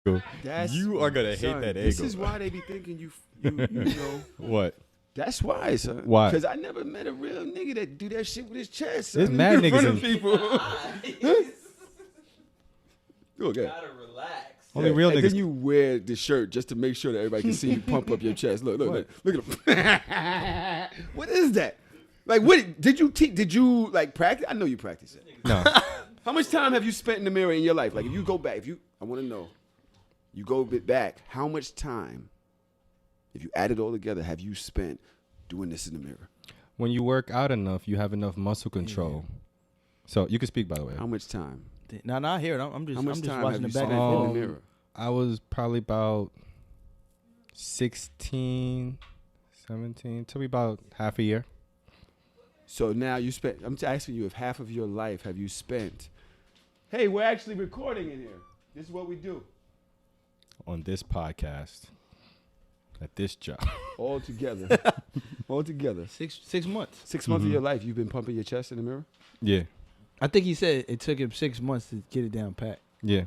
You are gonna hate that angle. This is why they be thinking you know. What? That's why, son. Why? Because I never met a real nigga that do that shit with his chest. There's son. mad in niggas front in- of people. Go again. Gotta relax. Only real and niggas. then you wear the shirt just to make sure that everybody can see you pump up your chest. Look at him. What is that? Like, what did you did you like practice? I know you practice it. No. How much time have you spent in the mirror in your life? Like, if you go back, I want to know, you go a bit back, how much time, if you add it all together, have you spent doing this in the mirror? When you work out enough, you have enough muscle control. Yeah. So you can speak, by the way. How much time? No, I hear it. I'm just time watching the have back you spent of in the mirror? I was probably about 16, 17, took me about half a year. So now I'm asking you, if half of your life have you spent, hey, we're actually recording in here. This is what we do. On this podcast, at this job. All together. 6 months. 6 months of your life, you've been pumping your chest in the mirror? Yeah. I think he said it took him 6 months to get it down pat. Yeah.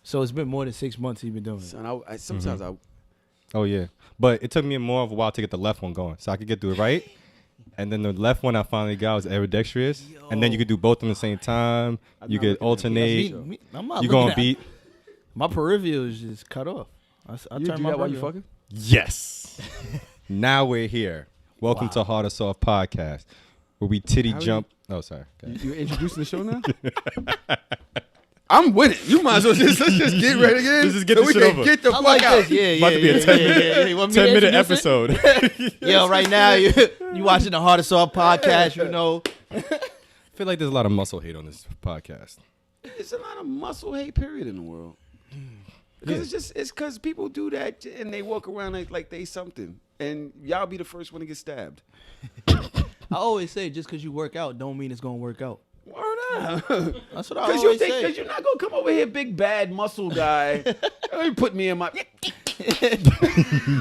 So it's been more than 6 months he's been doing it. Son, sometimes Oh, yeah. But it took me more of a while to get the left one going. So I could get through it right. And then the left one I finally got was ambidextrous. And then you could do both at the same time. You could alternate. You going beat. My peripheral is just cut off. I you turn do my that while you peripheral. fucking? Yes. Now we're here. Welcome to Hard or Soft Podcast, where we titty jump. Oh, sorry. You're introducing the show now? I'm with it. You might as well let's just get ready again. Let's just get this shit over. Get the I fuck like out. this. Yeah, About to be a 10-minute episode. Yo, right now you watching the Hard or Soft Podcast. You know, I feel like there's a lot of muscle hate on this podcast. It's a lot of muscle hate period in the world. Because it's because people do that and they walk around like they something. And y'all be the first one to get stabbed. I always say just because you work out don't mean it's gonna work out. Word up. That's what I always say. Because you're not going to come over here, big, bad muscle guy. Put me in my...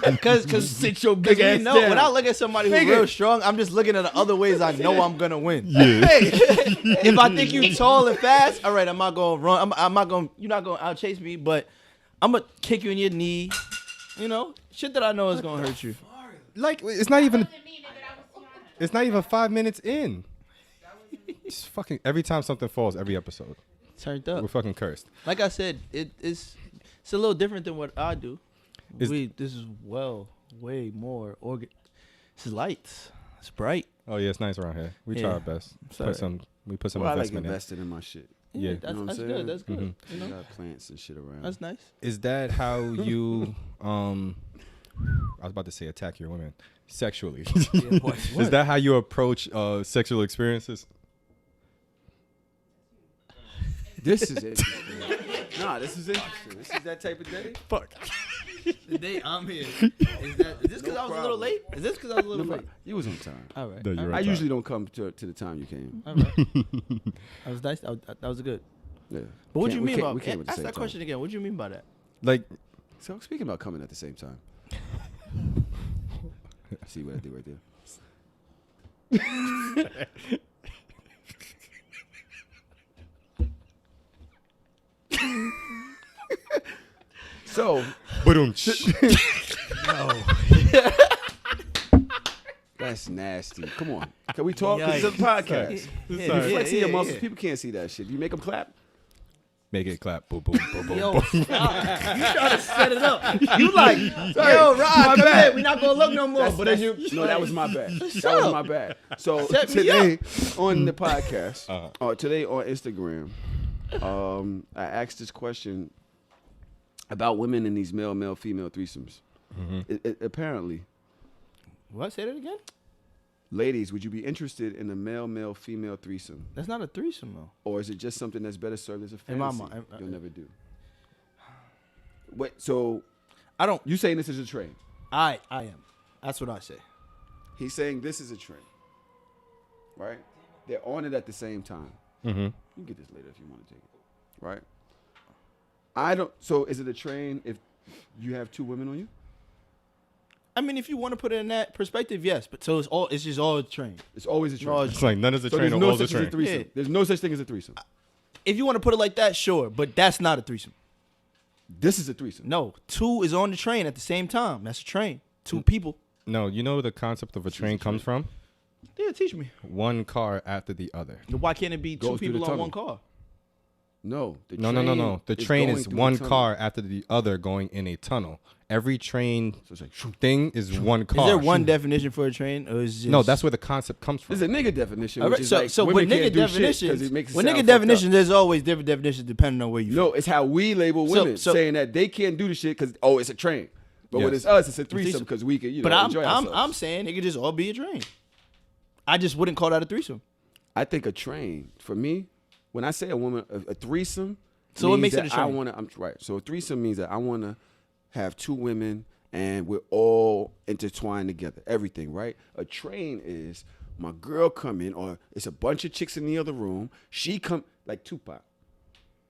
Because sit your big ass down. When I look at somebody who's real strong, I'm just looking at the other ways I know I'm going to win. Yeah. If I think you tall and fast, all right, I'm not going to run. I'm not going. You're not going to outchase me, but I'm going to kick you in your knee. You know, shit that I know is going to hurt you. Like, it's not even 5 minutes in. It's fucking way time something falls every episode. Turned up. We're fucking cursed. Like I said, it's a little different than what I do. This is way more This is lights. It's bright. Oh yeah, it's nice around here. We try our best. We put some I like investment investing in my shit. Yeah. That's good. That's good. Mm-hmm. You know? Got plants and shit around. That's nice. Is that how you I was about to say attack your women sexually? Is that how you approach sexual experiences? This is interesting. This is interesting. This is that type of day. Fuck. The day I'm here. Is this because I was a little late? Is this because I was a little late? You was on time. All right. No, you're I right. usually don't come to the time you came. All right. That was nice. That was good. Yeah. But what do you mean by that? ask that question again? What do you mean by that? Like, So speaking about coming at the same time. See what I did right there? So, no. That's nasty. Come on. Can we talk? Yikes. It's a podcast. Yeah, You flexing your muscles. yeah. People can't see that shit. You make them clap? Make it clap. Boom, boom, boom, boom. Yo, boom. stop. You trying to set it up. You like, yo, Rob, come in. We're not going to look no more. But then no, that was my bad. That was my bad. So Set me today on the podcast, Uh-huh. today on Instagram, I asked this question about women in these male, female threesomes. Mm-hmm. Apparently, What? Say that again? ladies, would you be interested in a male, female threesome? That's not a threesome, though. Or is it just something that's better served as a In my fantasy mind, you'll never do? Wait, so I don't. you saying this is a trend? I am. That's what I say. He's saying this is a trend, right? They're on it at the same time. Mm-hmm. You can get this later if you want to take it, right? I don't. So is it a trend if you have two women on you? I mean, if you want to put it in that perspective, yes. But so it's just all a train. It's always a trend. It's like none is a So train there's or no all's a such thing as a train. threesome. Yeah. There's no such thing as a threesome. If you want to put it like that, sure. But that's not a threesome. This is a threesome. No, 2 is on the train at the same time. That's a train. 2 people. No, you know where the concept of a train comes from? Yeah, teach me. One car after the other. Why can't it be 2 Goes through the people on tunnel. one car? No. No. The train going is through one the tunnel. car after the other going in a tunnel. Every train So it's like, shoo. thing is one car. Is there one definition for a train, or is just... No, that's where the concept comes from. This is a nigga definition. All Which right, is so like, so women with nigga can't do shit 'cause definitions, it makes it with sound nigga fucked definitions, up. there's always different definitions depending on where you. No, it's how we label women, So- saying that they can't do the shit because it's a train. But when Yes. it's us, it's a threesome because we can, But enjoy I'm ourselves. saying it could just all be a train. I just wouldn't call that a threesome. I think a train for me. When I say a woman, a threesome. So what means makes it a that I train? wanna. I'm right. So a threesome means that I wanna have 2 women and we're all intertwined together. Everything, right? A train is my girl come in, or it's a bunch of chicks in the other room. She come like Tupac.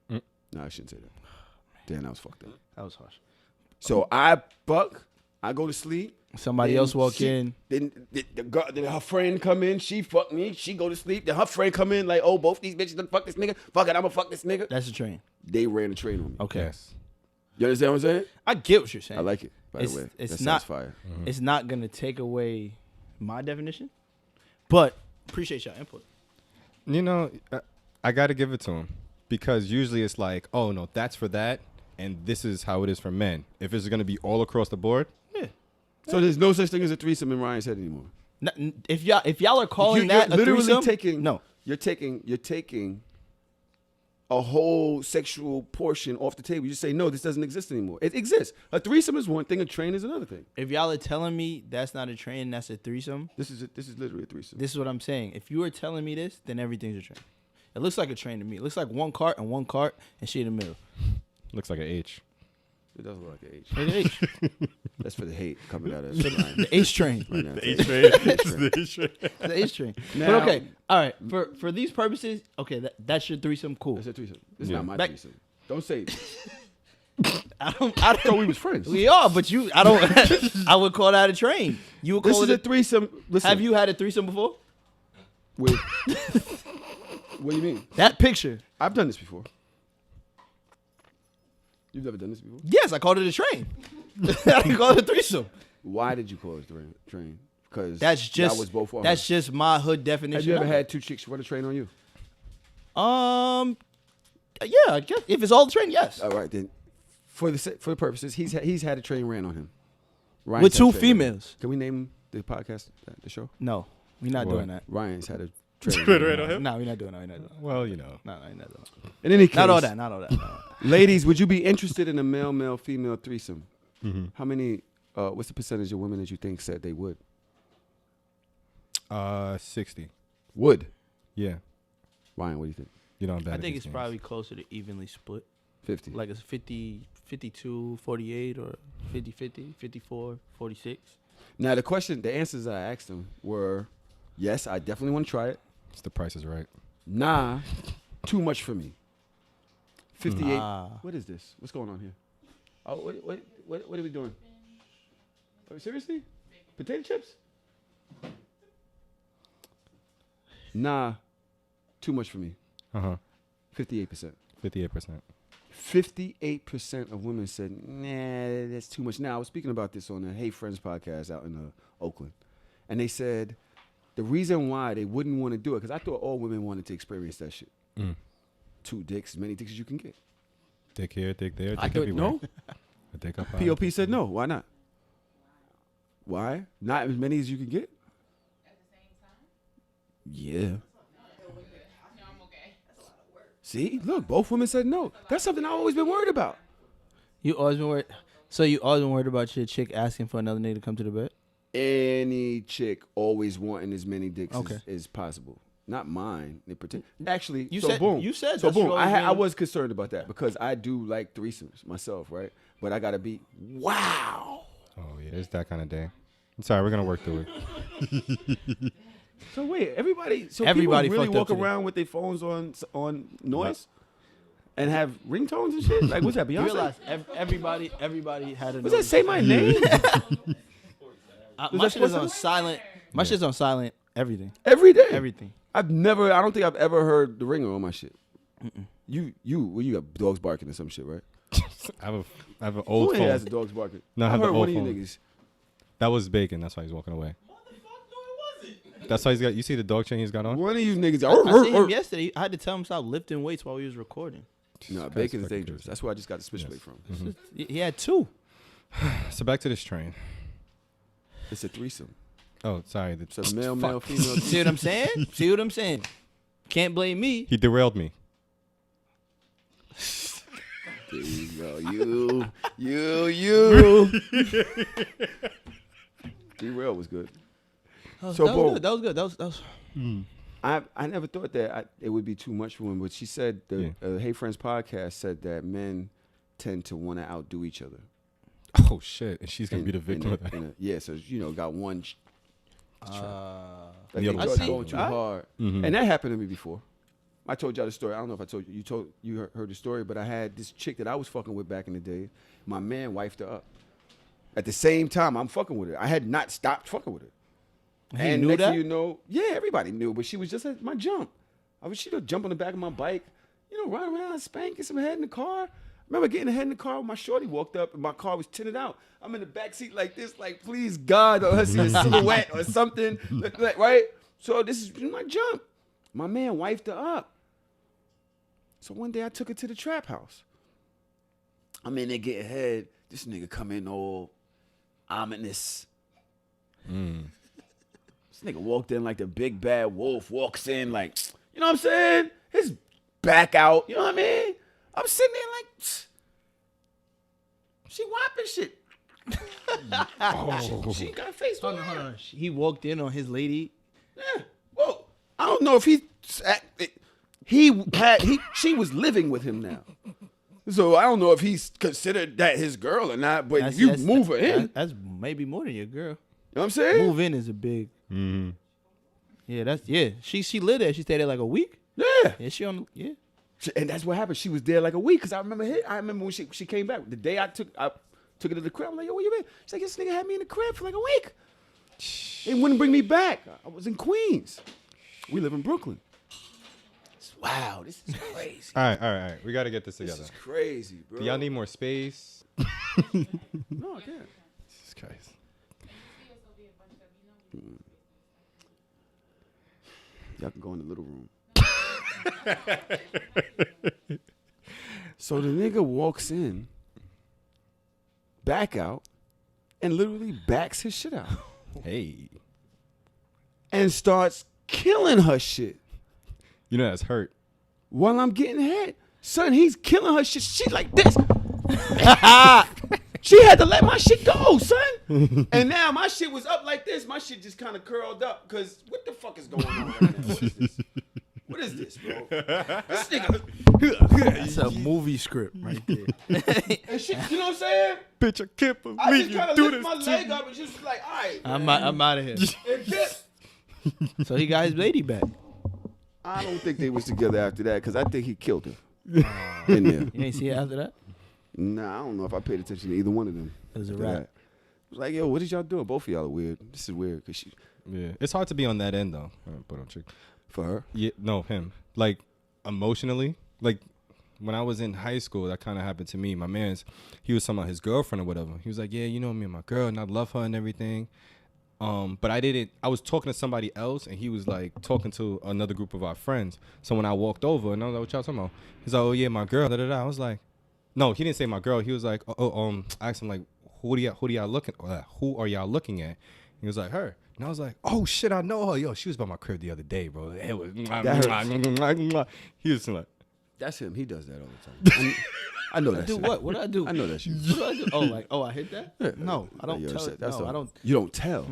No, I shouldn't say that. Damn, that was fucked up. That was harsh. So I fuck. I go to sleep. Somebody Then else walk in. Then then her friend come in. She fuck me. She go to sleep. Then her friend come in like, oh, both these bitches done fuck this nigga. Fuck it, I'ma fuck this nigga. That's a train. They ran the train on me. Okay. Yes. You understand what I'm saying? I get what you're saying. I like it. By It's- the way, it's that not- sounds fire. It's not gonna take away my definition, but appreciate your input. You know, I got to give it to him because usually it's like, oh, no, that's for that. And this is how it is for men. If it's going to be all across the board. Yeah. So there's no such thing as a threesome in Ryan's head anymore. If y'all are calling You're that a literally threesome, taking. no. You're taking a whole sexual portion off the table. You just say no, this doesn't exist anymore. It exists. A threesome is one thing. A train is another thing. If y'all are telling me that's not a train, that's a threesome. This is literally a threesome. This is what I'm saying. If you are telling me this, then everything's a train. It looks like a train to me. It looks like one cart and she in the middle. Looks like an H. It does look like an H. Like an H. That's for the hate coming out of Ryan The H train. right now. The H train. Now- But okay, all right. For these purposes, okay, that's your threesome. Cool. That's a threesome. This is Yeah. not my Back- threesome. Don't say it. I thought don't. we was friends. We are, but I don't. I would call that a train. You would This call is it a threesome. Listen, Have you had a threesome before? with, what do you mean? That picture. I've done this before. You've never done this before? Yes, I called it a train. I didn't call it a threesome. Why did you call it a train? Because That's just that was both on that's her. just my hood definition. Have you ever of it. had 2 chicks run a train on you? Yeah, I guess if it's all the train, yes. All right, then. For the purposes, he's had a train ran on him. Ryan's With had 2 a train ran on him. females. Can we name the podcast, the show? No, we're not What? doing that. Ryan's had a train ran on him? No, we're not doing that. We're not doing that. Well, you know. No, we're not doing that. In any case, Not all that. Not all that. ladies, would you be interested in a male, female threesome? How many? What's the percentage of women that you think said they would? 60. Would. Yeah. Ryan, what do you think? You know, I'm bad I at think these it's games. probably closer to evenly split. 50. Like it's 50, 52, 48, or 50, 50, 54, 46. Now the answers I asked him were, yes, I definitely want to try it. It's the price is right. Nah, too much for me. 58. Nah. What is this? What's going on here? Oh, what are we doing? Oh, seriously? Potato chips? Nah, too much for me. 58%. 58%. 58% of women said, nah, that's too much. Now, I was speaking about this on the Hey Friends podcast out in Oakland. And they said the reason why they wouldn't want to do it, because I thought all women wanted to experience that shit. 2 dicks, as many dicks as you can get. Dick here, dick there, I dick thought, everywhere. no. A dick up high. POP said no. Why not? Why? Not as many as you can get? At the same time? Yeah. No, I'm okay. That's a lot of work. See? Look, both women said no. That's something I've always been worried about. You always been worried. So you always been worried about your chick asking for another nigga to come to the bed? Any chick always wanting as many dicks Okay. as possible. Not mine. In particular. Actually, You so said- boom. you said so that's what boom. you always I been- was concerned about that because I do like threesomes myself, right? But I gotta be wow. Oh, yeah. It's that kind of day. I'm sorry. We're going to work through it. So wait, everybody Everybody people really fucked up walk today. around with their phones on noise and have ringtones and shit? Like what's that? You Beyonce? realize everybody had a. What's that? Say my name. My shit is on silent. My shit's on silent. Everything. Every day. Everything. I don't think I've ever heard the ringer on my shit. You got dogs barking or some shit, right? I have an old Who phone. has the dogs barking? No, I I have the heard old one of you phone. niggas. That was Bacon. That's why he's walking away. That's why he's got. You see the dog chain he's got on? One of you niggas. I seen him yesterday. I had to tell him stop lifting weights while we was recording. No, Guy's bacon is fucking dangerous. crazy. That's where I just got the switchblade from. He had 2. So back to this train. It's a threesome. Oh, sorry. It's a male, female. See what I'm saying? See what I'm saying? Can't blame me. He derailed me. There you go. You. Derail was good. So, that Bo, was good. That was good. That was I never thought that it would be too much for women, but she said the Hey Friends podcast said that men tend to want to outdo each other. Oh shit! And she's gonna be the victim of that. Yeah, so got one. Like The they other thought one's going too hard, and that happened to me before. I told y'all the story. I don't know if I told you. You heard the story, but I had this chick that I was fucking with back in the day. My man wifed her up. At the same time, I'm fucking with her. I had not stopped fucking with her. He And knew next that? thing you know, yeah, everybody knew, but she was just at my jump. She'd jump on the back of my bike, run around, spank, get some head in the car. I remember getting a head in the car when my shorty walked up and my car was tinted out. I'm in the back seat like this, like, please God, or see a silhouette or something, right? So this is my jump. My man wifed her up. So one day I took her to the trap house. I'm in there getting head. This nigga come in all ominous. This nigga walked in like the big bad wolf walks in like, you know what I'm saying? His back out, you know what I mean? I'm sitting there like, she whopping shit. She ain't got a face. Hold on. He walked in on his lady. Yeah. Well, I don't know if she was living with him now. So I don't know if he's considered that his girl or not, but if you move her in. That's maybe more than your girl. You know what I'm saying? Move in is a big. Yeah, She lived there. She stayed there like a week. Yeah. Yeah, she on. Yeah. And that's what happened. She was there like a week because I remember when she came back. The day I took her to the crib. I'm like, yo, where you been? She's like, this nigga had me in the crib for like a week. They wouldn't bring me back. I was in Queens. We live in Brooklyn. Wow, this is crazy. All right. We got to get this This together. is crazy, bro. Do y'all need more space? No, I can't. Jesus Christ. Y'all can go in the little room. So the nigga walks in, back out, and literally backs his shit out. Hey. And starts killing her shit You know that's hurt. while I'm getting head. Son, he's killing her shit. She like this. She had to let my shit go, son. And now my shit was up like this. My shit just kind of curled up. Because what the fuck is going on right now? What is this? What is this, bro? This nigga. That's a movie script right there. And shit, you know what I'm saying? Bitch, I can't I believe just you kind of do lift this my to leg me. up and just like, all right. I'm out of here. And this. So he got his lady back. I don't think they was together after that because I think he killed her in there. You ain't see it after that? Nah, I don't know if I paid attention to either one of them. It was a after wrap. that. I was like, yo, what is y'all doing? Both of y'all are weird. This is weird because she, Yeah, it's hard to be on that end though. Put on chick. for her. Yeah, no, him. Like emotionally, like when I was in high school, that kind of happened to me. My man's, he was talking about his girlfriend or whatever. He was like, yeah, you know me and my girl, and I love her and everything. But I was talking to somebody else, and he was like talking to another group of our friends. So when I walked over, and I was like, what y'all talking about? He's like, oh yeah, my girl. Da, da, da. I was like, no, he didn't say my girl. He was like, I asked him like, who are y'all looking at? He was like, her. And I was like, oh shit, I know her. Yo, she was by my crib the other day, bro. It was. He was like, That's him. He does that all the time. I know that Do shit. what? What I do? I know that shit. What do I do? I hit that? No, I don't tell it. No, I don't. You don't tell.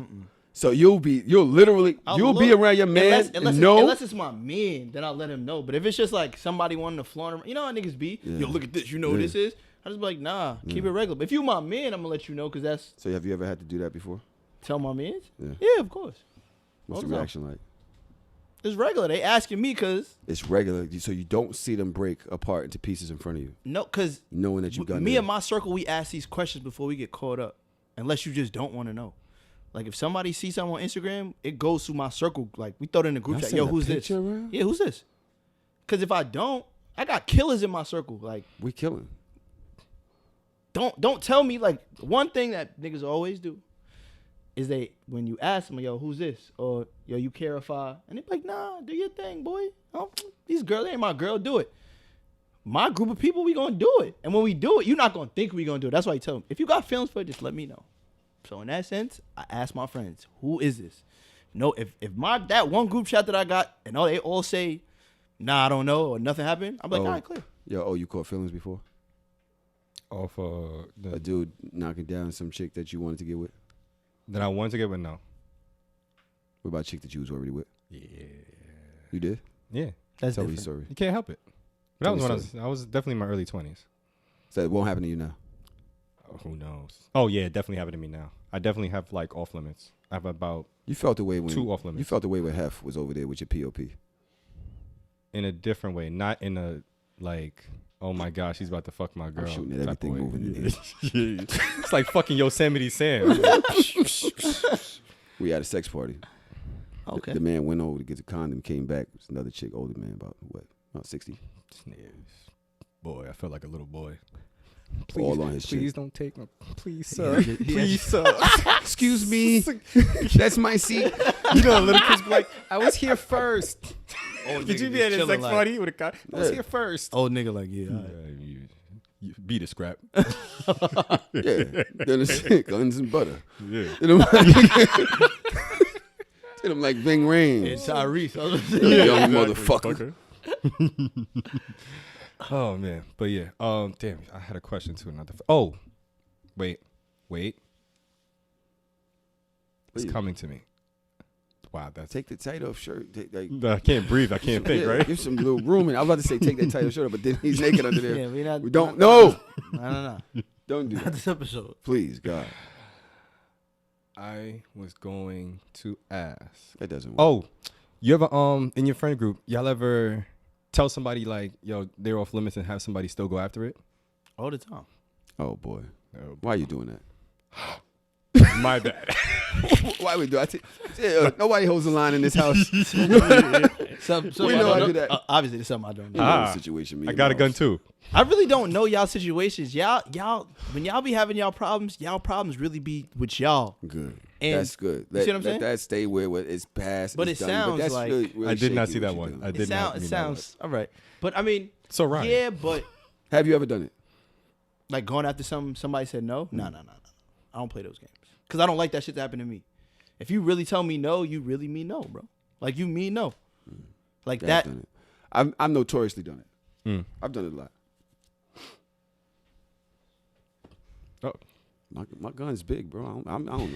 So you'll be around your man unless it's my man, then I'll let him know. But if it's just like somebody wanting to flaunt him, you know how niggas be? Yeah. Yo, look at this. You know what this is? I just be like, nah, keep it regular. But if you my man, I'm gonna let you know because that's So have you ever had to do that before? tell my mans. Yeah. Yeah, of course. What's All the the time. reaction like? It's regular. They asking me because It's regular, so you don't see them break apart into pieces in front of you, no, because knowing that you got me and my circle, we ask these questions before we get caught up, unless you just don't want to know. Like if somebody sees something on Instagram, it goes through my circle. Like we throw it in the group Y'all chat. send Yo, a who's this? picture around? Yeah, who's this? Because if I don't, I got killers in my circle. Like We killing. don't tell me like one thing that niggas always do is when you ask them, yo, who's this? Or yo, you care if I, and they be like, nah, do your thing, boy. These girls ain't my girl, do it. My group of people, we gonna do it. And when we do it, you're not gonna think we gonna do it. That's why you tell them, if you got feelings for it, just let me know. So in that sense, I ask my friends, who is this? No, if that one group chat that I got and they all say, nah, I don't know, or nothing happened, I'm like, all right, clear. Yo, you caught feelings before? Off A dude knocking down some chick that you wanted to get with? that I wanted to get with, no. What about a chick that you was already with? Yeah. You did? Yeah. That's Tell me different. the story. You can't help it. But Tell that was me when I was definitely in my early 20s. So it won't happen to you now? Oh, who knows? Oh, yeah, it definitely happened to me now. I definitely have, like, off limits. I have about You felt the way when 2 off limits. You felt the way when Hef was over there with your POP. In a different way. Not in a, like, oh, my gosh, he's about to fuck my girl. I'm shooting at type of everything way. moving in here. It's like fucking Yosemite Sam. We had a sex party. Okay. The man went over to get the condom, came back. It was another chick, older man, about 60. Boy, I felt like a little boy. All on his Please shit. don't take my. Please, sir. He Please, sir. Excuse me. That's my seat. You know, little kids be like, I was here first. Old Did nigga you be just at a chilling sex like- party with a guy? I was Yeah. here first. Old nigga like, yeah. all right. You beat a scrap. Yeah. Then it's guns and butter. Yeah. Hit him like, hit him like Ving Rhames. It's Tyrese. I was You gonna say. young motherfucker. Oh man, but yeah. Damn, I had a question too. Wait. It's Please. coming to me. Wow, that's. Take the tight off shirt. I can't breathe. I can't think. Right. Give some little room. And I was about to say take that tight off shirt off, but then he's naked under there. Yeah, We don't know. No. Don't do Not that. this episode. Please, God. I was going to ask. That doesn't work. Oh, you ever in your friend group, y'all ever tell somebody like, yo, they're off limits and have somebody still go after it? All the time. Oh, boy. Why are you doing that? My bad. Why we do I nobody holds the line in this house. Something We I know don't I do that. Obviously, there's something I don't know. You know Ah, the situation. Me I and got a my gun house. too. I really don't know y'all situations. Y'all, when y'all be having y'all problems really be with y'all. Good. And- That's good. You see what I'm saying? Let that stay where it's past. But it's it done. sounds that's like- really I did not shaky see what that you're one. doing. I did not. It mean sounds all right. But I mean, So Ryan. yeah, but Have you ever done it? like going after somebody said no. No. I don't play those games because I don't like that shit to happen to me. If you really tell me no, you really mean no, bro. Like you mean no. Like Yeah, that. I've done it. I'm notoriously done it. Mm. I've done it a lot. Oh. My gun's big, bro. I don't know.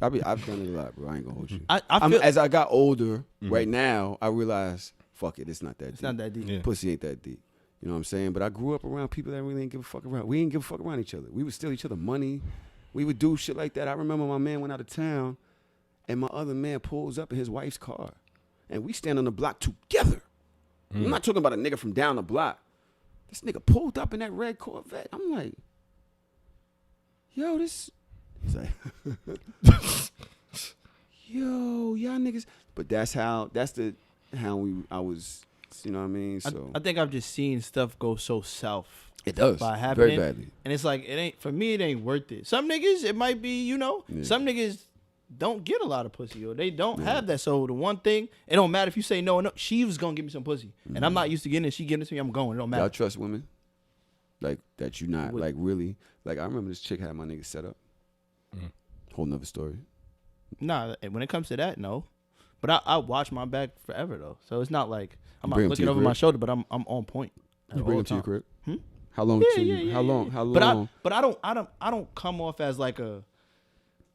I've done it a lot, bro. I ain't gonna hold you. I feel As I got older, right now, I realize, fuck it, it's not that it's deep. not that deep. Yeah. Pussy ain't that deep. You know what I'm saying? But I grew up around people that really ain't give a fuck around. We ain't give a fuck around each other. We would steal each other money. We would do shit like that. I remember my man went out of town, and my other man pulls up in his wife's car, and we stand on the block together. I'm not talking about a nigga from down the block. This nigga pulled up in that red Corvette. I'm like, yo, this. He's like, yo, y'all niggas. But I was, you know what I mean? So I think I've just seen stuff go so south. it does by happening. very badly. And it's like it ain't for me. It ain't worth it. Some niggas, it might be. Yeah. Some niggas don't get a lot of pussy or they don't have that. So the one thing, it don't matter if you say no or no. She was gonna give me some pussy, and I'm not used to getting it. She getting it to me. I'm going. It don't Y'all matter. trust women? Like that you not What- like really like I remember this chick had my nigga set up. Whole nother story. Nah, when it comes to that, no. But I watch my back forever though, so it's not like I'm not bring 'em to looking your over my crib? shoulder, but I'm on point. You all bring the him to your time. crib? How long Yeah, to you? yeah, How yeah, long? yeah. How long? But I don't come off as like a,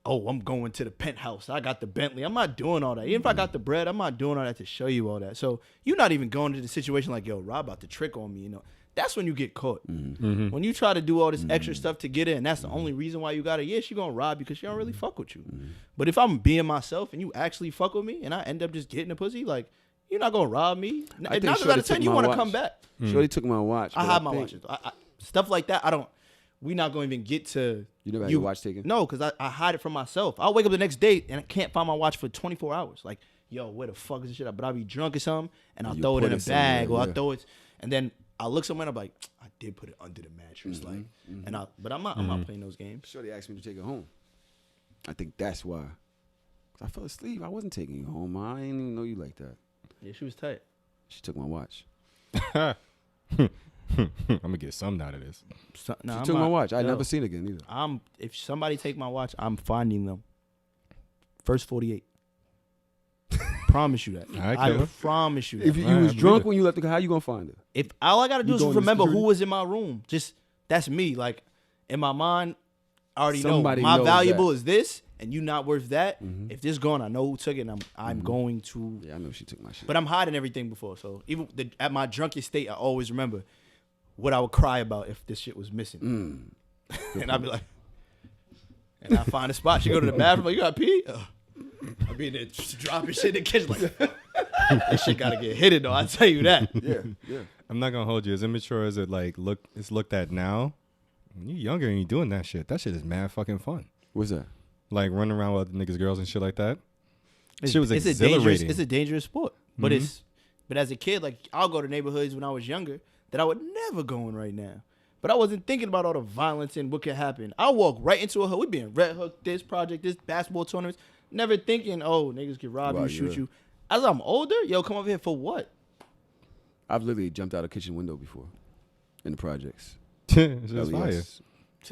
oh, I'm going to the penthouse. I got the Bentley. I'm not doing all that. Even if I got the bread, I'm not doing all that to show you all that. So you're not even going to the situation like, yo, Rob about to trick on me. That's when you get caught. When you try to do all this extra stuff to get in, that's the only reason why you got it. Yeah, she gonna rob you because she don't really fuck with you. But if I'm being myself and you actually fuck with me and I end up just getting a pussy, like, you're not gonna rob me. I think 9 times out Shorty of 10, took you my want to watch. come back. Shorty took my watch. I but have my think- watches. Stuff like that, I don't. We not going to even get to. You never had your watch taken? No, because I hide it from myself. I'll wake up the next day and I can't find my watch for 24 hours. Like, yo, where the fuck is this shit at? But I'll be drunk or something and I'll You throw it put in a it somewhere, bag or I'll yeah. throw it. And then I look somewhere and I'm like, I did put it under the mattress, like, and I'm not playing those games. Shorty asked me to take her home. I think that's why. I fell asleep. I wasn't taking you home. I didn't even know you like that. Yeah, she was tight. She took my watch. I'm gonna get something out of this. So, She took my watch. I never seen it again either. If somebody take my watch, I'm finding them. First 48. Promise you that. All right, I Kevin. promise you that. If you was drunk when you left the car, how you gonna find her? If all I gotta do You is going to remember who security? was in my room, just that's me. Like in my mind, I already Somebody know my knows valuable that. is this, and you not worth that. If this gone, I know who took it, and I'm going to. Yeah, I know she took my shit. But I'm hiding everything before, so even at my drunkest state, I always remember what I would cry about if this shit was missing, and I'd be like, and I find a spot. She go to the bathroom, like, you got pee? I be in there just dropping shit in the kitchen, like that shit gotta get hidden though. I tell you that. yeah. I'm not gonna hold you. As immature as it it's looked at now. When you're younger and you're doing that shit is mad fucking fun. What's that? Like running around with other niggas, girls and shit like that. It's, Shit was it's exhilarating. it's a dangerous sport, but but as a kid, like I'll go to neighborhoods when I was younger that I would never go in right now. But I wasn't thinking about all the violence and what could happen. I walk right into a hood. We being red hook, this project, this basketball tournaments. Never thinking, oh, niggas can rob you, shoot you. As I'm older, yo, come over here for what? I've literally jumped out a kitchen window before in the projects. It's just fire.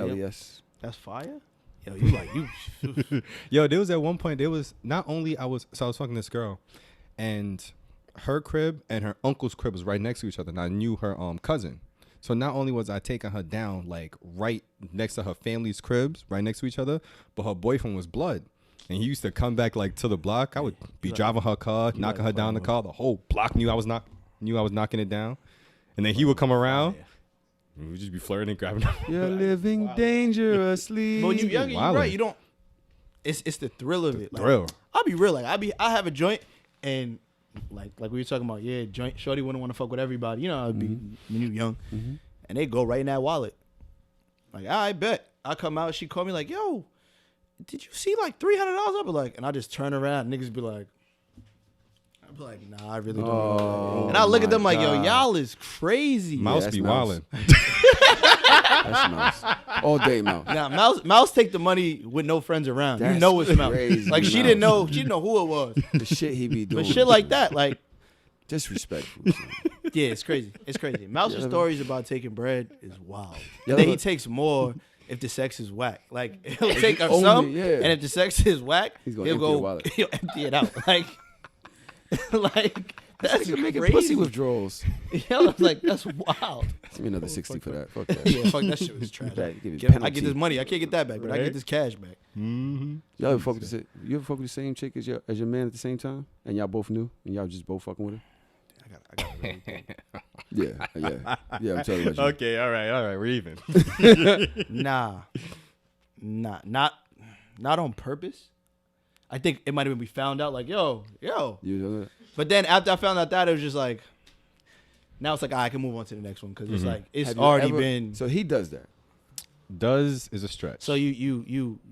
LES. That's fire. Yo, you like you. Yo, there was at one point, there was not only I was fucking this girl, and her crib and her uncle's crib was right next to each other, and I knew her cousin. So not only was I taking her down like right next to her family's cribs, right next to each other, but her boyfriend was blood. And he used to come back like to the block. I would be driving her car, knocking her down the car. The whole block knew I was knocking it down. And then he would come around. And we'd just be flirting, grabbing her. You're living dangerously. But when you're younger, you're Wildin'. right. You don't. It's the thrill of it. Like, Thrill. I'll be real. Like I have a joint, and like we were talking about, yeah, joint. Shorty wouldn't want to fuck with everybody. You know, I'd be when you young, and they go right in that wallet. Like, I bet. I come out. She called me like, yo, did you see like $300? I'll be like, and I just turn around. Niggas be like, I'd be like, nah, I really don't. Oh, and I look at them like, yo, God. y'all is crazy. Mouse that's be Mouse. wildin'. That's Mouse. All day Mouse. Now, Mouse take the money with no friends around. You That's know it's Mouse. crazy, Like she Mouse. didn't know who it was. The shit he be doing. But shit like that, like, disrespectful. yeah, it's crazy. It's crazy. Mouse's stories about taking bread is wild. Yeah, And then he look. takes more if the sex is whack. Like he'll take Only, some, yeah. and if the sex is whack, He's gonna he'll empty the go, wallet. he'll empty it out. Like, like that's You're making crazy. pussy withdrawals. Yo, like that's wild. Give me another 60 for that. Fuck that. Yeah, fuck that shit was trash. That- give me I penalty. get this money. I can't get that back, but I Right? get this cash back. Y'all ever fuck with you ever fuck with the same chick as your man at the same time, and y'all both knew, and y'all just both fucking with her? I got really think. Yeah. I'm telling you. About you. Okay, all right, we're even. Nah, not on purpose. I think it might have been we found out like, yo. You know that? But then after I found out that, it was just like, now it's like, I can move on to the next one because it's like it's Have you already ever- been. So he does that. Does is a stretch. So you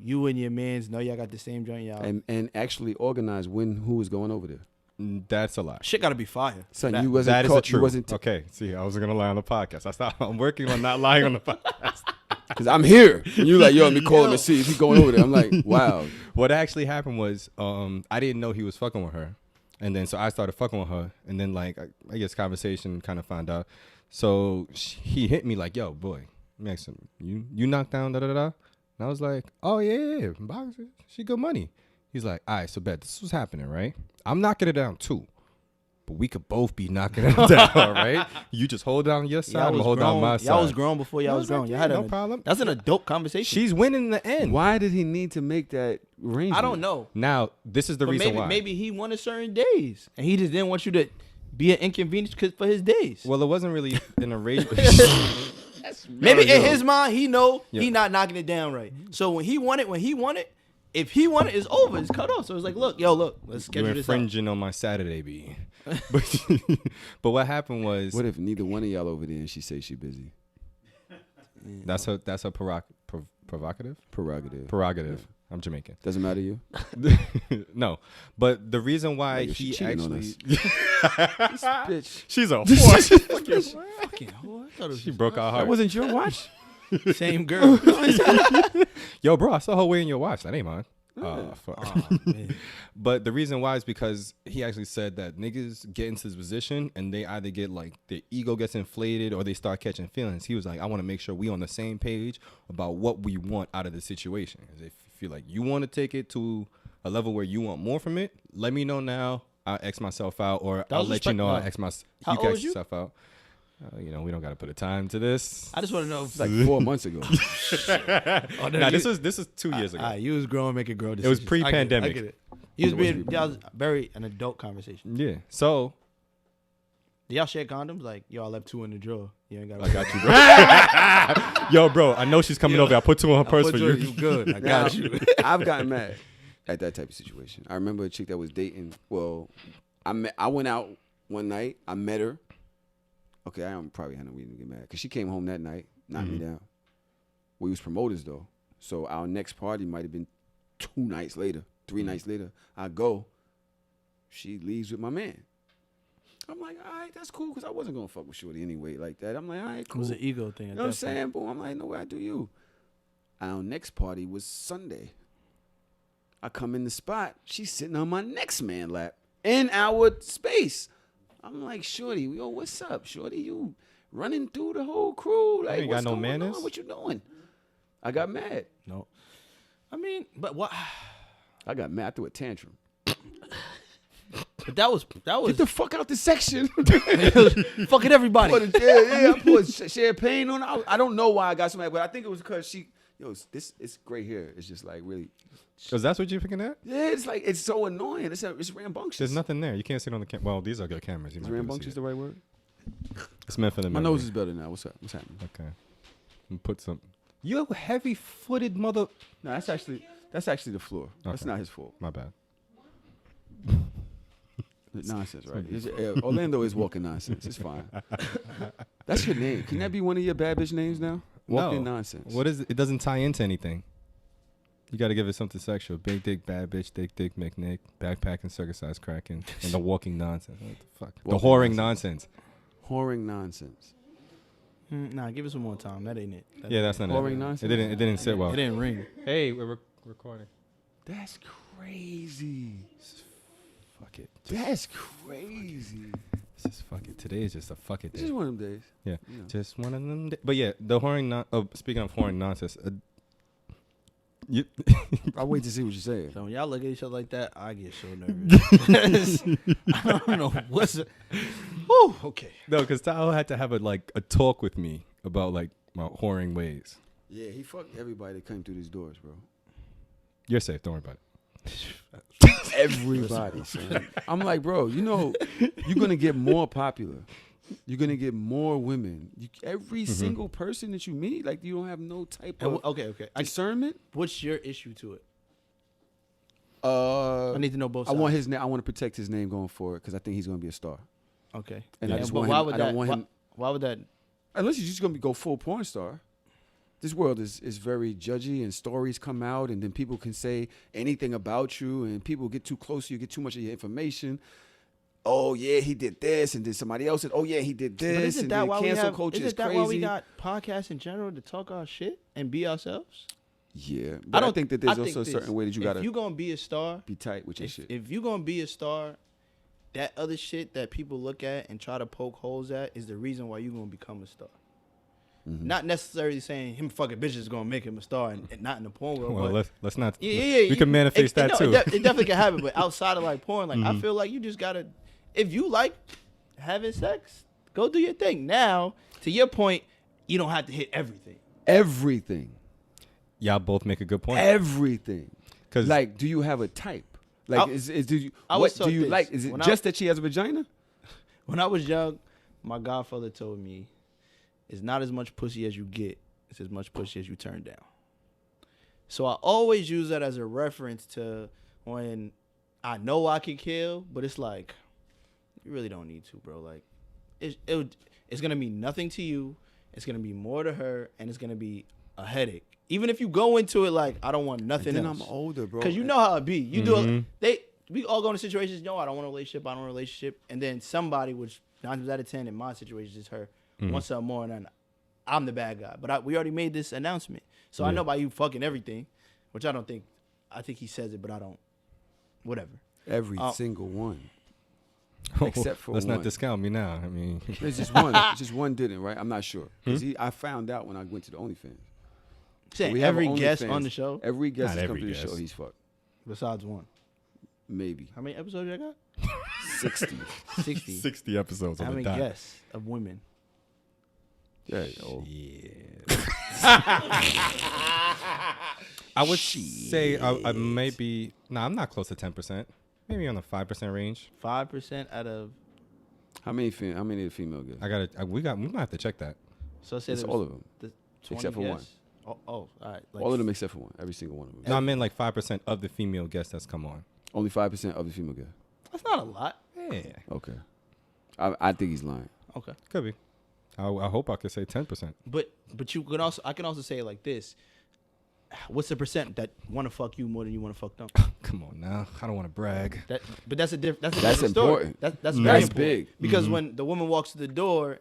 and your mans know y'all got the same joint, y'all. And actually organize who was going over there. That's a lot. Shit got to be fire. Son, That- you wasn't That is caught, the truth. You wasn't Okay, see, I wasn't gonna lie on the podcast. I'm working on not lying on the podcast. because I'm here. And you like, yo, let me call him and see if he's going over there. I'm like, wow. What actually happened was, I didn't know he was fucking with her, and then so I started fucking with her, and then like I guess conversation kind of found out. So he hit me like, yo, boy, let me ask him, you knocked down da da da, and I was like, oh yeah, boxer, she good money. He's like, all right, so bet this was happening, right? I'm knocking it down too. But we could both be knocking it down, all right? You just hold down your side, I'm gonna hold down my side. Y'all was grown before y'all I was was like, grown. Y'all yeah, had no a, problem. That's an adult conversation. She's winning in the end. Why did he need to make that arrangement? I don't know. Now, this is the But reason why. maybe he wanted certain days, and he just didn't want you to be an inconvenience for his days. Well, it wasn't really an arrangement. Maybe in his mind, he know Yeah. he not knocking it down right. So when he wanted, if he wanted, it's over. It's cut off. So it's like, look, let's schedule You're this out. infringing on my Saturday, B. But what happened was What if neither one of y'all over there and she say she busy? that's her provocative. Prerogative. Prerogative. I'm Jamaican. Doesn't matter to you. No, but the reason why Like, she he cheating on actually, This bitch. she's a whore. Fucking whore. I thought it was She broke our That heart. wasn't your watch. same girl. Yo, bro, I saw her wearing your watch. That ain't mine. Fuck. Oh, man. But the reason why is because he actually said that niggas get into this position and they either get like their ego gets inflated or they start catching feelings. He was like, I want to make sure we on the same page about what we want out of the situation. If you feel like you want to take it to a level where you want more from it, let me know now. I'll X myself out, or I'll let you know I'll X my. How You can old X you? yourself out. We don't got to put a time to this. I just want to know. If, Like 4 months ago. oh, no, Nah, you, this is 2 years ago. you was growing, making grow was decisions. pre-pandemic. I get it. You was It was being, y'all was very an adult conversation. Yeah. So Do y'all share condoms? Like, yo, I left 2 in the drawer. You ain't got. I got you, bro. Yo, bro, I know she's coming over. I put 2 in her purse for you. You good? I Now, got you. I've gotten mad at that type of situation. I remember a chick that was dating. Well, I went out one night. I met her. Okay, I probably had no reason to get mad because she came home that night, knocked me down. We was promoters though, so our next party might have been 2 nights later, 3 nights later. I go. She leaves with my man. I'm like, all right, that's cool because I wasn't gonna fuck with Shorty anyway like that. I'm like, all right, It cool. was an ego thing. You know what I'm saying? Boom. I'm like, no way, I do you. Our next party was Sunday. I come in the spot. She's sitting on my next man lap in our space. I'm like, Shorty, yo, what's up, Shorty? You running through the whole crew? Like, ain't what's got no going manners? on? What you doing? I got mad. No. I mean, but what? I got mad. I threw a tantrum. But that was Get the fuck out the section. fucking everybody. Yeah. I poured champagne on her. I don't know why I got so mad, but I think it was because it's gray hair. It's just like really. Because that's what you're picking at? Yeah, it's like it's so annoying. It's rambunctious. There's nothing there. You can't see it on the camera. Well, these are good cameras. You Is might be able to rambunctious see the it. right word? It's meant for the My memory. nose is better now. What's up? What's happening? Okay. And put some. You heavy-footed mother. No, that's actually the floor. That's Okay. not his fault. My bad. Nonsense, right? Orlando is walking nonsense. It's fine. That's your name. Can that be one of your bad bitch names now? Walking No. nonsense. What is it? It doesn't tie into anything. You got to give it something sexual. Big dick, bad bitch, thick dick, McNick, backpacking, circumcised cracking, and the walking nonsense. What the fuck? Walking The whoring nonsense. Whoring nonsense. Nah, give it some more time. That ain't it. Yeah, that's not Whoring it. nonsense? It didn't sit well. It didn't ring. Hey, we're recording. That's crazy. Fuck it. That's crazy. Just fuck it. Today is just a fuck it It's day. just one of them days. Yeah, You know. just one of them. But yeah, the whoring. Speaking of whoring nonsense, you I'll wait to see what you're saying. So when y'all look at each other like that, I get so nervous. I don't know what's it. Whew, okay. no, because Tahoe had to have a talk with me about like my whoring ways. Yeah, he fucked everybody that came through these doors, bro. You're safe. Don't worry about it. Everybody, son. I'm like, bro, you're gonna get more popular. You're gonna get more women. Every single person that you meet, like you don't have no type of Okay. discernment. What's your issue to it? I I need to know both I sides. want his name. I want to protect his name going forward because I think he's gonna be a star. Okay. And I just but want why him. would I that? don't want him. Why would that? Unless you're just gonna go full porn star. This world is very judgy, and stories come out, and then people can say anything about you, and people get too close to you, get too much of your information. Oh yeah, he did this, and then somebody else said, "Oh yeah, he did But this." isn't And that then why we cancel have? culture is Isn't that crazy. why we got podcasts in general to talk our shit and be ourselves? Yeah, but I think that there's I also a think certain way that you gotta If you gonna be a star, be tight with your shit. if you gonna be a star, that other shit that people look at and try to poke holes at is the reason why you gonna become a star. Mm-hmm. Not necessarily saying him fucking bitches is gonna make him a star and not in the porn world. Well, but let's not. yeah, We can manifest that too. It definitely can happen, but outside of like porn, like I feel like you just gotta, if you like having sex, go do your thing. Now, to your point, you don't have to hit everything. Everything, Y'all both make a good point. everything. 'Cause- Like, do you have a type? Like, do you? I was What taught do you this. like? Is it When I- just that she has a vagina? When I was young, my godfather told me, it's not as much pussy as you get, it's as much pussy as you turn down. So I always use that as a reference to when I know I can kill, but it's like, you really don't need to, bro. Like, it's going to mean nothing to you. It's going to be more to her, and it's going to be a headache. Even if you go into it like I don't want nothing then else. I'm older, bro. Because you know how it be. You do we all go into situations. No, I don't want a relationship. I don't want a relationship. And then somebody, which 9 times out of 10 in my situation is her, wants something more, and then I'm the bad guy. But we already made this announcement, so I know by you fucking everything, which I don't think. I think he says it, but I don't. Whatever. Every single one. Except for let's one. not discount me now. I mean, There's just one. Just one didn't, right? I'm not sure. Because I found out when I went to the OnlyFans. Saying We have every an guest OnlyFans. on the show, Every guest Not that's come every to the show, guest. he's fucked. besides one. Maybe. How many episodes you got? 60. 60. 60 episodes How on many the dot. guests of women? Yeah. Oh. I would say I might be. No, I'm not close to 10%. Maybe on the 5% range. 5% out of. How many of the female guests? We might have to check that. So say It's there all was of them. the 20 Except for one. guests? Oh, all right. Like All of them except for one. Every single one of them. No, I meant like 5% of the female guests that's come on. Only 5% of the female guests. That's not a lot. Yeah, Okay. I think he's lying. Okay. could be. I hope I could say 10%. But you can also I can also say it like this. What's the percent that want to fuck you more than you want to fuck them? Come on now, I don't want to brag. But that's a different. That's That's different story. important. That's That's very important. big. Because when the woman walks to the door,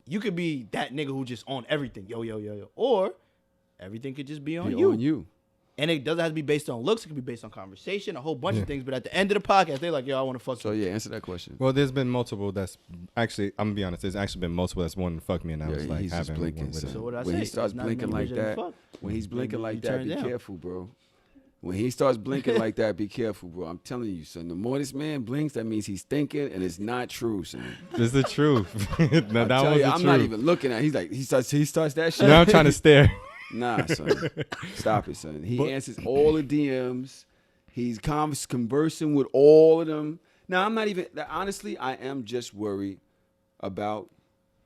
you could be that nigga who just on everything, yo, or everything could just be on Be you. on you. And it doesn't have to be based on looks. It could be based on conversation, a whole bunch of things. But at the end of the podcast, they're like, yo, I want to fuck So you. yeah, answer that question. Well, there's been multiple that's actually, I'm gonna be honest, there's actually been multiple that's wanting to fuck me, and I Yeah, was like he's just having blinking, one with son. it. So what I When say? he starts It's not blinking many like bitches to that, fuck. when he's blinking You like that, turn be down. careful, bro. When he starts blinking like that, be careful, bro. I'm telling you, son. The more this man blinks, that means he's thinking, and it's not true, son. This is the truth. No, I that tell was you, the I'm truth. not even looking at. He's like, he starts that shit. Now I'm trying to stare. Nah, son. Stop it, son. He answers all the DMs. He's conversing with all of them. Now, I'm not even, honestly, I am just worried about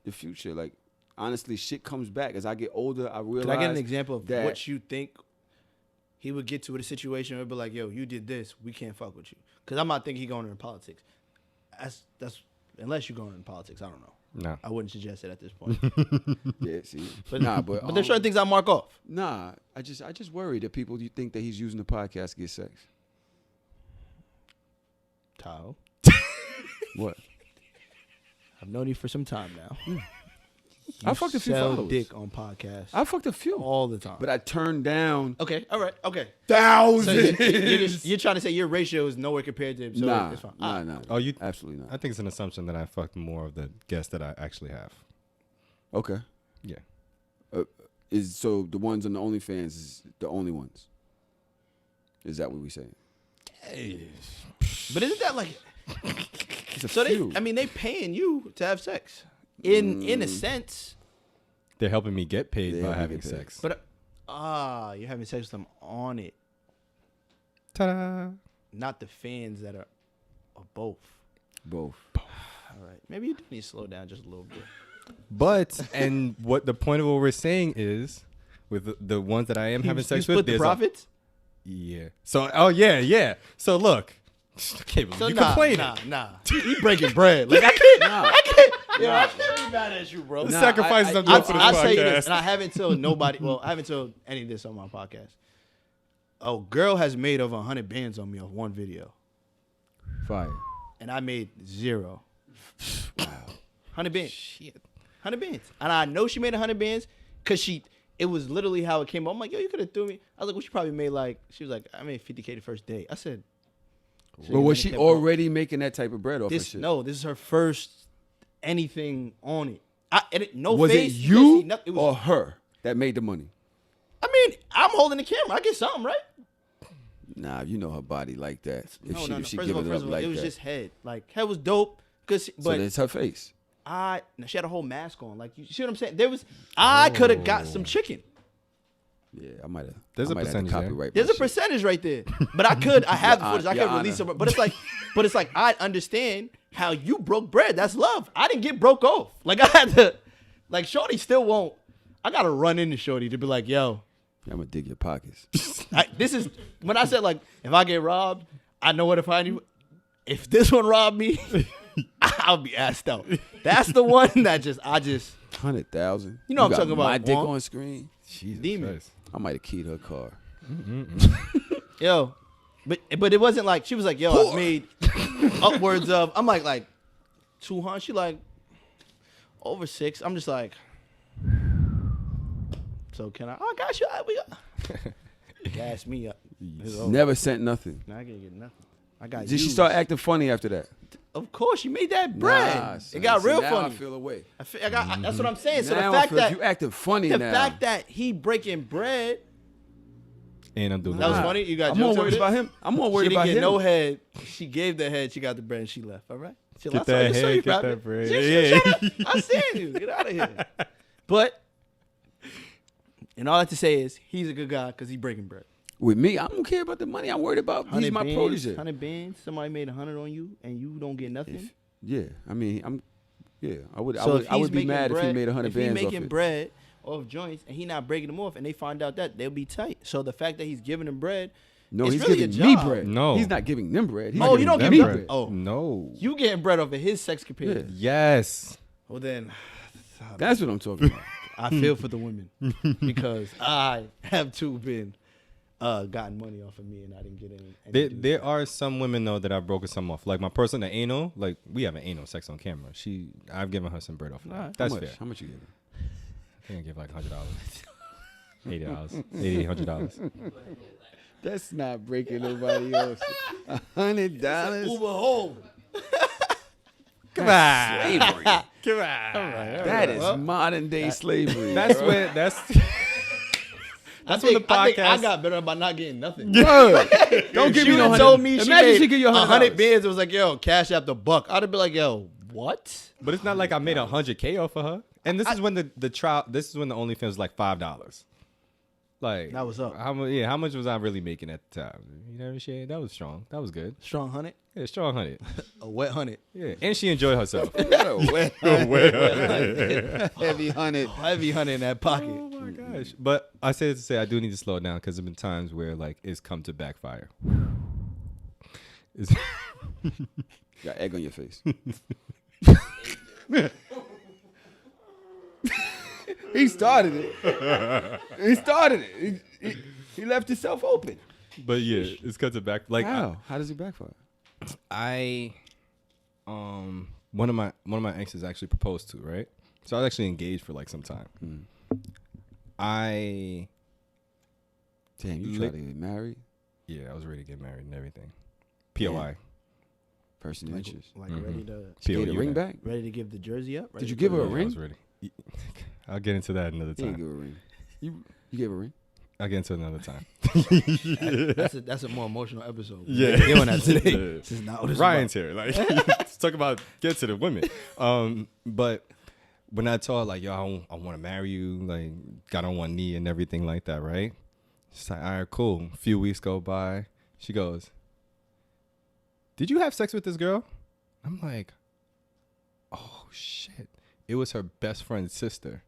the future. Like, honestly, shit comes back. As I get older, I realize Can I get an example of that what you think he would get to with a situation where it'd be like, yo, you did this, we can't fuck with you? Because I'm not thinking he going into politics. That's unless you're going into politics, I don't know. No. I wouldn't suggest it at this point. Yeah, see. But Nah, but there's certain things I mark off. Nah, I just worry that people you think that he's using the podcast to get sex. Tahoe, What? I've known you for some time now. I fucked a few Sell followers. dick on podcasts I fucked a few. all the time. But I turned down Okay, all right, okay. So thousands. you're trying to say your ratio is nowhere compared to him, so nah, it's fine. nah. Oh, you? Absolutely not. I think it's an assumption that I fucked more of the guests that I actually have. Okay. Yeah. So the ones on the OnlyFans is the only ones. Is that what we saying? But isn't that like It's a so? few. They paying you to have sex in a sense, They're helping me get paid They by help me having get paid. sex. but you're having sex with them on it, Ta-da. not the fans that are both. Both. All right, maybe you do need to slow down just a little bit. But, and what the point of what we're saying is, with the ones that I am having sex with, split the there's profits. yeah. So, yeah. So look, okay, So you nah, complaining. nah. You breaking bread. Like I can't be mad at you, bro. The Nah, sacrifices I- I'm doing for this I'll say podcast. this, and I haven't told nobody. Well, I haven't told any of this on my podcast. A girl has made over 100 bands on me off one video, Fire. and I made 0. Wow. 100 bands. Shit. 100 bands. And I know she made 100 bands because it was literally how it came up. I'm like, yo, you could have threw me. I was like, well, she probably made she was like, I made 50K the first day. I said, But was she already making that type of bread off of this? shit? No, this is her first anything on it. No Was face. it you can't you see nothing. It was, or her that made the money? I mean, I'm holding the camera. I get something, right? Nah, you know her body like that. If she First give of it all, up like it was that. just head. Like head was dope. So But that's her face. she had a whole mask on. Like you see what I'm saying? I could have got some chicken. Yeah, I might have. There's a have to percentage there. copyright There's my a shit. percentage right there. But I have the footage. I Your can't release Honor. it. But it's like I understand how you broke bread. That's love. I didn't get broke off. Like I had to, like Shorty still won't. I gotta run into Shorty to be like, yo, I'm gonna dig your pockets. this is when I said like, if I get robbed, I know where to find you. If this one robbed me, I'll be assed out. That's the one that I just 100,000. You know what I'm got talking about, My dick Juan. on screen. Jesus demon. Christ. I might have keyed her car. Yo, but it wasn't like she was like, yo, I've made upwards of. I'm like 200. She like over 6. I'm just like, so can I? Oh, I got you. We got. Gas me up. Never sent nothing. Now I can't get nothing. I got. Did she start acting funny after that? Of course, she made that bread. Nah, son. It got See, real now funny. I feel away. I got. That's what I'm saying. So Now the I fact feel that you acting funny the now. fact that he breaking bread. And I'm doing That was that. funny. You got. I'm more jokes over worried there? about him. I'm more worried She didn't about get him. no head. She gave the head. She got the bread. And she left. All right. She Get left. I that saw head, you get grab that it. bread. She- Yeah. shut up. I seen you. Get out of here. But, and all I have to say is he's a good guy because he breaking bread. With me, I don't care about the money. I'm worried about he's my protege. 100 bands. Somebody made 100 on you and you don't get nothing. Yeah, I mean, I would So if I would he's be making mad if he bread- made 100 if he bands off making it. bread off joints and he not breaking them off and they find out that, they'll be tight. So the fact that he's giving them bread, No, it's he's really giving a me job. bread. No. He's not giving them bread. He's Oh, giving you don't them give me bread. Oh, No. you getting bread off of his sex capade. Yes. Well then, That's what I'm talking about. I feel for the women because I have too been gotten money off of me and I didn't get any. There are some women though that I've broken some off. Like my person, the anal. Like we have an anal sex on camera. I've given her some bread off of that. Alright. That's How much? fair. How much you giving? I think I give like $100, $80, $100. That's not breaking nobody else. $100. Uber home. Come on, Slavery. come on. That is modern day slavery. That's bro. when that's. I That's when the think I podcast. got better by not getting nothing. Word. Don't give She me no would've 100. told me she Imagine made she give you 100 $100. bands. It was like, yo, cash out the buck. I'd have been like, yo, what? But it's not like I made $100K off of her. And this is when the trial. This is when the OnlyFans was like $5. Like That was up. How much? Yeah, how much was I really making at the time? You know, shit. That was strong. That was good. Strong 100, Yeah, strong 100. a wet 100, Yeah, and she enjoyed herself. Heavy 100. heavy 100 in that pocket. Oh my gosh! But I said to say I do need to slow it down because there've been times where like it's come to backfire. It's- Got egg on your face. He started it. He started it. He left himself open. but yeah, it's come to back. Like How? How does it backfire? one of my exes actually proposed to, right? So I was actually engaged for like some time. I Damn, you tried to get married? I was ready to get married and everything. POI. Person Like, interest. like ready to Get a POU. ring back? ready to give the jersey up. Did you give her a Yeah, I ring? was ready. I'll get into that another You didn't time. give her a ring. You gave her a ring? I'll get into it another time. That's a more emotional episode. Yeah. We're doing that today. Yeah. This is not what it's Ryan's here. Like, let's talk about get to the women. But when I told her, like, yo, I want to marry you, like, got on one knee and everything like that, right? She's like, all right, cool. A few weeks go by. She goes, did you have sex with this girl? I'm like, oh, shit. It was her best friend's sister.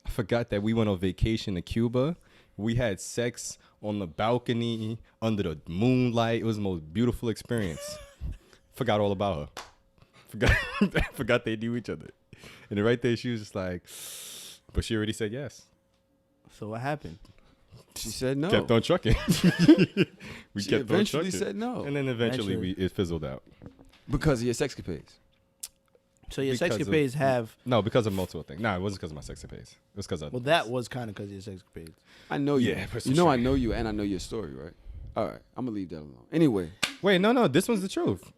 I forgot that we went on vacation to Cuba. We had sex on the balcony under the moonlight. It was the most beautiful experience. Forgot all about her. Forgot they knew each other. And then right there, she was just like, but she already said yes. So what happened? She said no. Kept on trucking. We She kept on eventually trucking. said no. And then eventually it fizzled out. Because of your sexcapades. So your Because of- sexcapades have. No, because of multiple things. No, it wasn't because of my sexcapades. It was because of Well, that was kind of because of your sexcapades. I know you. Yeah, for You know I sure. know you and I know your story, right? All right. I'm going to leave that alone. Anyway. Wait, no. This one's the truth.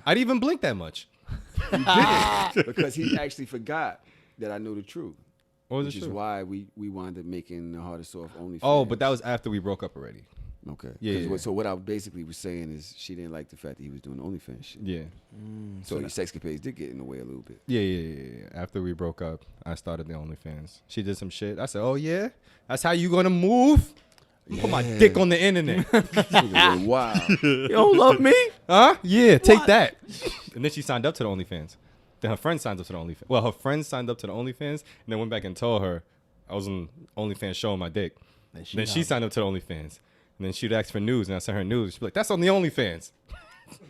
I didn't even blink that much. Because he actually forgot that I know the truth. What was Which the is truth? why we wound up making the hardest off OnlyFans. Oh, but that was after we broke up already. Okay. Yeah, 'Cause yeah. So what I basically was saying is she didn't like the fact that he was doing the OnlyFans shit. Yeah. So your sexcapades did get in the way a little bit. Yeah. After we broke up, I started the OnlyFans. She did some shit. I said, oh, yeah? That's how you going to move? You put my dick on the internet. Wow. You don't love me? Huh? Yeah, take that. And then she signed up to the OnlyFans. Then her friend signed up to the OnlyFans. Well, her friend signed up to the OnlyFans and then went back and told her I was on OnlyFans showing my dick. Then she signed up to the OnlyFans. And then she'd ask for news, and I sent her news. She'd be like, that's on the OnlyFans.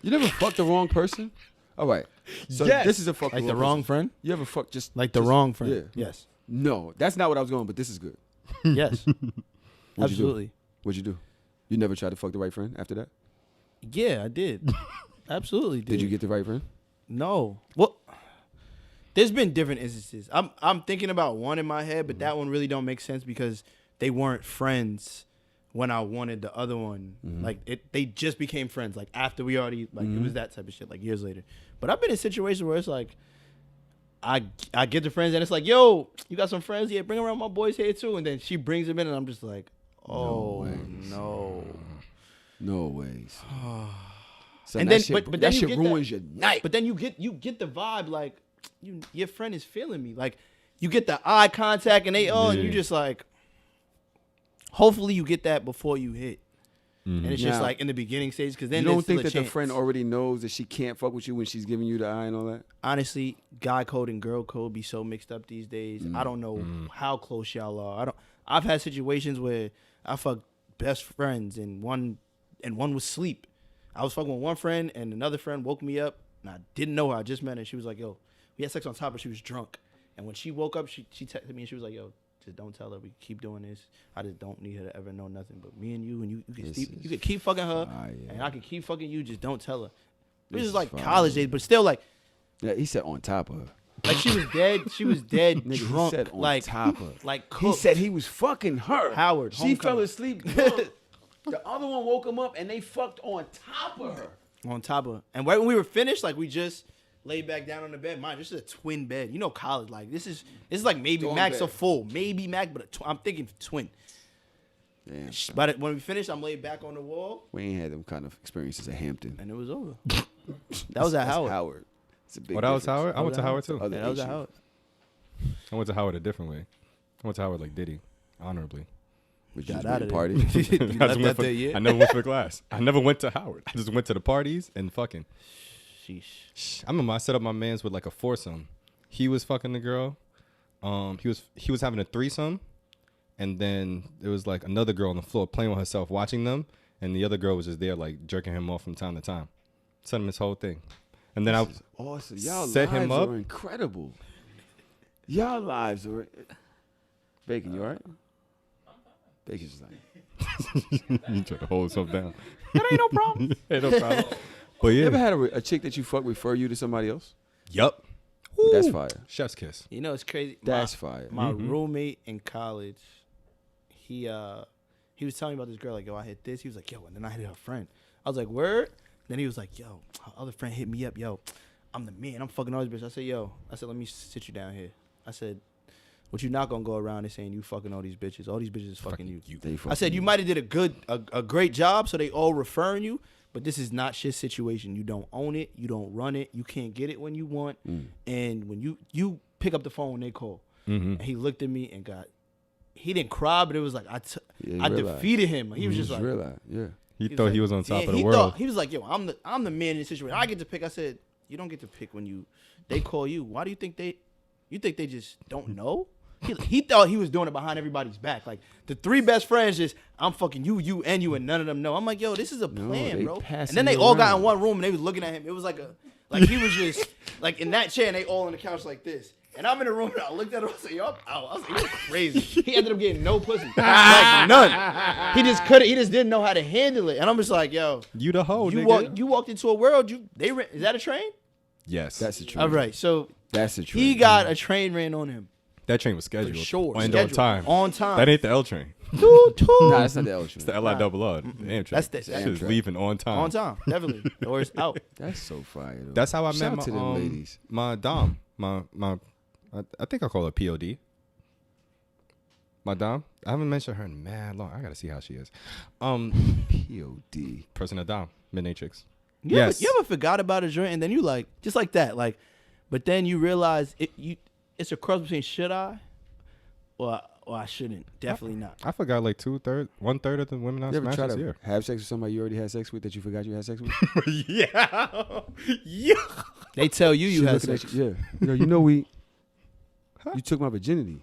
You never fucked the wrong person? All right. So Yes. this is a fuck Like the wrong friend? You ever fuck just Like the just- wrong friend? Yeah. Yes. No, that's not what I was going, but this is good. Yes. What'd Absolutely. What'd you do? You never tried to fuck the right friend after that? Yeah, I did. Absolutely did. Did you get the right friend? No. Well, there's been different instances. I'm thinking about one in my head, but that one really don't make sense because they weren't friends when I wanted the other one. Like they just became friends. Like after we already it was that type of shit. Like years later. But I've been in situations where it's like I get the friends and it's like, yo, you got some friends? Yeah, bring around my boys here too. And then she brings them in and I'm just like, oh no. No ways. So And that then, shit, but that then you shit get ruins your night. But then you get the vibe like your friend is feeling me. Like you get the eye contact and and you just like. Hopefully you get that before you hit, and it's just Now, like in the beginning stage because then you don't there's still think a that the chance. friend already knows that she can't fuck with you when she's giving you the eye and all that? Honestly, guy code and girl code be so mixed up these days. I don't know how close y'all are. I've had situations where I fucked best friends and one was sleep. I was fucking with one friend and another friend woke me up and I didn't know her. I just met her. And she was like, "Yo, we had sex on top, but she was drunk." And when she woke up, she texted me and she was like, "Yo, just don't tell her we keep doing this. I just don't need her to ever know nothing but me and you you can keep fucking her and I can keep fucking you. Just don't tell her." This is like college days, but still like. Yeah, he said on top of her. Like she was dead. She was dead, Nigga, drunk. he said on like top of her. like He cooked. said he was fucking her. Howard, She fell homecoming. asleep drunk. The other one woke him up and they fucked on top of her. On top of her. And right when we were finished, like we just laid back down on the bed. Mine, this is a twin bed. You know, college. Like this is like maybe Dorm max bed. a full, maybe max, but I'm thinking twin. Damn. But when we finished, I'm laid back on the wall, We ain't had them kind of experiences at Hampton. and it was over. That was at That's Howard. Howard. It's a big That was difference. Howard? I went to Howard too. Oh, Yeah, that was at HU. Howard. I went to Howard a different way. I went to Howard like Diddy, honorably. Which you Got just out went of to there. party. You I, left just that went for, there, yeah? I never went for the class. I never went to Howard. I just went to the parties and fucking. Sheesh. I remember I set up my mans with like a foursome. He was fucking the girl. He was having a threesome, and then there was like another girl on the floor playing with herself, watching them, and the other girl was just there like jerking him off from time to time. Set him this whole thing, and then This is awesome. Y'all set lives him up. are incredible. Y'all lives are. Bacon, you alright? Bacon's just like. you try to hold yourself down. That ain't no problem. Ain't no problem. But You yeah, ever had a chick that you fuck refer you to somebody else? yup. That's fire. Chef's kiss. You know, it's crazy. That's fire. My roommate in college, he was telling me about this girl, like, yo, I hit this. He was like, yo, and then I hit her friend. I was like, word? Then he was like, yo, her other friend hit me up. Yo, I'm the man. I'm fucking all these bitches. I said, let me sit you down here. I said, what you not gonna go around and saying you fucking all these bitches. All these bitches is fucking you. They I fucking said, you might have did a great job, so they all referring you, but this is not shit situation. You don't own it. You don't run it. You can't get it when you want. And when you pick up the phone when they call. And he looked at me and he didn't cry, but it was like I realized. defeated him. He was just like, realized. Yeah. He thought he was on top yeah, of the he world. thought- he was like, yo, I'm the man in this situation. I get to pick. I said, you don't get to pick when they call you. Why do you think they just don't know? He thought he was doing it behind everybody's back. Like the three best friends just, I'm fucking you, and you, and none of them know. I'm like, yo, this is a plan, they bro. And passing then they it all got around. in one room and they was looking at him. It was like he was just like in that chair and they all on the couch like this. And I'm in the room and I looked at him. I said, yo, I was like, you're crazy. He ended up getting no pussy, like none. He just didn't know how to handle it. And I'm just like, yo, You the hoe, you nigga. walked into a world. Is that a train? Yes. That's the truth. All right, so That's the truth. he got a train ran on him. That train was scheduled. For sure. And Scheduled. on time. On time. That ain't the L train. Toot, toot. Nah, that's not the L It's the LIRR. The Amtrak. That's the- Shit is Amtrak. leaving on time. On time, definitely. Or it's out. That's so fire. Though. That's how I Shout met out to my them ladies. my dom. I think I call her POD. My dom. I haven't mentioned her in mad long. I gotta see how she is. POD. Person of dom. Midnight chicks. You Yes. ever forgot about a joint and then you like, just like that, like, but then you realize it's a cross between should I or I shouldn't. Definitely not. I forgot like 1/3 of the women I You ever smashed try this to year. have sex with somebody you already had sex with that you forgot you had sex with? Yeah. Yeah. They tell you She had looking at sex. you, yeah. You know you took my virginity.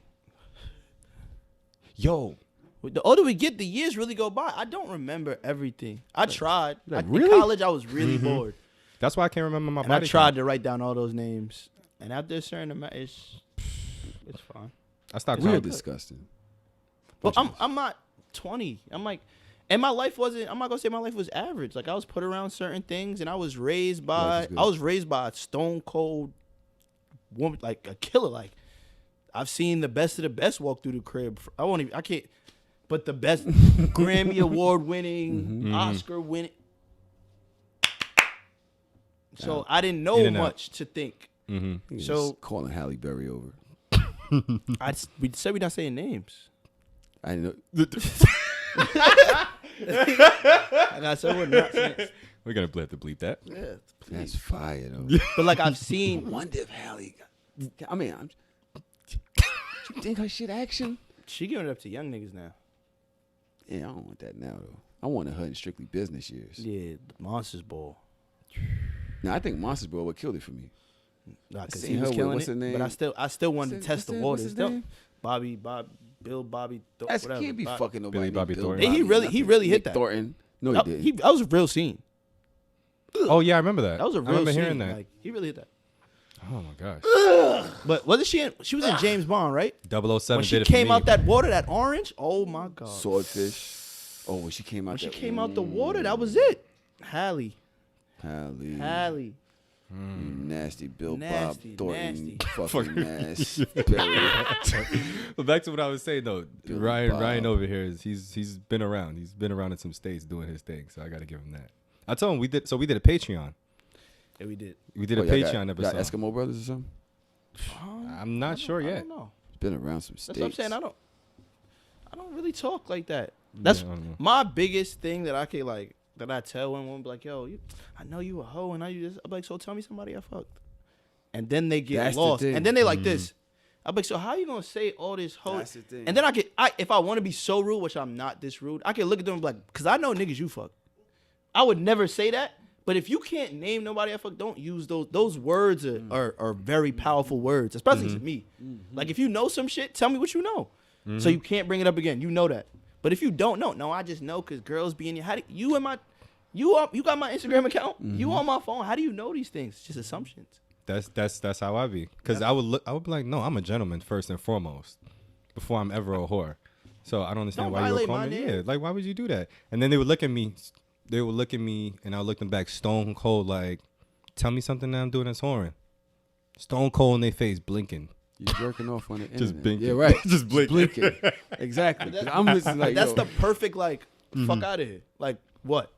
Yo. The older we get, the years really go by. I don't remember everything. I tried. like, In really? college, I was really bored. That's why I can't remember my And I body tried count. to write down all those names. And after a certain amount, it's fine. I stopped We're counting. disgusting. Well, I'm not 20. I'm like, and my life wasn't. I'm not gonna say my life was average. Like I was put around certain things, and I was raised by. A stone cold woman, like a killer. Like I've seen the best of the best walk through the crib. I can't. But the best Grammy Award winning, Oscar winning. So I didn't know much to think. So calling Halle Berry over. We said we're not saying names. I know. I said we're not saying. We're gonna have to bleep that. Yeah, that's fire though. But like I've seen. I wonder if Halle. I mean, you think her shit action? She giving it up to young niggas now. Yeah, I don't want that now though. I wanted her in Strictly Business years. Yeah, the Monsters Ball. Now I think Monsters Ball would kill it for me. Nah, cause he was killing it. But I still wanted to test the waters. Bobby, Bobby. That can't be fucking nobody. Billy Bobby Thornton. He really hit that. Thornton. No, he didn't. That was a real scene. Oh yeah, I remember that. That was a real I remember scene. hearing that. Like, he really hit that. Oh my gosh. But wasn't she? She was in James Bond, right? 007 when she did it for came me. out that water, that orange. Oh my god. Swordfish. Oh, when she came out. When she came out the water, that was it. Halle. You nasty Bill Nasty, Bob Thornton. nasty. Fucking nasty. But back to what I was saying though, Billy Ryan Bob. over here he's been around. He's been around in some states doing his thing. So I got to give him that. I told him we did a Patreon. Yeah, we did. We did a Patreon episode. Got Eskimo Brothers or something? I'm not sure yet. I don't know. Been around some states. That's what I'm saying. I don't really talk like that. That's my biggest thing that I can like that I tell women, be like, yo, I know you a hoe, and I'm like, so tell me somebody I fucked. And then they get That's lost. the thing. And then they like this. I'm like, so how you gonna say all this hoe? That's the thing. And then if I want to be so rude, which I'm not this rude, I can look at them and be like, because I know niggas you fuck. I would never say that. But if you can't name nobody I fuck, don't use those. Those words are very powerful words, especially to me. Like if you know some shit, tell me what you know. So you can't bring it up again. You know that. But if you don't know, no, I just know because girls be in your. You got my Instagram account. You on my phone. How do you know these things? It's just assumptions. That's how I be. Because I would be like, no, I'm a gentleman first and foremost, before I'm ever a whore. So I don't understand why you would call me. Yeah, like why would you do that? And then they would look at me. They would look at me, and I would look them back stone cold, like, tell me something that I'm doing that's whoring. Stone cold in their face, blinking. You're jerking off on the internet. Just blinking. Yeah, right. Just blinking. Exactly. I'm listening like, that's the perfect like fuck out of here. Like what?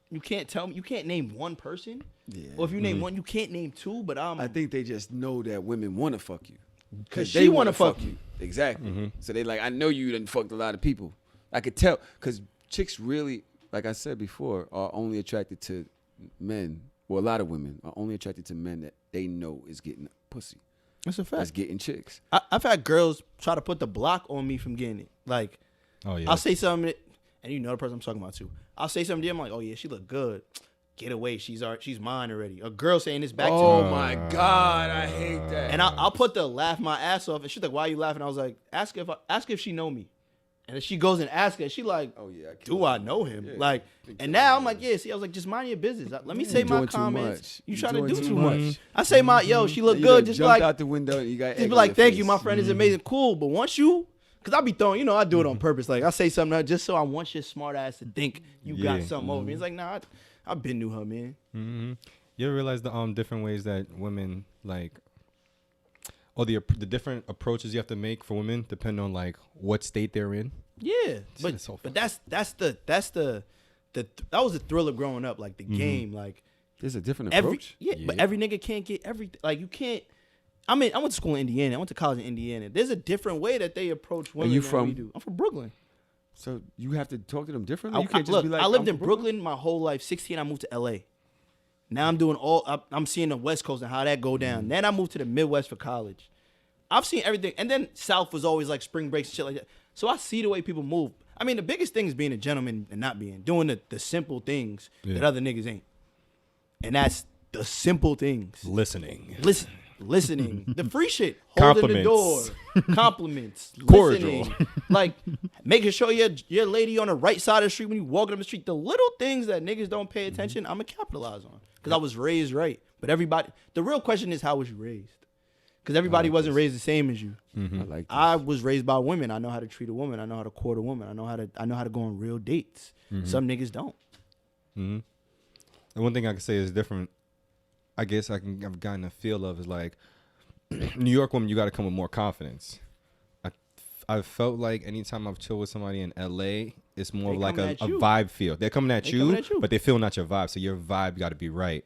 You can't tell me. You can't name one person. Yeah. Or if you name one, you can't name two. But I think they just know that women want to fuck you. Because she want to fuck you. Exactly. So they like, I know you done fucked a lot of people. I could tell. Because chicks really, like I said before, are only attracted to men. Well, a lot of women are only attracted to men that they know is getting pussy. That's a fact. That's getting chicks. I've had girls try to put the block on me from getting it. Like, oh yeah, I'll say something, and you know the person I'm talking about too. I'll say something to them like, "Oh yeah, she look good. Get away, she's mine already." A girl saying this back to me. Oh my God, I hate that. And I'll put the laugh my ass off, and she's like, "Why are you laughing?" I was like, "Ask if she know me." And then she goes and asks her, she like, "Oh yeah, do I know him?" Yeah, like, and now I'm like, "Yeah." See, I was like, "Just mind your business. Let me say my comments. You trying to do too much." I say my, "Yo, she look good." Just like out the window, and you got just be like, "Thank you, my friend is amazing, cool." But once you, because I be throwing, I do it on purpose. Like I say something just so I want your smart ass to think you got something over me. It's like, nah, I've been knew her, man. You ever realize the different ways that women like, or the different approaches you have to make for women depending on like what state they're in? Yeah, but that was the thrill of growing up, like the game, like there's a different approach. But every nigga can't get everything. Like you can't. I mean, I went to school in Indiana. I went to college in Indiana. There's a different way that they approach women. Are you than from? we do. I'm from Brooklyn. So you have to talk to them differently. You can't just be like, I lived in Brooklyn my whole life. 16, I moved to LA. Now I'm doing I'm seeing the West Coast and how that go down. Then I moved to the Midwest for college. I've seen everything, and then South was always like spring breaks and shit like that. So I see the way people move. I mean, the biggest thing is being a gentleman and not doing the simple things that other niggas ain't. And that's the simple things. Listening. The free shit. Holding the door. Compliments. Cordial. Listening. Like, making sure your lady on the right side of the street when you walking up the street. The little things that niggas don't pay attention, I'm going to capitalize on. Because I was raised right. But everybody, the real question is, how was you raised? because everybody like wasn't this. raised the same as you. I like this. I was raised by women. I know how to treat a woman. I know how to court a woman. I know how to go on real dates. Some niggas don't. Mm-hmm. The one thing I can say is different. I guess I've gotten a feel of is like New York woman, you got to come with more confidence. I felt like anytime I've chilled with somebody in LA, it's more They of like a coming at you. vibe feel. They're coming at you, coming at you. but they feel not your vibe. So your vibe got to be right.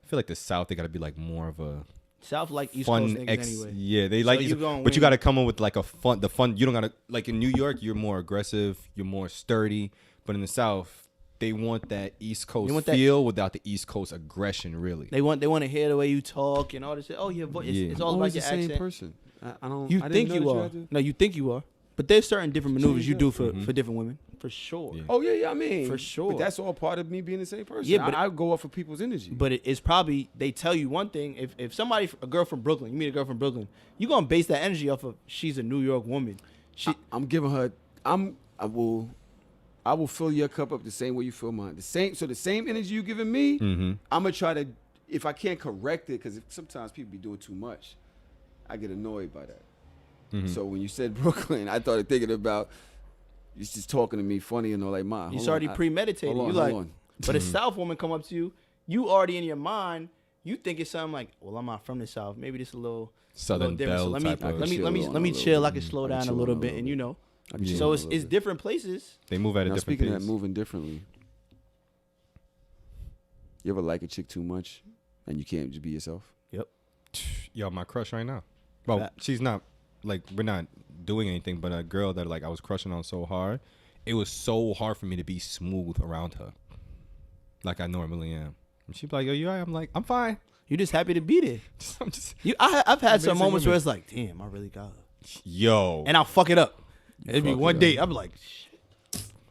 I feel like the South, they got to be like more of a South like East fun Coast niggas anyway. Yeah, they So like, you gonna but you win. got to come in with like the fun. You don't got to, like in New York, you're more aggressive, you're more sturdy, but in the South, they want that East Coast want that- feel without the East Coast aggression, really. They want to hear the way you talk and all this shit. Oh, your voice. Yeah. It's I'm all about always your the same accent. person. I don't. You I think didn't you know that are. had to- No, you think you are. But there's certain different maneuvers you do for Mhm. for different women. For sure. Yeah. Oh yeah, I mean, For sure. But that's all part of me being the same person. Yeah, but I go off of people's energy. But it's probably, they tell you one thing. If somebody, a girl from Brooklyn, you meet a girl from Brooklyn, you going to base that energy off of she's a New York woman. I'm giving her. I will fill your cup up the same way you fill mine. The same energy you giving me. Mm-hmm. I'm gonna try to. If I can't correct it, because sometimes people be doing too much, I get annoyed by that. Mm-hmm. So when you said Brooklyn, I started thinking about you just talking to me funny and all like, ma. It's already premeditated. You like, but a South woman come up to you, you already in your mind, you think it's something like, well, I'm not from the South. Maybe this a little Southern different. So Belle let me type of. let me chill. I can slow down a little bit, and you know. Yeah. So it's different places. They move at a Now different speaking pace. of that moving differently, you ever like a chick too much and you can't just be yourself? Yo, my crush right now. Well, That- she's not, like, we're not doing anything, but a girl that, like, I was crushing on so hard, it was so hard for me to be smooth around her, like I normally am. And she'd be like, yo, you all right? I'm like, I'm fine. You just happy to be there. I'm just, I've had some Amazing moments women. where it's like, damn, I really got her. yo. And I'll fuck it up. It'd be fuck one it date. I'll be like,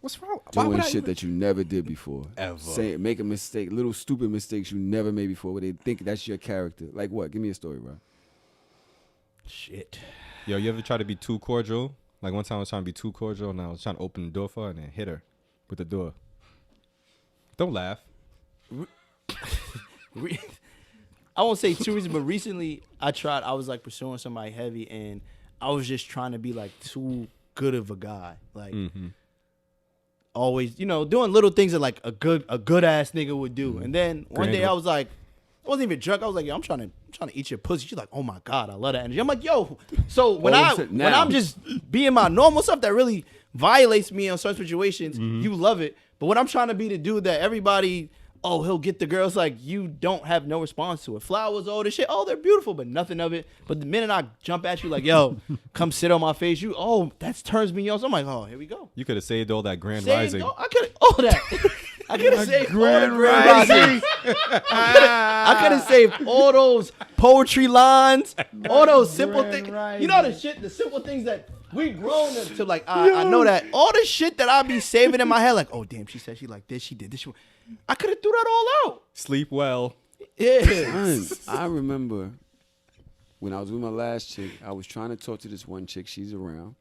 What's wrong? Why Doing would I shit even- that you never did before. Ever. Make a mistake, little stupid mistakes you never made before where they think that's your character. Like what? Give me a story, bro. shit. Yo, you ever try to be too cordial? Like one time I was trying to be too cordial and I was trying to open the door for her and then hit her with the door. Don't laugh. I won't say too recent, but recently I was like pursuing somebody heavy and I was just trying to be like too good of a guy. Like always, doing little things that like a good ass nigga would do. And then one day I was like, I wasn't even drunk. I was like, yo, I'm trying to eat your pussy. She's like, oh my God, I love that energy. I'm like, yo, so when I'm just being my normal stuff that really violates me on certain situations, you love it. But when I'm trying to be the dude that everybody, oh, he'll get the girls, like you don't have no response to it. Flowers, all this shit, oh, they're beautiful, but nothing of it. But the minute I jump at you like, yo, come sit on my face, that turns me on. So I'm like, oh, here we go. You could have saved all that Grand Saved Rising. all- I could all that. I could have saved Grand all the Grand Rising. I could have saved all those poetry lines, all those simple things. You know the simple things that we grown to like. I know that all the shit that I be saving in my head, like, oh damn, she said she like this, she did this. I could have threw that all out. Sleep well. Yeah. Son, I remember when I was with my last chick, I was trying to talk to this one chick. She's around.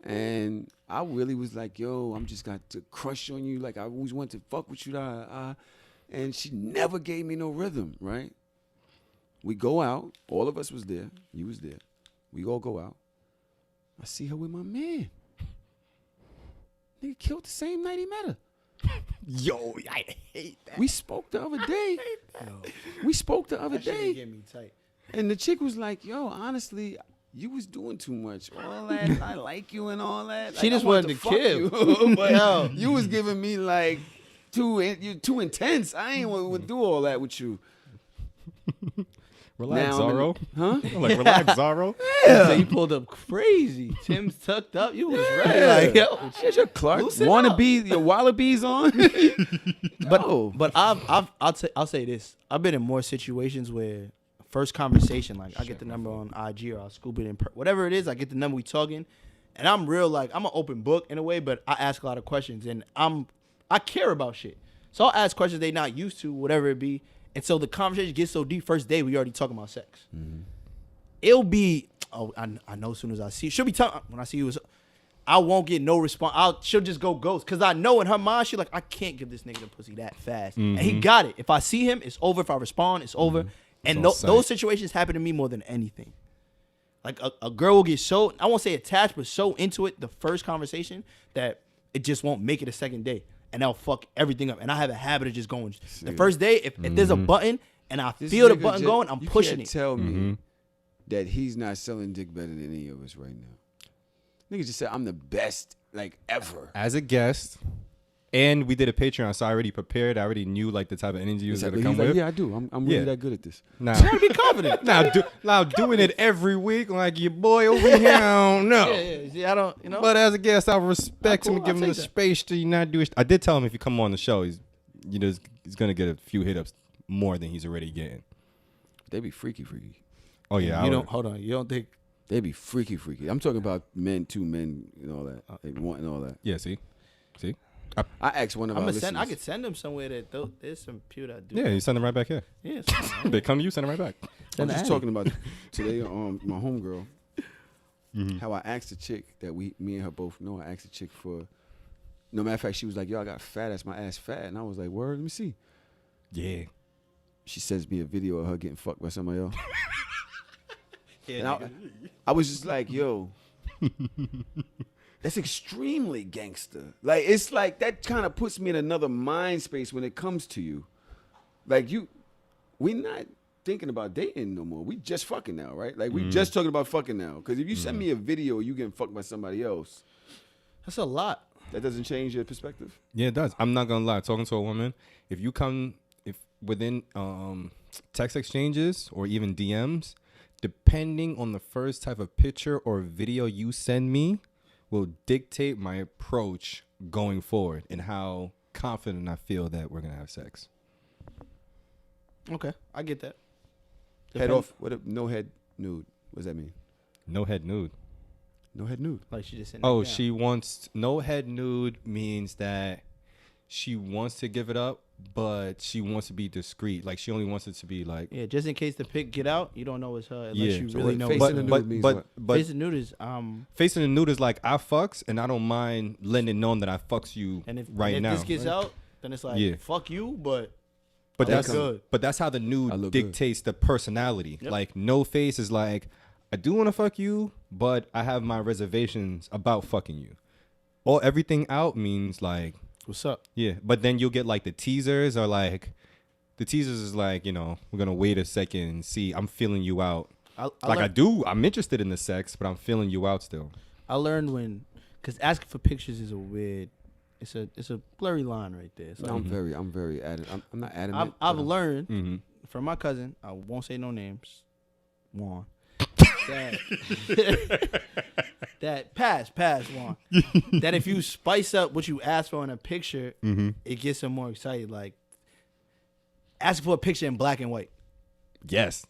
And I really was like, yo, I'm just got to crush on you. Like, I always wanted to fuck with you. And she never gave me no rhythm, right? We go out. All of us was there. You was there. We all go out. I see her with my man. Nigga killed the same night he met her. Yo, I hate that. We spoke the other day. We spoke the other That shit day. get me tight. And the chick was like, yo, honestly, you was doing too much. All that, I like you and all that. She Like, just I wanted wanted to fuck kill. you. But Yo. you was giving me like too intense. I ain't want to do all that with you. Relax, Now I'm in- Zorro. Huh? Like, relax, Zorro. So you pulled up crazy. Tim's tucked up. You was ready. Like, yo, Here's your Clark. Loosen Wannabe, your wallabies on. But I'll say this. I've been in more situations where first conversation, like I get the number on IG or I'll scoop it in whatever it is. I get the number, we talking, and I'm real like I'm an open book in a way, but I ask a lot of questions and I care about shit. So I'll ask questions they not used to, whatever it be. And so the conversation gets so deep. First day, we already talking about sex. It'll be, I know as soon as I see, she'll be telling, when I see you, I won't get no response. She'll just go ghost. Because I know in her mind, she like, I can't give this nigga the pussy that fast. And he got it. If I see him, it's over. If I respond, it's over. And It's on those sight. situations happen to me more than anything. Like a girl will get so, I won't say attached, but so into it the first conversation that it just won't make it a second day. And they'll fuck everything up. And I have a habit of just going. The first day, if there's a button and I This feel the nigga button going, I'm you pushing can't it. Tell me that he's not selling dick better than any of us right now. Nigga just said I'm the best like ever. As a guest, and we did a Patreon, so I already prepared. I already knew like the type of energy you was gonna He's come like, with. yeah, I do. I'm really Yeah. that good at this. Now, You gotta be confident. now doing it every week like your boy over here, I don't know. Yeah, I don't, you know. But as a guest, I respect Cool, him and give I'll him the take that. space to not do it. I did tell him if you come on the show, he's gonna get a few hit ups more than he's already getting. They be freaky. Oh yeah, you don't, hold on. You don't think, They be freaky. I'm talking about two men, and all that. They want and all that. Yeah, see. I asked one of our listeners. I could send them somewhere that there's some pew that do. Yeah, you send them right back here. Yeah. They come to you, send them right back. I'm just talking about today. My homegirl. How I asked a chick that me and her both know. I asked a chick for. No matter of fact, she was like, "Yo, I got fat ass. My ass fat," and I was like, "Word, let me see." Yeah. She sends me a video of her getting fucked by somebody else. And I was just like, "Yo, that's extremely gangster." Like it's like that kind of puts me in another mind space when it comes to you. Like we not thinking about dating no more. We just fucking now, right? Like we just talking about fucking now. Because if you send me a video of you getting fucked by somebody else, That's a lot. that doesn't change your perspective. Yeah, it does. I'm not gonna lie. Talking to a woman, if within text exchanges or even DMs, depending on the first type of picture or video you send me, will dictate my approach going forward and how confident I feel that we're gonna have sex. Okay, I get that. Head off. No head nude. What does that mean? No head nude. No head nude. Like she just sitting Oh, there down. she wants no head nude means that she wants to give it up, but she wants to be discreet. Like she only wants it to be like Yeah, just in case the pic get out, you don't know it's her unless Yeah. you So really what know. face it's in her. the but nude means but what? but Face the nude is facing the nude is like I fucks and I don't mind letting it known that I fucks you and if now. this gets out, then it's like Yeah. fuck you, but But I look that's good. But that's how the I nude look dictates the personality. Yep. Like no face is like I do want to fuck you, but I have my reservations about fucking you. Everything out means like what's up? yeah. But then you'll get like the teasers or like the teasers is like we're gonna wait a second and see. I'm feeling you out. I'm interested in the sex, but I'm feeling you out still. I learned because asking for pictures is a weird. It's a blurry line right there. So I'm very adamant. I'm not adamant. I've learned Mm-hmm. from my cousin. I won't say no names. Juan. that pass Juan. That if you spice up what you ask for in a picture, it gets them more excited. Like asking for a picture in black and white. Yes.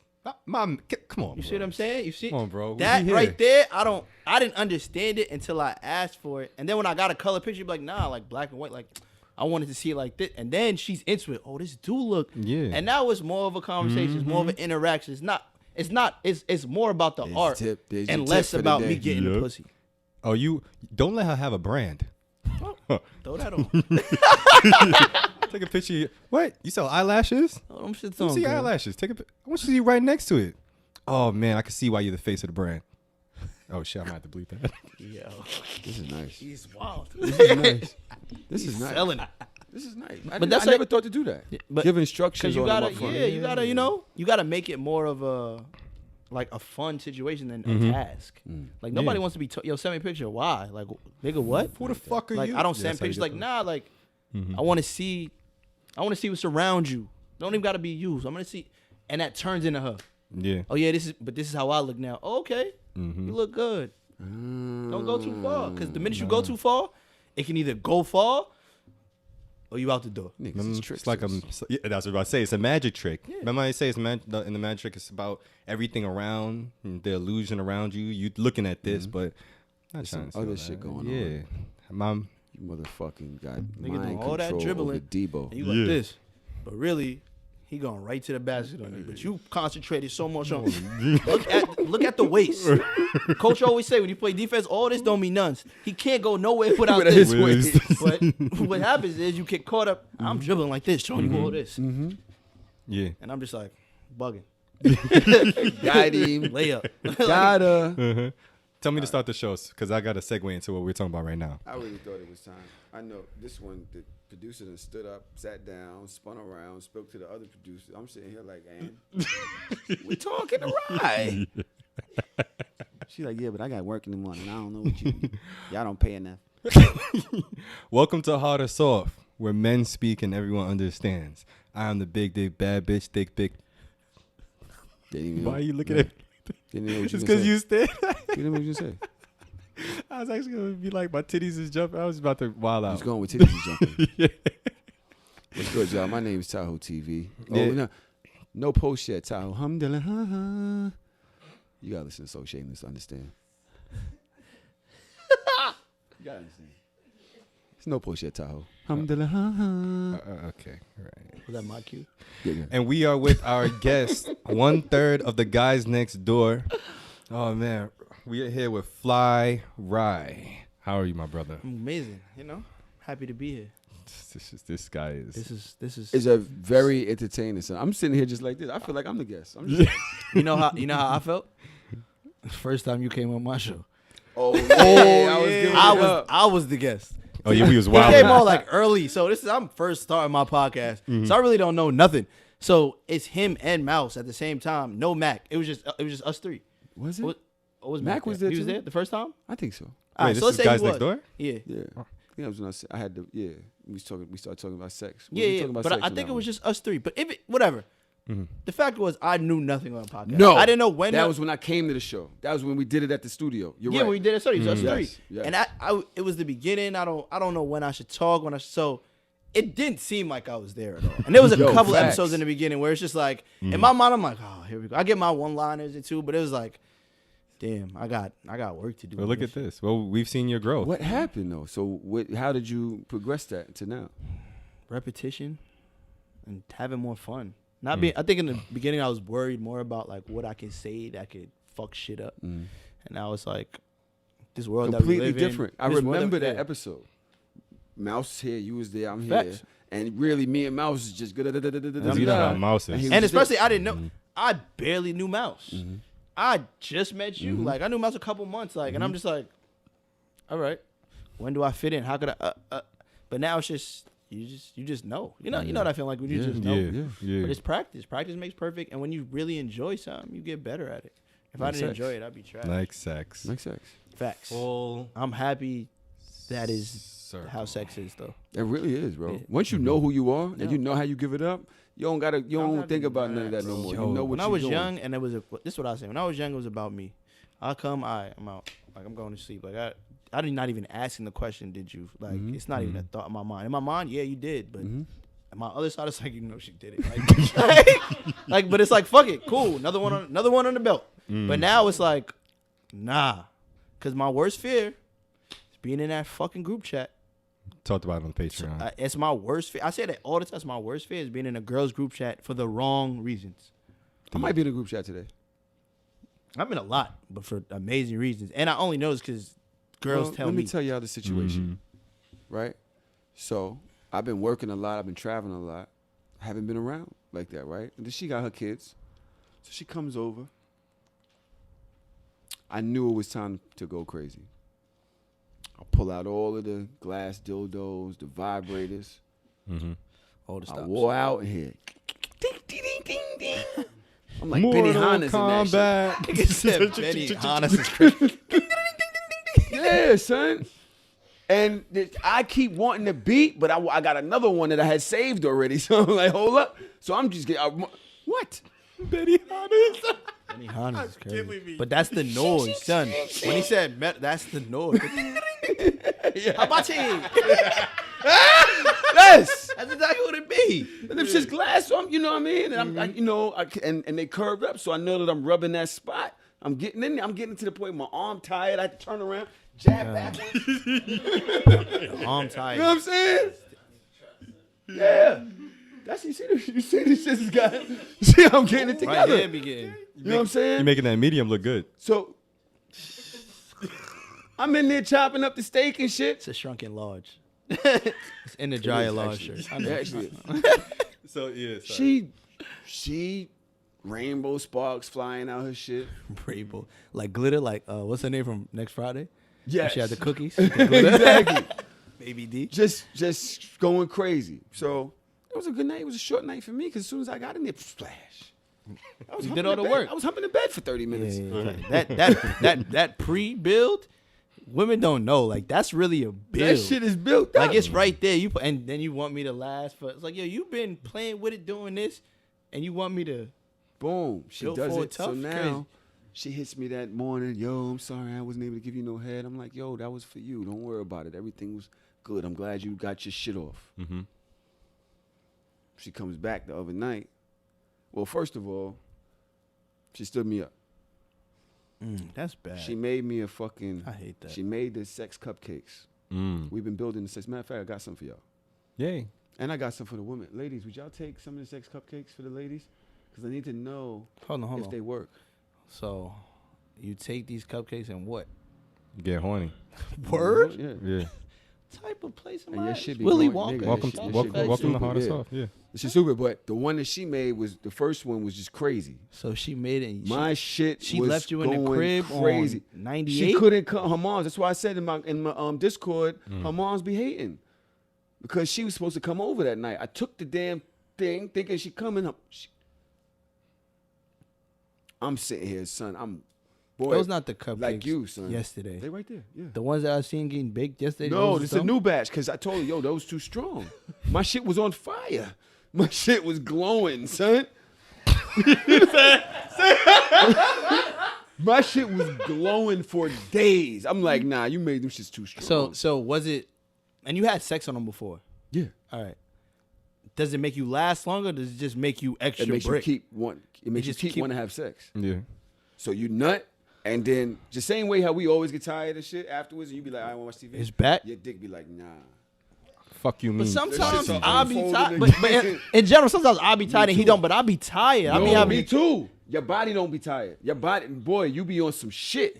Mom, come on. You see what I'm saying? You see Come on, bro. that We here. right there? I didn't understand it until I asked for it, and then when I got a color picture, be like, nah, like black and white. Like I wanted to see it like this, and then she's into it. Oh, this do look. Yeah. And now it's more of a conversation. It's more of an interaction. It's more about the There's art your tip. There's your and tip less for the about day. me getting the Yep. pussy. Oh, you don't let her have a brand. Throw that on. Take a picture. What? You sell eyelashes? Oh, them shits Let me on. see girl. eyelashes. I want you to see right next to it. Oh man, I can see why you're the face of the brand. Oh shit, I might have to bleep that. Yo, This is nice. he's wild. This is nice. This is nice. Selling it. This is nice. But that's I never like- thought to do that. but- Give instructions Because you on gotta, them up front. you gotta make it more of a fun situation than a task. Like nobody wants to be, send me a picture. Why? Like, nigga, what? Who the fuck are Like, you? I don't Yeah, send that's how you pictures get like, them. nah, like, I want to see what's around you. Don't even gotta be you. So I'm gonna see, and that turns into her. Yeah. Oh yeah, this is how I look now. Oh, okay, you look good. Don't go too far, because the minute you go too far, it can either go far or you out the door. Niggas is It's like yeah, that's what I was about to say. It's a magic trick. Remember I say in the magic trick, it's about everything around, the illusion around you. You looking at this, but not some trying to other sell shit that. going on. Yeah, mom. You motherfucking got Nigga mind doing all that control dribbling, over Debo. and you like this, but really, he going right to the basket on you. But you concentrated so much on look at the waist. Coach always say when you play defense, all this don't mean none. He can't go nowhere without this. his waist. But what happens is you get caught up. I'm dribbling like this, showing you all this, Yeah. and I'm just like bugging. Got him. Layup. Gotta. Tell me to start the show because I got to segue into what we're talking about right now. I really thought it was time. I know this one, the producer done stood up, sat down, spun around, spoke to the other producer. I'm sitting here like, and we talking right. She's like, yeah, but I got work in the morning. I don't know what y'all don't pay enough. Welcome to Hard or Soft, where men speak and everyone understands. I am the big, dick, bad bitch, thick, big. Why are you looking at me? It's because you stayed. You didn't know what you say. I was actually going to be like, my titties is jumping. I was about to wild out. I was going with titties is jumping. Yeah. What's good, y'all? My name is Tahoe TV. Oh, no post yet, Tahoe. Alhamdulillah. You got to listen to So Shameless to understand. You got to understand. There's no post yet, Tahoe. Alhamdulillah. Okay, right. Was that my cue? Yeah. And we are with our guest, 1/3 of the guys next door. Oh, man. We are here with FlyRy. How are you, my brother? I'm amazing. Happy to be here. This guy is. This is. It's a very entertaining son. I'm sitting here just like this. I feel like I'm the guest. I'm just You know how I felt? First time you came on my show. I was the guest. Oh, yeah, we was He wild. came on like early, so I'm first starting my podcast, so I really don't know nothing. So it's him and Mouse at the same time. No Mac. It was just us three. Was it? Was Mac was there He was too? there the first time. I think so. All right, Wait, so this let's is say guys he next was. door? Yeah. Yeah. I was when I had to. Yeah. We started talking about sex. Yeah. But I think it was just us three. But whatever. The fact was, I knew nothing on the podcast. No, I didn't know when. That was when I came to the show. That was when we did it at the studio. You're right. Yeah, when we did it. So it was us three. Yes. And it was the beginning. I don't know when I should talk. So it didn't seem like I was there at all. And there was a couple facts. episodes in the beginning where it's just like in my mind, I'm like, oh, here we go. I get my one-liners and two, but it was like, damn, I got work to do. Well, look at this. Well, we've seen your growth. What happened though? So how did you progress that to now? Repetition and having more fun. I think in the beginning I was worried more about like what I can say that could fuck shit up. And now it's like this world Completely that we live different. in. I this world remember that yeah. episode. Mouse here, you was there, I'm Facts. here. And really me and Mouse is just good. You know how Mouse is. And especially I didn't know. I barely knew Mouse. I just met you. Like I knew Mouse a couple months. Like and I'm just like, all right, when do I fit in? How could I? But now it's just you just know. You know what I feel like when you just know. Yeah. But it's practice. Practice makes perfect. And when you really enjoy something, you get better at it. If I didn't enjoy it, I'd be trash. Like sex. Facts. Full. I'm happy. That is circle. how sex is, though. It really is, bro. Yeah. Once you know who you are and you know how you give it up, you don't gotta think about do none of that no more. Yo, You know what When I you're was doing. young, and this is what I say. When I was young, it was about me. I'm out. Like I'm going to sleep. Like I did not even asking the question. Did you? Like it's not even a thought in my mind. In my mind, yeah, you did. But on my other side, it's like she did it. Like, but it's like fuck it, cool. Another one on the belt. But now it's like, nah, because my worst fear is being in that fucking group chat. Talked about it on Patreon. It's my worst fear. I say that all the time. It's my worst fear is being in a girls group chat for the wrong reasons. I might be in a group chat today. I'm in a lot, but for amazing reasons. And I only know this because girls tell me. Let me tell y'all the situation, right? So I've been working a lot. I've been traveling a lot. I haven't been around like that, right? And then she got her kids. So she comes over. I knew it was time to go crazy. I pull out all of the glass dildos, the vibrators. All the I stops. wore out in here. Ding, ding, ding, ding, ding. I'm like Mortal Benny Hannes in Kombat. Nigga said Benny Hannes is crazy. that shit. Yeah, son. And I keep wanting the beat, but I got another one that I had saved already. So I'm like, hold up. So I'm just getting, what? Benny Hannes. Benny Hannes is crazy. But that's the noise, son. When he said that's the noise. Hibachi. Yes. That's exactly what it be. And them shit's glass, so you know what I mean? And and they curved up, so I know that I'm rubbing that spot. I'm getting in there. I'm getting to the point where my arm tired. I have to turn around, jab back. Arm tight. You know what I'm saying? Yeah. That's you see this shit's got. You see how I'm getting it Right together. here be getting. You know what I'm saying? You're making that medium look good. So I'm in there chopping up the steak and shit. It's a shrunken large. It's in the dryer large shirt. I know. Actually, So yeah. she rainbow sparks flying out her shit. Rainbow, like glitter, like what's her name from Next Friday? Yeah, She had the cookies. The glitter. Exactly. Baby D. Just going crazy. So it was a good night. It was a short night for me because as soon as I got in there, splash. I was You humping did all the work. I was humping the bed for 30 minutes. That pre-build, women don't know. Like that's really a build. That shit is built up. Like it's right there. And then you want me to last for. It's like yo, you've been playing with it, doing this, and you want me to. Boom. She Built does for it. tough, So now crazy. she hits me that morning. Yo, I'm sorry I wasn't able to give you no head. I'm like, yo, that was for you. Don't worry about it. Everything was good. I'm glad you got your shit off. Mm-hmm. She comes back the other night. Well, first of all, she stood me up. That's bad. She made me a fucking. I hate that. She made the sex cupcakes. We've been building the sex. Matter of fact, I got some for y'all. Yay. And I got some for the women. Ladies, would y'all take some of the sex cupcakes for the ladies? Because I need to know Hold on. if they work. So, you take these cupcakes and what Get horny. word? Yeah. Yeah. Type of place am And I? your shit be Willy going- Wonka. nigga, Welcome, shit- to, shit welcome, goes welcome to super, Hard and yeah. Soft. Yeah. This is stupid, but the one that she made was the first one was just crazy. So she made it. My shit she was left you in the going crib crazy. on 98. She couldn't come. Her moms. That's why I said in my Discord, her moms be hating because she was supposed to come over that night. I took the damn thing thinking she coming up. I'm sitting here, son. Boy, Those not the cupcakes. like you, son. Yesterday. They right there. Yeah. The ones that I seen getting baked yesterday. No, those this is a dumb? new batch because I told her, yo, those too strong. My shit was on fire. My shit was glowing, son. My shit was glowing for days. I'm like, nah, you made them shits too strong. So was it? And you had sex on them before. yeah, All right. Does it make you last longer? Or does it just make you extra it makes brick? you It makes you just keep keep- want to have sex. Yeah. So you nut, and then the same way how we always get tired of shit afterwards, and you be like, I want to watch TV. It's back. Your dick be like, nah. Fuck you, mean. But sometimes shit's I'll be unfolding tired. again. But in general, sometimes I'll be tired and he too. don't. But I'll be tired. I'll be No, having me too. Your body don't be tired. Your body, boy, you be on some shit.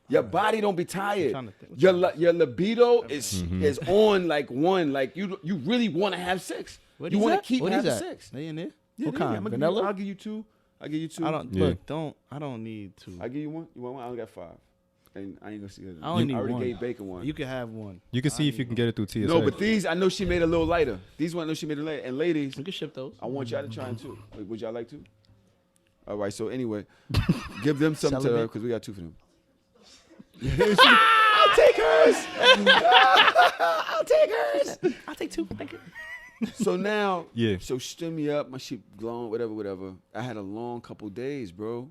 Your body don't be tired. trying to think. Your libido is on like one. Like you really want to have sex. What you is want that? to keep What is having that? sex. They in there? Yeah, What yeah, kind? I'll give you- Vanilla? I'll give you two. I don't Yeah. look. I don't need two. I'll give you one. You want one? I only got 5. And I ain't gonna see it. I only need already one. gave Bacon one. You can have one. You can see if you can get it through TSA. No, but these I know she made a little lighter. These one I know she made it lighter. And ladies, We can ship those. I want y'all to try them too. Wait, would y'all like to? All right. So anyway, give them some to Celibate? because we got 2 for them. I'll take hers. I'll take hers. I'll take two. Thank you. So now, Yeah. So she stood me up, my shit glowing, whatever. I had a long couple days, bro,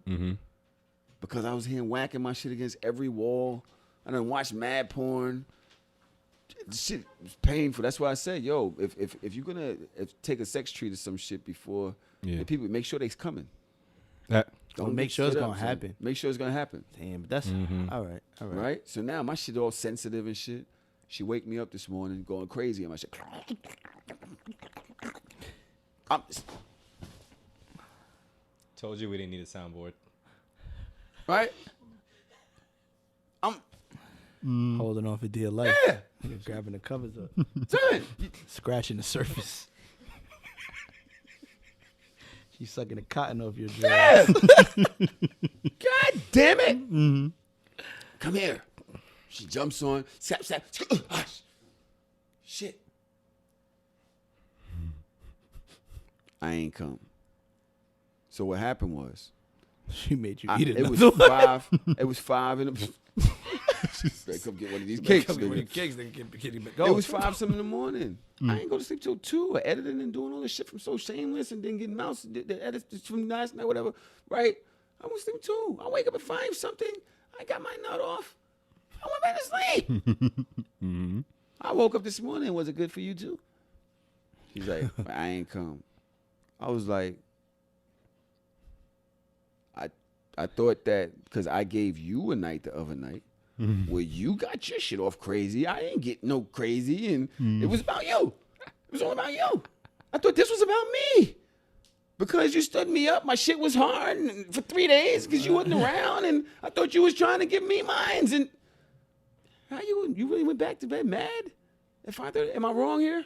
because I was here whacking my shit against every wall. I done watched mad porn. Shit was painful. That's why I said, yo, if you're gonna take a sex treat or some shit before the people, make sure they's coming. That, Don't make get sure it's stood gonna up, son. happen. Make sure it's gonna happen. Damn, but that's all right. All right. Right? So now my shit all sensitive and shit. She wake me up this morning going crazy and my shit. told you we didn't need a soundboard. Right? Holding on for dear life. Yeah. Nigga grabbing the covers up, Son, scratching the surface. She's sucking the cotton off your dress. God damn it. Come here. She jumps on. Snap. Hush. Shit. I ain't come. So what happened was, She made you eat it. it was 5. It was 5 in the. Better come get one of these cakes. Nigga. Cakes, they can It was 5 something in the morning. I ain't go to sleep till 2. Editing and doing all this shit from So Shameless and then getting mouse the edits from last night, whatever. Right? I went to sleep 2. I wake up at 5 something. I got my nut off. I went back to sleep. I woke up this morning. Was it good for you too? She's like, I ain't come. I was like, I thought that because I gave you a night the other night where you got your shit off crazy. I ain't get no crazy, and it was about you. It was all about you. I thought this was about me because you stood me up. My shit was hard for 3 days because you wasn't around, and I thought you was trying to give me mines. And how you really went back to bed mad? Am I wrong here?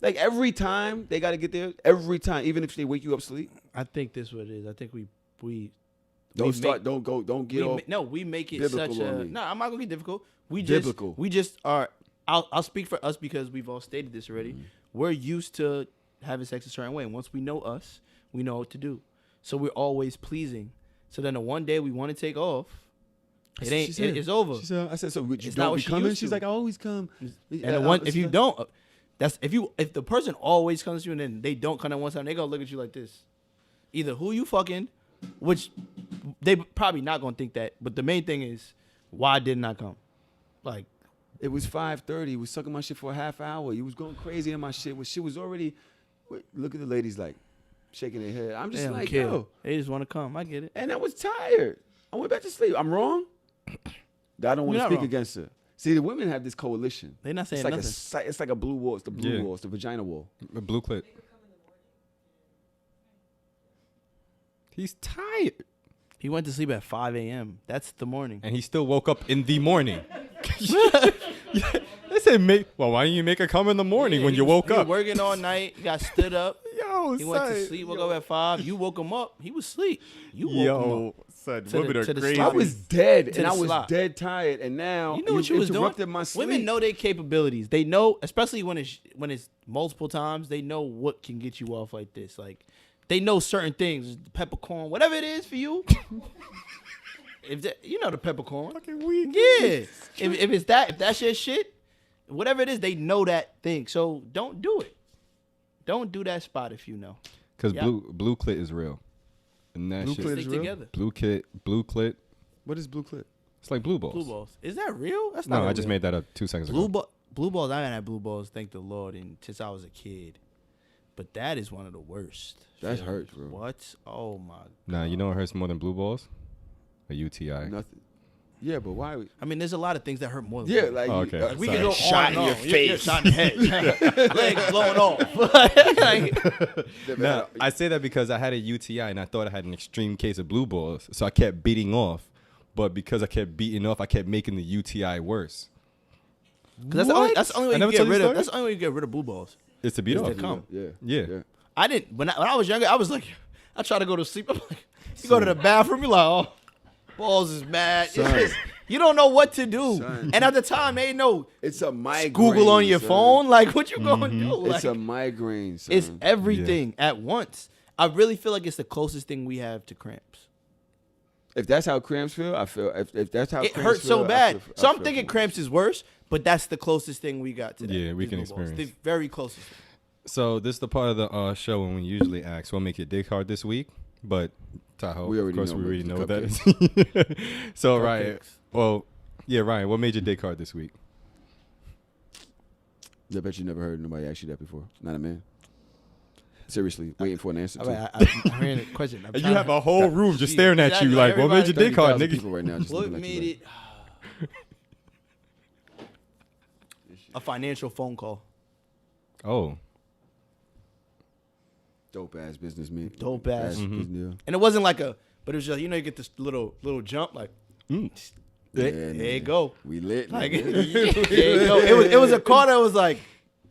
Like every time they got to get there. Every time, even if they wake you up sleep. I think this is what it is. I think we Don't we start. make- Don't go. Don't get off. we make it biblical such on a. me. No, I'm not gonna get difficult. We Biblical. just are. I'll speak for us because we've all stated this already. Mm-hmm. We're used to having sex a certain way, and once we know us, we know what to do. So we're always pleasing. So then the one day we want to take off, it She ain't. said- It's over. She said, I said, so you It's not don't what be she coming? used She's to. like, I always come. And the one, if you like, don't, that's if the person always comes to you and then they don't come at one time, they gonna look at you like this. Either who you fucking, which they probably not gonna think that, but the main thing is why didn't I come? Like, It was 5:30. He was sucking my shit for a half hour. You was going crazy in my shit. When shit was already. Look at the ladies like shaking their head. I'm they just don't like, care. yo. They just want to come. I get it. And I was tired. I went back to sleep. I'm wrong. I don't want You're to not speak wrong. against her. See, the women have this coalition. They're not saying It's like nothing. it's like a blue wall. It's the blue Yeah. wall. It's the vagina wall. A blue clit. He's tired. He went to sleep at 5 a.m. That's the morning. And he still woke up in the morning. They said, well, why didn't you make her come in the morning when he you was- woke he was up? working all night. Got stood up. Yo, He went to sleep. Woke up at 5. You woke him up. He was asleep. You woke him Yo, up. son, To women the- are to the crazy. I slop. was dead, To and the I was slop. dead tired, and now You know what you was doing? interrupted my sleep. Women know their capabilities. They know, especially when it's multiple times. They know what can get you off like this. Like they know certain things, peppercorn, whatever it is for you. You know the peppercorn. Fucking weak. Yeah. If that's your shit, whatever it is, they know that thing. So don't do it. Don't do that spot if you know. Because Yeah. blue clit is real. And that Blue shit. clit Stick is real? together. Blue clit. What is blue clit? It's like blue balls. Blue balls. Is that real? That's not No, I real. just made that up 2 seconds Blue ago. balls. I haven't had blue balls, thank the Lord, since I was a kid. But that is one of the worst. That feelings. hurts, bro. What? Oh my God. Nah, you know what hurts more than blue balls? A UTI. Nothing. Yeah, but why? I mean, there's a lot of things that hurt more. Than Yeah, that. like Oh, okay. Like, we Sorry. can go Shot on in and your on. face. Shot in the head. Legs blowing off. Like, Nah, I say that because I had a UTI and I thought I had an extreme case of blue balls, so I kept beating off. But because I kept beating off, I kept making the UTI worse. 'cause that's the only way I you never get told you rid the of. story? That's the only way you get rid of blue balls. It's to beat It's off. to come. Yeah. I didn't. When I was younger, I was like, I try to go to sleep. I'm like, you go to the bathroom, you're like, oh, balls is mad. It's Son. just, you don't know what to do. Son. And at the time, ain't no It's a migraine. Google on your son. phone. Like, what you gonna do? Like, It's a migraine. Son. it's everything at once. I really feel like it's the closest thing we have to cramps. If that's how cramps feel, I feel. If that's how It cramps hurts so feel, I bad. feel- So I I'm feel thinking fine. cramps is worse, but that's the closest thing we got to that. Yeah, we These can blue balls. experience. The very closest thing. So this is the part of the show when we usually ask, "We'll make your dick hard this week," but Tahoe, We already of course, know we what already the know what that is. So Ryan, Cupcakes. well, yeah, Ryan, what made your dick hard this week? I bet you never heard nobody ask you that before. Not a man. Seriously, waiting for an answer. All too. right, I heard a question. I'm And you trying have to- a whole room just staring at you Exactly, like, "What made your dick hard, 30,000 nigga?" people right now just What looking at you made like, it a financial phone call? Oh, dope ass business, man. Dope ass. business deal. And it wasn't like a, but it was just, you know, you get this little jump, like, mm. there nigga. you go. We lit. Like, nigga. there you go. It was a call that was like,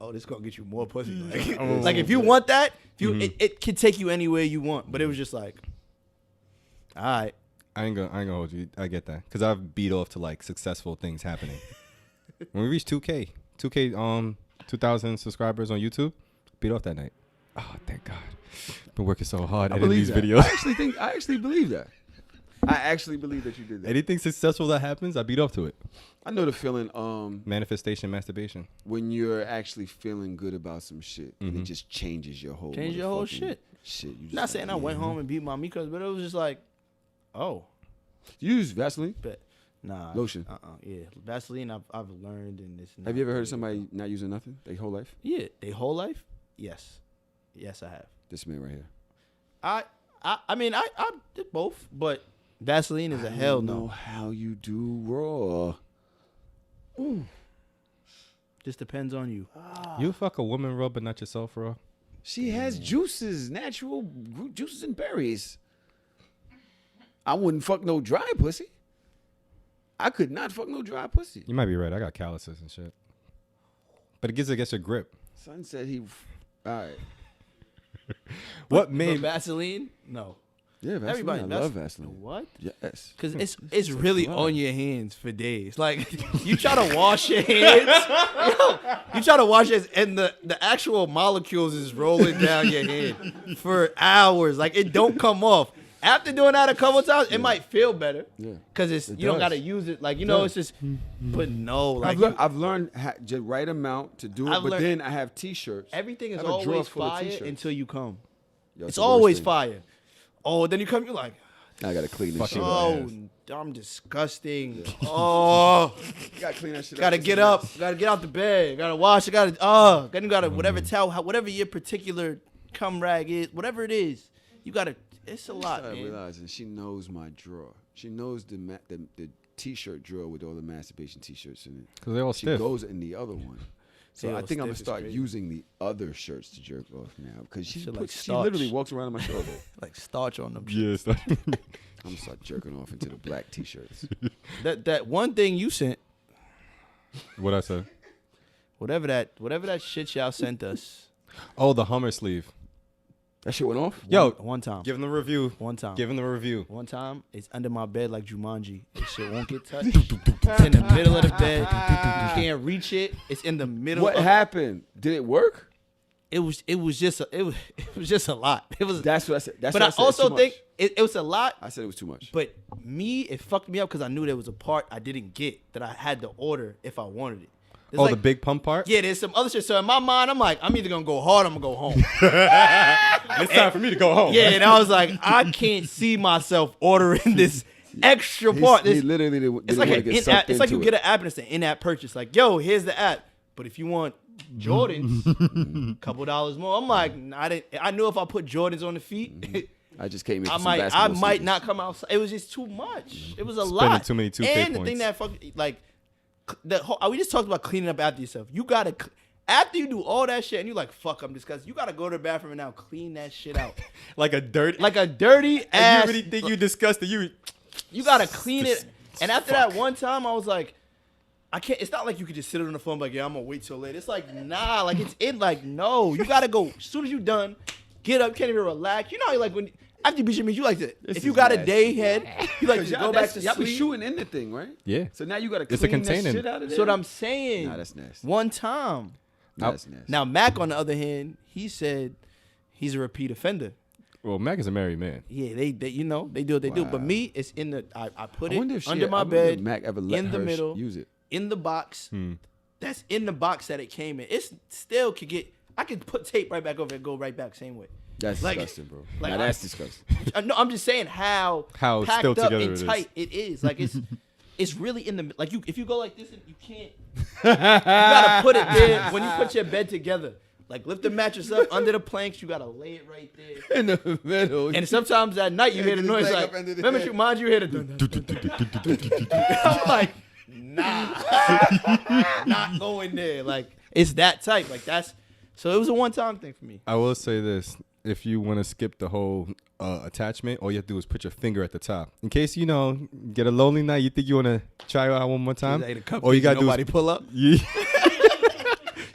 oh, this gonna get you more pussy. Like if you want that, if you it can take you anywhere you want. But it was just like, all right. I ain't gonna hold you. I get that because I've beat off to like successful things happening. When we reached 2K, 2,000 subscribers on YouTube, beat off that night. Oh, thank God! Been working so hard I editing believe these that. videos. I actually believe that. I actually believe that you did that. Anything successful that happens, I beat off to it. I know the feeling. Manifestation, masturbation. When you're actually feeling good about some shit, and Mhm. it just changes your whole. Change your whole motherfucking shit. Shit. You just Not saying I like, went home and beat my Mikos, but it was just like, oh, You use Vaseline. but nah. Lotion. Yeah, Vaseline. I've learned in this. Have you ever heard of somebody not using nothing their whole life? Yeah, their whole life. Yes, I have. This man right here. I mean, I did both, but Vaseline is a hell I don't know no. how you do raw. Just depends on you. You fuck a woman raw, but not yourself raw. She has juices, natural juices and berries. I wouldn't fuck no dry pussy. I could not fuck no dry pussy. You might be right. I got calluses and shit. But it gives, I guess, a grip. Son said he. All right. What But made Vaseline? No. Yeah, Vaseline. Everybody. I love Vaseline. What? Yes. Because it's really on your hands for days. Like, you try to wash your hands. Yo, you try to wash it, and the actual molecules is rolling down your hand for hours. Like, it don't come off. After doing that a couple of times, it might feel better. Yeah. Because you don't got to use it. Like, it's just, but no. Like, I've learned the right amount to do it, but then I have T-shirts. Everything I is have a drawer always full of fire T-shirts. until you come. Yo, It's the worst always thing. fire. Oh, then you come, you're like, I gotta clean this Fucking shit. up. oh, I'm disgusting. Oh, You gotta clean that shit. gotta up. get up, gotta get out the bed, gotta wash, then you gotta whatever towel, whatever your particular cum rag is, whatever it is, you gotta. It's a lot, I man. realizing she knows my drawer. She knows the T-shirt drawer with all the masturbation T-shirts in it. Because they're all She stiff. goes in the other one. So Yo, I think I'm gonna stiff is start crazy. using the other shirts to jerk off now because she Shit like she starch. literally walks around on my shoulder. Like starch on them. Yes. I'm gonna start jerking off into the black T-shirts. That one thing you sent, What I said? whatever that shit y'all sent us. Oh, the Hummer sleeve. That shit went off. Yo, one time, give him the review. one time. Give him the review. One time, it's under my bed like Jumanji. This shit won't get touched. It's in the middle of the bed. You can't reach it. It's in the middle. What of happened? Did it work? It was just a lot. It was. That's what I said. That's But what I said. also Too think much. it was a lot. I said it was too much. But it fucked me up because I knew there was a part I didn't get that I had to order if I wanted it. It's Oh, like, the big pump part? Yeah, there's some other shit. So in my mind, I'm like, I'm either gonna go hard or I'm gonna go home. It's time for me to go home. Yeah, and I was like, I can't see myself ordering this extra part. He This, literally didn't it's like want an to get in-app. sucked It's like you into get it. an app and it's an in-app purchase. Like, yo, here's the app. But if you want Jordans, couple dollars more. I'm like, I knew if I put Jordans on the feet, I just came in. For I some might basketball might sneakers. not come outside. It was just too much. It was a Spending lot. too many 2K And the points. thing that like we just talked about cleaning up after yourself. You gotta after you do all that shit and you like fuck, I'm disgusted. You gotta go to the bathroom and now clean that shit out. Like a dirty. Like a dirty and ass. you really think you disgusted? You gotta clean it. And after that one time, I was like, I can't. It's not like you could just sit on the phone like, yeah, I'm gonna wait till late. It's like, nah, like it's in. Like, no, you gotta go as soon as you done. Get up, you can't even relax. You know, how you like when after you beat your meat, you like to. If you is got a nasty. day head, you like to Y'all, go back to y'all be sleep. shooting in the thing, right? Yeah. So now you gotta It's a clean that container. shit out of there. That's what I'm saying. Nah, that's nasty. One time. Nah, that's nasty. Now Mac, on the other hand, he said he's a repeat offender. Well, Mac is a married man. Yeah, they do what they do. But Wow. me, it's in the. I put I wonder it if under my bed, Mac ever let in the her middle, use it. in the box. That's in the box that it came in. It's still could get. I could put tape right back over and go right back same way. That's Like- disgusting, bro. like Now I- that's disgusting. No, I'm just saying how How packed still up together and it is. tight it is. Like it's really in the like you if you go like this and you can't. You gotta put it there when you put your bed together. Like lift the mattress up under the planks. You gotta lay it right there. In the middle. And sometimes at night you hear the just noise leg like up under the remember head. you mind you hear the dun, dun, dun, dun, dun. I'm like nah not going there. Like it's that type. Like that's so it was a one-time thing for me. I will say this. If you want to skip the whole attachment, all you have to do is put your finger at the top. In case, get a lonely night, you think you want to try it out one more time. All you got to do nobody is... pull up. Yeah.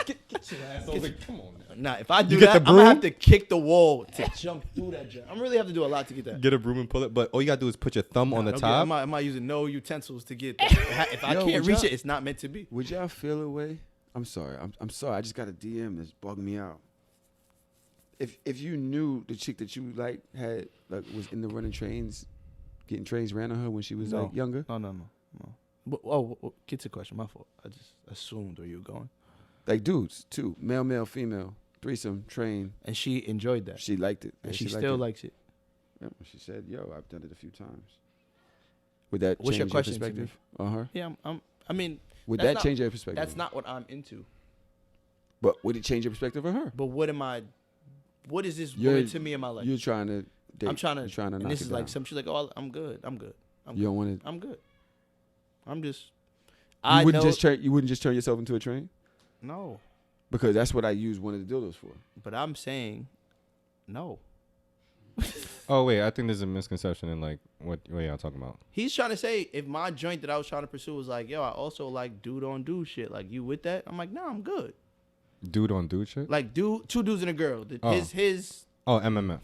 Get your ass over. Come on, man. Nah, if I do You get that, the I'm gonna have broom? to kick the wall to jump through that jump. I'm really have to do a lot to get that. Get a broom and pull it. But all you got to do is put your thumb on the top. I'm not using no utensils to get that. If I Yo, can't would reach y'all- it, it's not meant to be. Would y'all feel a way? I'm sorry. I'm sorry. I just got a DM that's bugging me out. If you knew the chick that you had was in the running trains, getting trains ran on her when she was No. younger, No. But, oh, get to the question. My fault. I just assumed where you were going. like dudes too, male, female, threesome, train. And she enjoyed that. She liked it, and she liked still it. likes it. Yeah, she said, "Yo, I've done it a few times." Would that What's your change question to me? perspective on her? Yeah, I mean, Would that's that not- change your perspective? that's not what I'm into. But would it change your perspective of her? But what is this You're- woman to me in my life? You're trying to. Date. I'm trying to. You're trying to and knock this it is like down. some. She's like, oh, I'm good. I'm good. You don't want to. I'm good. I'm just. You wouldn't just turn. You wouldn't just turn yourself into a train No, because that's what I use one of the dildos for. but I'm saying, no. Oh, wait. I think there's a misconception in, what y'all talking about. He's trying to say if my joint that I was trying to pursue was like, yo, I also like dude on dude shit. Like, you with that? I'm like, no, I'm good. Dude on dude shit. Like two dudes and a girl. His. Oh, MMF.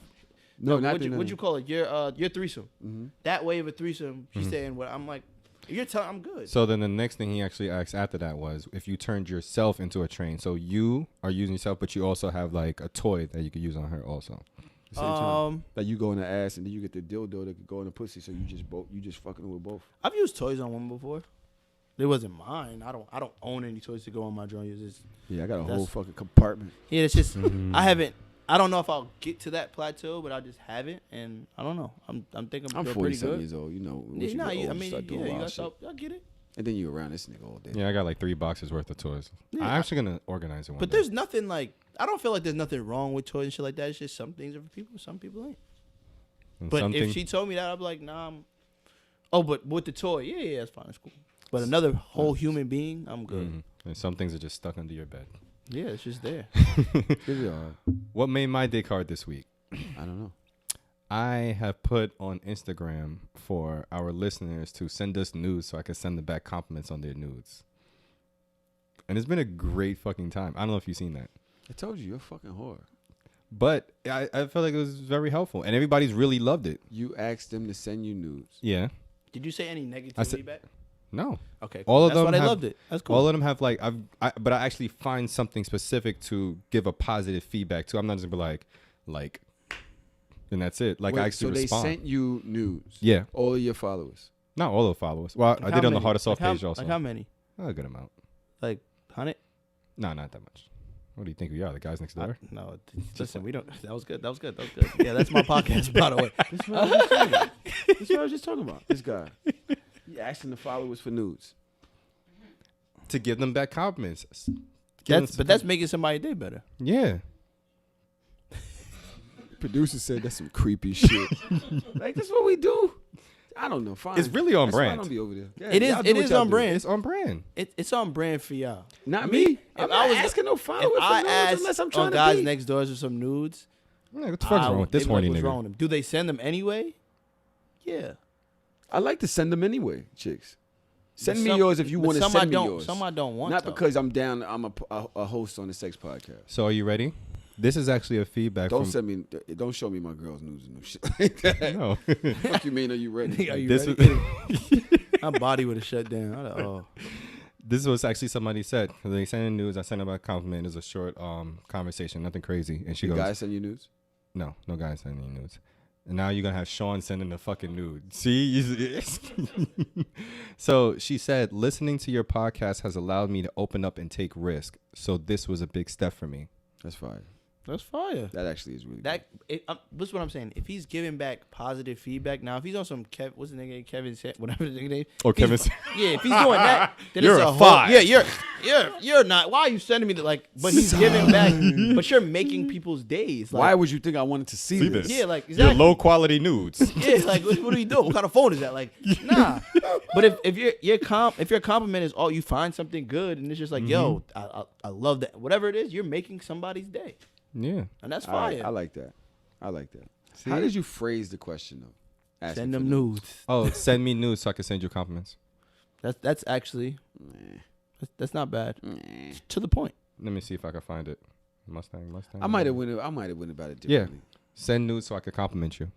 No, not what'd you call it? Your threesome. Mm-hmm. That way of a threesome. She's saying what I'm like. You're telling I'm good. So then the next thing he actually asked after that was if you turned yourself into a train. So you are using yourself, but you also have like a toy that you could use on her also. Same time. Like you go in the ass and then you get the dildo that could go in the pussy. So you just fucking with both. I've used toys on women before. It wasn't mine. I don't own any toys to go on my joint. Yeah, I got a whole fucking compartment. Yeah, it's just I don't know if I'll get to that plateau, but I just haven't, and I don't know. I'm thinking I'm pretty 47 good. years old. You know, once Yeah, you nah, get I old, mean, you start doing wild shit. I get it. And then you around this nigga all day. Yeah, I got like 3 boxes worth of toys. Yeah, I'm actually gonna organize it one But day. there's nothing like I don't feel like there's nothing wrong with toys and shit like that. It's just some things are for people, some people ain't. And But something- if she told me that, I'd be like, nah. But with the toy, yeah, that's fine, it's cool. But another whole human being, I'm good. Mhm. And some things are just stuck under your bed. Yeah, it's just there. Really hard. What made my dick hard this week? I don't know. I have put on Instagram for our listeners to send us nudes so I can send them back compliments on their nudes. And it's been a great fucking time. I don't know if you've seen that. I told you, you're a fucking whore. But I felt like it was very helpful. And everybody's really loved it. You asked them to send you nudes. Yeah. Did you say any negativity back? No. Okay. All of That's them why they have- loved it. That's cool. All of them have like, but I actually find something specific to give a positive feedback to. I'm not just be like, and that's it. Like Wait, I actually so respond. they sent you nudes. Yeah. All of your followers. Not all of the followers. Well, I How did on the many? Hard to Soft Like how- page also. Like how many? A good amount. Like 100? No, not that much. What do you think we are? The guys next door? No, listen, we don't. That was good. Yeah, that's my podcast, by the way. This is what I was just talking about. This is what I was just talking about. This guy. You asking the followers for nudes. To give them back compliments. Give them That's making somebody day better. Yeah. Producer said that's some creepy shit. Like, this is what we do. I don't know. Fine. It's really on That's why I brand. don't be over there. Yeah, It is. y'all do It what is y'all on do. brand. It's on brand. It's on brand for y'all. Not me. I'm If not I was asking no followers If for I nudes asked unless I'm trying on to guys be. next doors for some nudes, Yeah, what the fuck's wrong with this they'd be horny like, what's wrong nigga? with them? Do they send them anyway? Yeah. I like to send them anyway, chicks. Send But me some- yours if you but want to some send I me don't- yours. some I don't want, Not though. because I'm down. I'm a host on the sex podcast. So are you ready? This is actually a feedback Don't from... send me. Don't show me my girls' nudes and no shit like that. No. Fuck you mean? Are you ready? Are you This ready? My body would have shut down. I'd have, oh. This was actually somebody said. They sent in news. I sent them a compliment. It was a short conversation. Nothing crazy. And she You goes... guys send you nudes? No guys sending any nudes. And now you're going to have Sean sending the fucking nude. See? So she said, listening to your podcast has allowed me to open up and take risk. So this was a big step for me. That's fire. That's fire. That actually is really That this is what I'm saying. If he's giving back positive feedback, now if he's on some what's the nigga name? Kevin said whatever the nigga name. Oh, If he's- Kevin said- Yeah, if he's doing that, then You're it's a a whole, five. Yeah, you're not. Why are you sending me the like? But he's giving back. But you're making people's days. Like, Why would you think I wanted to see this? Yeah, like Your exactly. low quality nudes. Yeah, like what are you doing? What kind of phone is that? Like, nah. But if your compliment is all you find something good and it's just like, yo, I love that. Whatever it is, you're making somebody's day, Yeah. and that's All right, fire. I like that. I like that. See? How did you phrase the question though? Asking Send for them nudes. Oh, send me nudes so I can send you compliments. That's actually Nah, that's not bad. nah. To the point. Let me see if I can find it. Mustang. I might have went about it Yeah. differently. Send nudes so I can compliment you.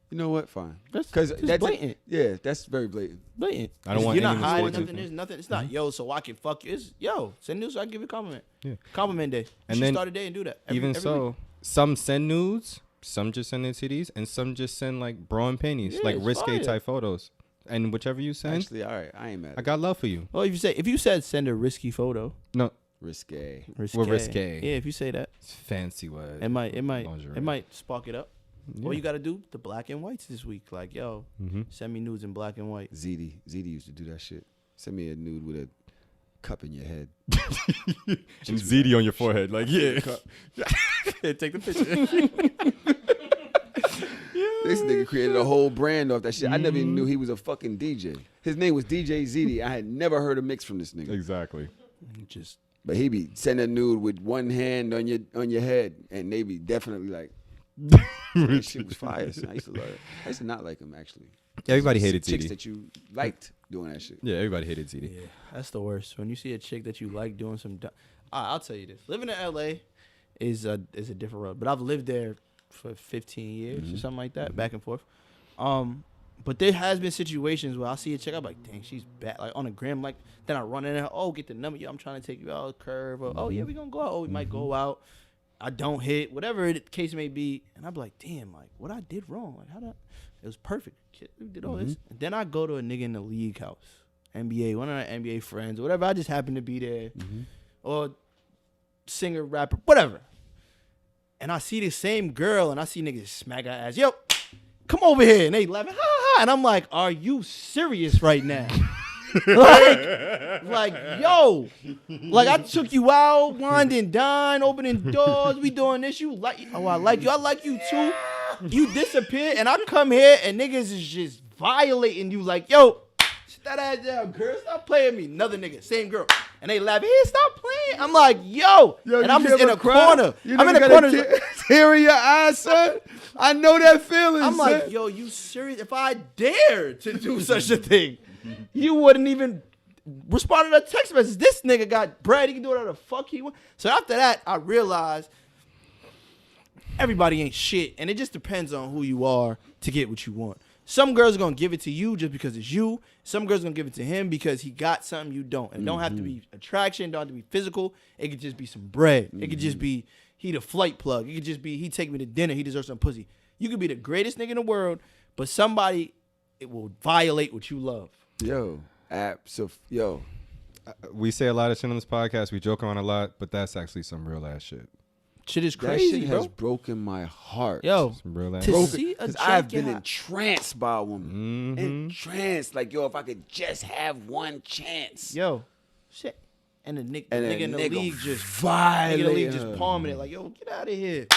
You know what? Fine. That's Because just that's blatant. Yeah, that's very blatant. Blatant. I don't want You're not any hiding mistakes. nothing. There's nothing. It's not yo, so I can fuck you. It's yo, send news so I can give you a compliment. Yeah. Compliment day. And And then start a day and do that. Even so, week. some send nudes, some just send their CDs, and some just send like bra and panties, Yeah, like it's risque fire. type photos. And whichever you send, Actually, all right, I ain't mad. I got love for you. Well, if you said send a risky photo, No, Risque. risque. risque. Yeah, if you say that, it's fancy word. it might Lingerie. it might spark it up. Yeah. All you gotta do the black and whites this week. Like yo, Mhm. send me nudes in black and white. ZD used to do that shit. Send me a nude with a cup in your head. And ZD on your forehead, like yeah. Take the picture. This nigga created a whole brand off that shit. I never even knew he was a fucking DJ. His name was DJ ZD. I had never heard a mix from this nigga. Exactly. Just But he be sending a nude with one hand on your head, and they be definitely like, that shit was fire. I used to love it. I used to not like him actually. Everybody hated Chicks ZD. that you liked doing that shit. Yeah, everybody hated ZD. yeah, that's the worst. When you see a chick that you like doing some, I'll tell you this. Living in LA is a different road, but I've lived there for 15 years or something like that, back and forth. But there has been situations where I see a chick, I'm like, dang, she's bad. Like on the gram, like then I run in there, oh, get the number, yo, I'm trying to take you out curve, or oh yeah, we gonna go out, oh, we might go out. I don't hit, whatever the case may be, and I'm like, damn, like what I did wrong, like how did it was perfect. Kid, we did all this, and then I go to a nigga in the league house, NBA, one of our NBA friends, or whatever. I just happen to be there, or singer, rapper, whatever. And I see this same girl, and I see niggas smack her ass. Yo, come over here, and they laughing, ha ha. And I'm like, are you serious right now? like, yo, like I took you out, wined and dined, opening doors. We doing this. You like? Oh, I like you. I like you too. You disappear, and I come here, and niggas is just violating you. Like, yo, sit that ass down, girl. Stop playing me. Another nigga, same girl. And they laugh. Hey, stop playing. I'm like, yo. And I'm just in a corner. I'm in a corner. Tear in your eyes, son. I know that feeling. I'm like, yo, you serious? If I dared to do such a thing, you wouldn't even respond to the text message. This nigga got bread. He can do whatever the fuck he want. So after that, I realized everybody ain't shit. And it just depends on who you are to get what you want. Some girls are going to give it to you just because it's you. Some girls are going to give it to him because he got something you don't. And it don't have to be attraction. Don't have to be physical. It could just be some bread. It could just be he the flight plug. It could just be he take me to dinner. He deserves some pussy. You could be the greatest nigga in the world, but somebody, it will violate what you love. Yo, We say a lot of shit on this podcast. We joke around a lot, but that's actually some real ass shit. Shit is that crazy, shit bro. has broken my heart. Yo, Some real ass to shit. see a Because chick I've been get entranced by a woman. Entranced. Like, yo, if I could just have one chance. yo, shit. And the nigga in the league just violate nigga in the league her. just palming it like, yo, get out of here.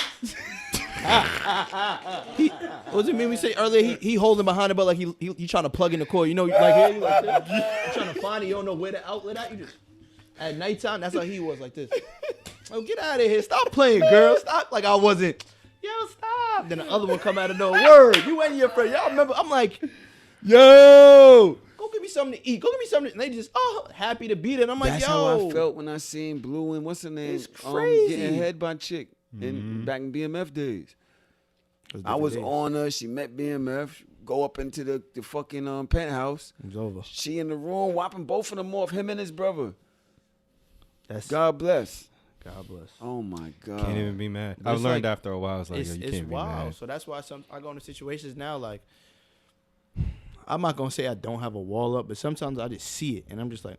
What does it mean we say earlier? He holding behind it, but like he trying to plug in the cord. You know, like here, you like this. You trying to find it. You don't know where the outlet at. You just at nighttime. That's how he was like this. Oh, get out of here! Stop playing, girl. Stop. Like I wasn't. Yo, stop. Then the other one come out of nowhere. Word, you and your friend. Y'all remember? I'm like, Yo. go get me something to eat. Go get me something. And they just happy to be there. And I'm like, That's yo. how I felt when I seen Blue and what's her name? It's crazy. Getting head by chick back in BMF days. I was on her. She met BMF. Go up into the fucking penthouse. It was over. She in the room whopping both of them off, him and his brother. That's God bless. God bless. Oh my God. Can't even be mad. But I've it's learned like- after a while. It's like, yo, you It's can't be wild. mad. So that's why I go into situations now like I'm not gonna say I don't have a wall up, but sometimes I just see it and I'm just like,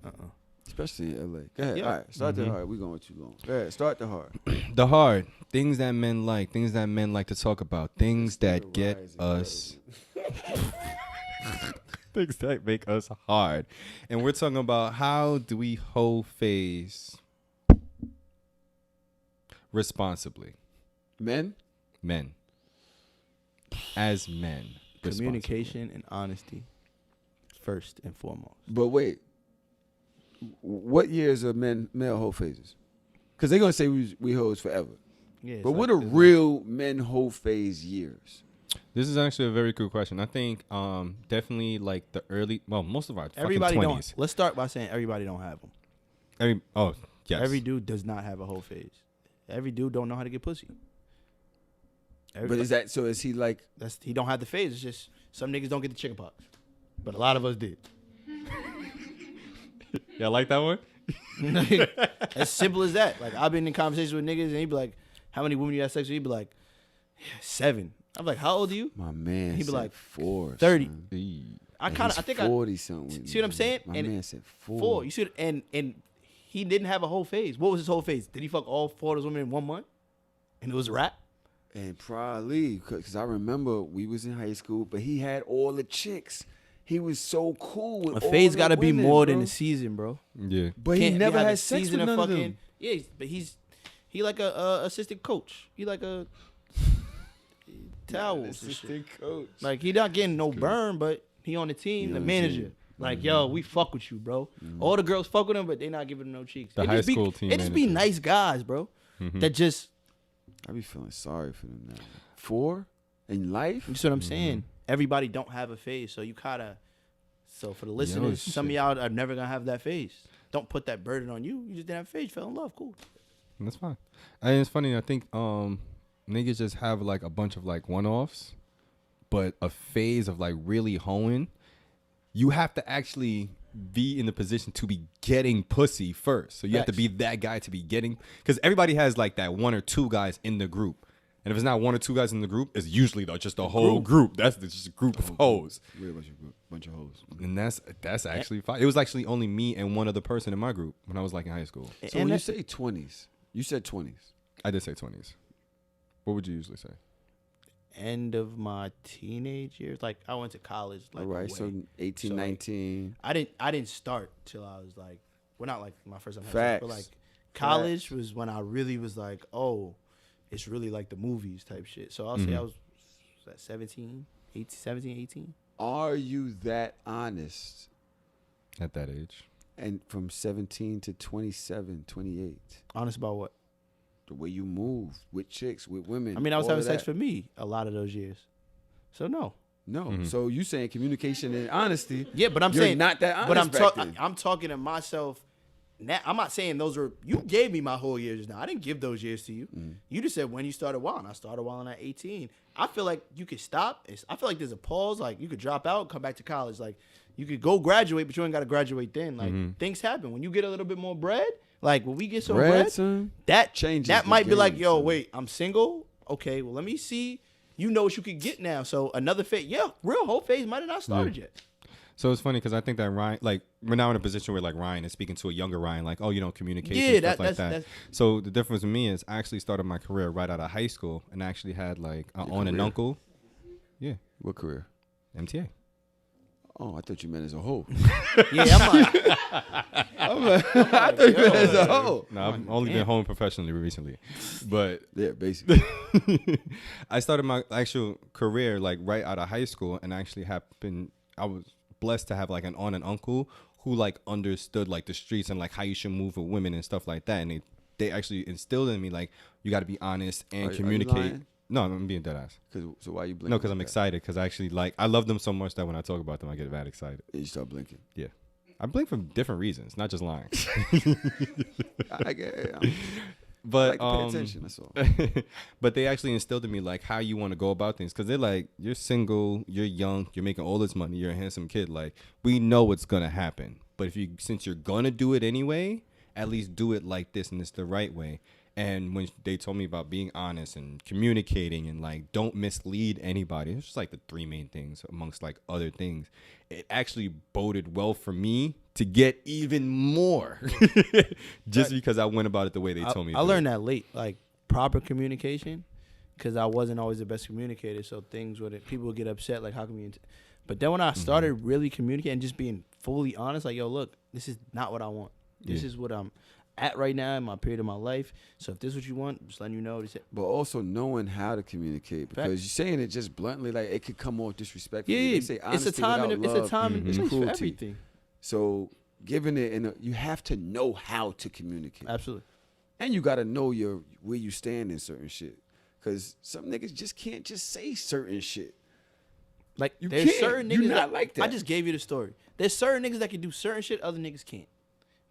Especially in LA. Go ahead. Yeah. All right. Start the hard. We going too long. Go ahead. Start the hard. The hard things that men like to talk about, things that get us, things that make us hard, and we're talking about how do we hoe phase responsibly, Men? as men. responsibly. communication and honesty first and foremost. But wait. What years are male hoe phases? Because they're going to say we hoes forever. Yeah, But what are real men hoe phase years? This is actually a very cool question. I think definitely like the early, most of our everybody fucking 20s. don't. Let's start by saying everybody don't have them. Yes. Every dude does not have a whole phase. Every dude don't know how to get pussy. But is that so? Is he like? He don't have the phase. It's just some niggas don't get the chickenpox, but a lot of us did. Y'all like that one? As simple as that. Like I've been in conversations with niggas and he'd be like, "How many women you have sex with?" He'd be like, 7. I'm like, "How old are you?" My man He'd be said like 4. 30. Son. I think 40 something. see what I'm saying? My And man said 4. 4. You should and he didn't have a whole phase. What was his whole phase? Did he fuck all 4 of those women in 1 month? And it was a wrap? And probably because I remember we was in high school, but he had all the chicks. He was so cool with A all phase the got to be women, more bro. than a season, bro. Yeah. But he Can't never have a had sex with season of none of them. Yeah, but he like a assistant coach. He like a towels. and shit. Assistant coach. Like he not getting no burn, but he on the team, He the on the manager. team. Like yo, we fuck with you, bro. All the girls fuck with him, but they not giving him no cheeks. The It high just be- school team It just be manager. nice guys, bro. That just I be feeling sorry for them now. 4 in life? you see what I'm saying. Everybody don't have a phase, so you gotta So for the listeners, some of y'all are never gonna have that phase. Don't put that burden on you. You just didn't have a phase. You fell in love. Cool. That's fine. And it's funny. I think niggas just have like a bunch of like one-offs, but a phase of like really hoeing. You have to actually be in the position to be getting pussy first. So you have to be that guy to be getting, because everybody has like that one or two guys in the group. And if it's not one or two guys in the group, it's usually just a whole group. That's just a group of hoes. Really bunch of hoes. And that's actually fine. It was actually only me and one other person in my group when I was like in high school. So when you say 20s, you said 20s. I did say 20s. What would you usually say? End of my teenage years. Like I went to college. Like All right, so 18, So, like, 19. I didn't start till I was like, well, not like my first time. Facts. But like college was when I really was like, oh, it's really like the movies type shit. So I'll say I was 17, 18. Are you that honest? At that age. And from 17 to 27, 28. Honest about what? The way you move with chicks, with women. I mean, I was all having of sex that. for me a lot of those years. So no. No. So you saying communication and honesty. Yeah, but I'm you're saying not that honest But back then. I'm talking to myself. Now, I'm not saying those are. You gave me my whole years now. I didn't give those years to you. You just said when you started wilding. I started wilding at 18. I feel like you could stop. I feel like there's a pause. Like you could drop out, come back to college. Like you could go graduate, but you ain't got to graduate then. Like things happen when you get a little bit more bread. Like when we get some bread, son, that changes That the might be like, game, yo, son. wait, I'm single. Okay, well let me see. You know what you could get now. So another phase. Yeah, real whole phase might have not started yet. So it's funny because I think that Ryan, like, we're now in a position where like Ryan is speaking to a younger Ryan, like, oh, you know, communication, Yeah, stuff like that. that's- So the difference with me is I actually started my career right out of high school and I actually had like an aunt and career? uncle. Yeah, What career? MTA. Oh, I thought you meant as a whole. Yeah, I'm like, I thought you meant as a whole. No, I've only been home professionally recently, but Yeah, basically. I started my actual career like right out of high school and actually I was blessed to have like an aunt and uncle who like understood like the streets and like how you should move with women and stuff like that. And they actually instilled in me like you got to be honest and Are you communicate. lying? No, I'm being dead ass. So why you blinking? No, because I'm like that? excited because I actually like I love them so much that when I talk about them I get mad excited. And you start blinking. Yeah, I blink for different reasons, not just lying. I get it. But I like to pay attention. That's all. but they actually instilled in me like how you want to go about things because they're like you're single, you're young, you're making all this money, you're a handsome kid. Like we know what's gonna happen, but since you're gonna do it anyway, at least do it like this and it's the right way. And when they told me about being honest and communicating and like don't mislead anybody, it's just like the three main things amongst like other things. It actually boded well for me to get even more just because I went about it the way they told me. I learned that late, like proper communication, because I wasn't always the best communicator. So people would get upset, like how come you? But then when I started really communicating, just being fully honest, like yo, look, this is not what I want. This is what I'm at right now in my period of my life. So if this is what you want, just letting you know. But also knowing how to communicate, because you're saying it just bluntly, like it could come off disrespectful. Yeah, They say it's a honesty time without and it's a love time and is place for cruelty. everything. So giving it, you have to know how to communicate, Absolutely. and you got to know where you stand in certain shit. Because some niggas just can't just say certain shit. Like You there's can't. certain You're niggas not like that. I just gave you the story. There's certain niggas that can do certain shit other niggas can't,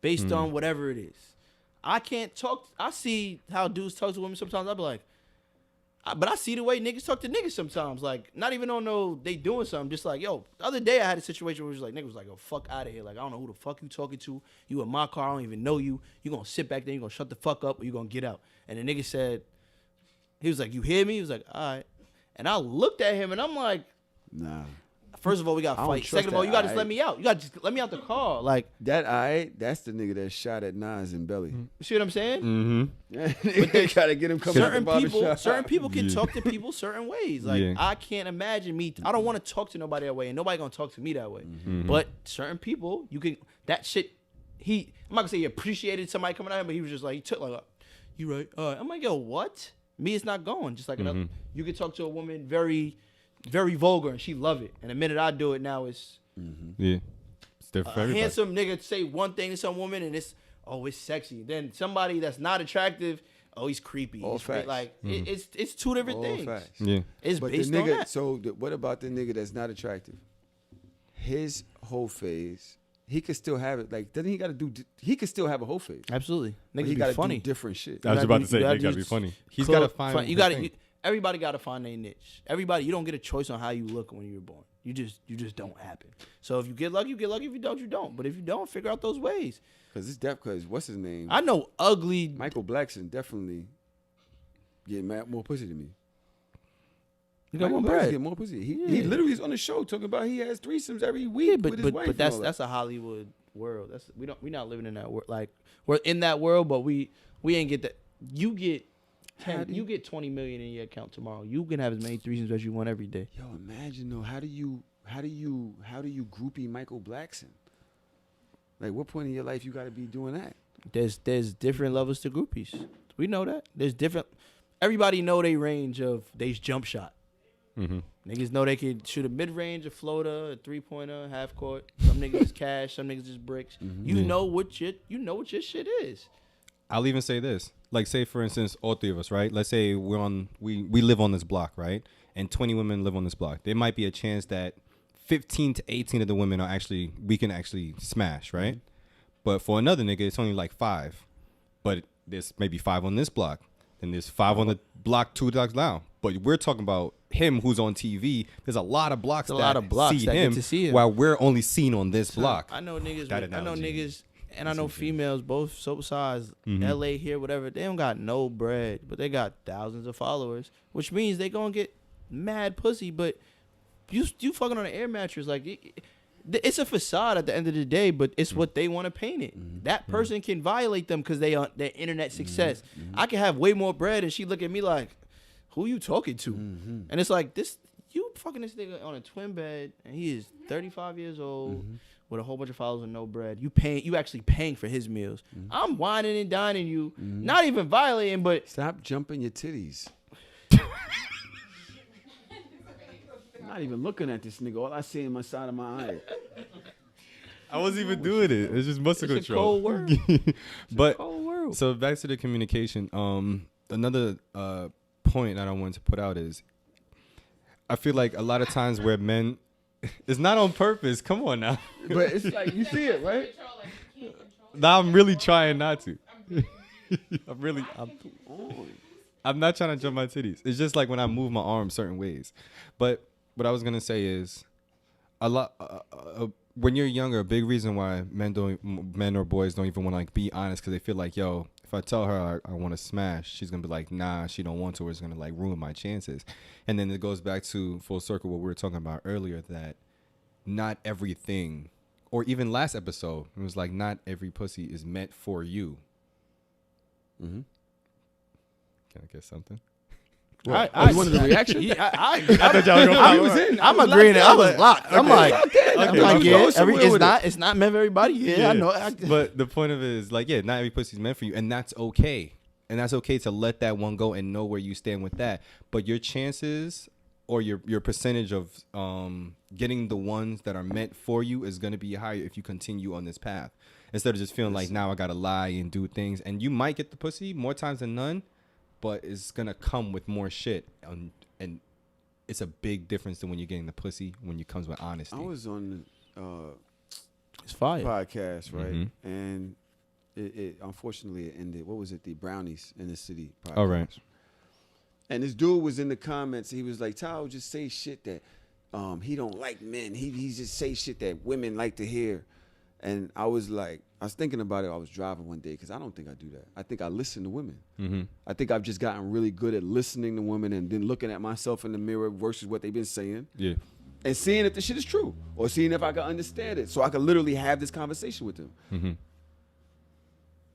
based on whatever it is. I can't talk. I see how dudes talk to women sometimes. I be like, but I see the way niggas talk to niggas sometimes. Like not even on no they doing something. Just like yo, the other day I had a situation where it was like niggas was like, yo, fuck out of here. Like I don't know who the fuck you talking to. You in my car. I don't even know you. You gonna sit back there. You gonna shut the fuck up or you gonna get out. And the nigga said, he was like, you hear me? He was like, all right. And I looked at him and I'm like, Nah. first of all, we got to I don't fight. trust Second of all, that, you got to just aight. let me out. You got to just let me out the car. Like, That's the nigga that shot at Nas in belly. you see what I'm saying? Mm-hmm. But they try to get him coming out the barbershop. Certain people can talk to people certain ways. Like, Yeah. I can't imagine me. I don't want to talk to nobody that way, and nobody gonna talk to me that way. But certain people, you can. That shit. I'm not gonna say he appreciated somebody coming out, but he was just like he took like, you right? I'm like, yo, what? Me, it's not going. Just like another. You can talk to a woman very, very vulgar, and she love it. And the minute I do it now, it's Yeah, it's different for a everybody. handsome nigga say one thing to some woman, and it's sexy. Then somebody that's not attractive, he's creepy. All He's crazy. facts. Like it's two different All things. facts. Yeah, It's But the based on nigga, that. so what about the nigga that's not attractive? his whole phase, he could still have it. Like, doesn't he got to do? He could still have a whole phase. Absolutely. But Niggas he be got to funny. do different shit. I was about to say, you it gotta gotta do be funny. He's got to find. You his got thing. to. Everybody got to find their niche. Everybody, you don't get a choice on how you look when you're born. You just don't happen. So if you get lucky, you get lucky. If you don't, you don't. But if you don't, figure out those ways. Because it's because what's his name? I know ugly. Michael Blackson definitely get more pussy than me. You got Michael more Blackson bread. get more pussy. He Yeah. literally is on the show talking about he has threesomes every week Yeah, with his wife. but that's a Hollywood world. We're not living in that world. Like we're in that world, but we ain't get that. You get 20 million in your account tomorrow. You can have as many threesomes as you want every day. Yo, imagine though. How do you groupie Michael Blackson? Like, what point in your life you got to be doing that? There's different levels to groupies. We know that. There's different. Everybody know they range of they jump shot. Mm-hmm. Niggas know they can shoot a mid range, a floater, a 3-pointer, half court. Some niggas is cash, some niggas is bricks. You know what your shit is. I'll even say this. Like, say for instance, all three of us, right? Let's say we live on this block, right? And 20 women live on this block. There might be a chance that 15 to 18 of the women we can actually smash, right? But for another nigga, it's only like 5. But there's maybe 5 on this block. And there's 5 on the block 2 blocks down. But we're talking about him who's on TV. There's a lot of blocks that get to see him while we're only seen on this block. I know niggas. And I know females, both soap size, LA here, whatever. They don't got no bread, but they got thousands of followers, which means they gonna get mad pussy. But you fucking on an air mattress, like it's a facade at the end of the day, but it's what they want to paint it. That person can violate them because they are their internet success. I can have way more bread, and she look at me like, "Who you talking to?" And it's like you fucking this nigga on a twin bed, and he is 35 years old. With a whole bunch of followers and no bread, you actually paying for his meals. I'm whining and dining you, not even violating, but stop jumping your titties. I'm not even looking at this nigga. All I see in my side of my eye. I wasn't even doing it. It's just muscle it's control. A cold world. But a cold world. So back to the communication. Another point that I wanted to put out is, I feel like a lot of times where men. It's not on purpose. Come on now. But it's like, you see it, right? Now I'm really trying not to. I'm not trying to jump my titties. It's just like when I move my arms certain ways. But what I was gonna say is, a lot when you're younger, a big reason why men or boys don't even want to like be honest, because they feel like, yo, if I tell her I want to smash, she's gonna be like, nah, she don't want to, or it's gonna like ruin my chances. And then it goes back to full circle what we were talking about earlier, that not everything, or even last episode, it was like not every pussy is meant for you. Can I get something? I wanted a reaction. I thought y'all were gonna I'm agreeing. I was locked. I'm like, Okay, it's not meant for everybody. Yeah, I know. But the point of it is like, yeah, not every pussy is meant for you, and that's okay. And that's okay to let that one go and know where you stand with that. But your chances or your percentage of getting the ones that are meant for you is going to be higher if you continue on this path. Instead of just feeling like now I got to lie and do things. And you might get the pussy more times than none, but it's going to come with more shit. And it's a big difference than when you're getting the pussy when it comes with honesty. I was on it's fire podcast, right? And it unfortunately it ended. What was it? The Brownies in the City podcast. Oh, right. And this dude was in the comments. He was like, Tahoe just say shit that he don't like men. He just say shit that women like to hear. And I was thinking about it. I was driving one day because I don't think I do that. I think I listen to women. I think I've just gotten really good at listening to women and then looking at myself in the mirror versus what they've been saying. Yeah. And seeing if the shit is true or seeing if I can understand it so I can literally have this conversation with them.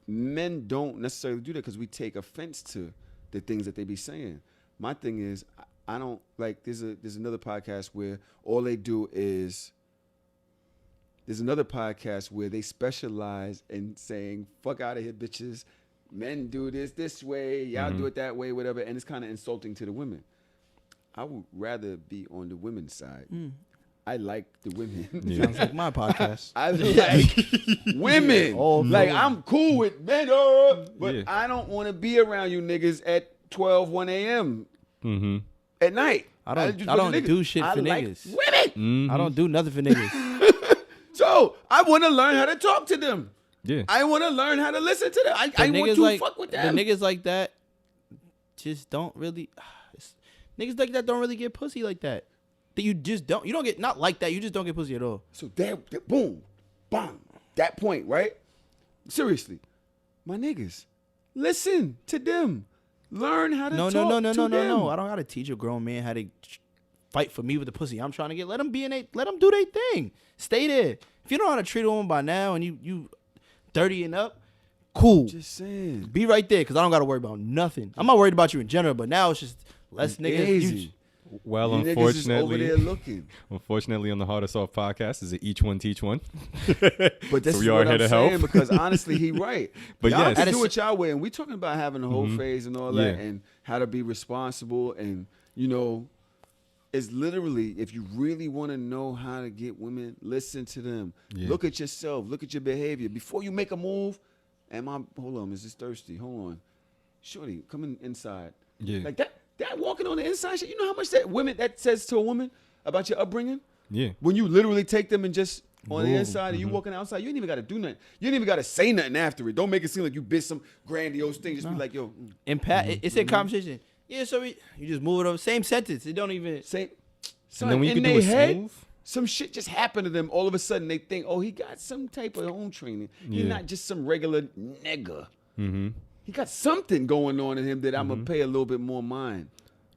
Men don't necessarily do that because we take offense to the things that they be saying. My thing is, I don't like. There's another podcast where all they do is. There's another podcast where they specialize in saying "fuck out of here, bitches." Men do this way, y'all do it that way, whatever, and it's kind of insulting to the women. I would rather be on the women's side. I like the women. Sounds like my podcast. I like women. Like, I'm cool with men, but I don't want to be around you niggas at 1 a.m. at night. I don't do shit for like niggas. Women. I don't do nothing for niggas. I want to learn how to talk to them. Yeah. I want to learn how to listen to them. I want to fuck with them. The niggas like that just don't really. Niggas like that don't really get pussy like that. That you just don't. You don't get not like that. You just don't get pussy at all. So that boom, bam, that point, right? Seriously, my niggas, listen to them. Learn how to talk to them. No. I don't gotta teach a grown man how to fight for me with the pussy I'm trying to get. Let them do their thing. Stay there. If you know how to treat a woman by now and you 30 and up, cool. Just saying. Be right there because I don't gotta worry about nothing. I'm not worried about you in general, but now it's just less niggas. Easy. Well, you niggas is over there looking. Unfortunately, on the Hard or Soft podcast, is it each one teach one? But this so is what I'm saying help. because honestly, he right. But y'all yes, can do it y'all way, and we talking about having the whole phase and all that, Yeah. and how to be responsible, and you know, it's literally if you really want to know how to get women, listen to them. Yeah. Look at yourself. Look at your behavior before you make a move. Hold on, is this thirsty? Hold on, shorty, come inside. Yeah. Like that walking on the inside shit. You know how much that says to a woman about your upbringing? Yeah. When you literally take them and just on the Move. inside and you walking outside, you ain't even got to do nothing. You ain't even got to say nothing after it. Don't make it seem like you bitch some grandiose thing. Just be like, yo. It's a conversation. Yeah, so you just move it over. Same sentence. It don't even Say, son, And then when you in can do their it head, smooth. some shit just happened to them. All of a sudden, they think, oh, he got some type of home training. He's Yeah. not just some regular nigga. Mm-hmm. He got something going on in him that I'm going to pay a little bit more mind.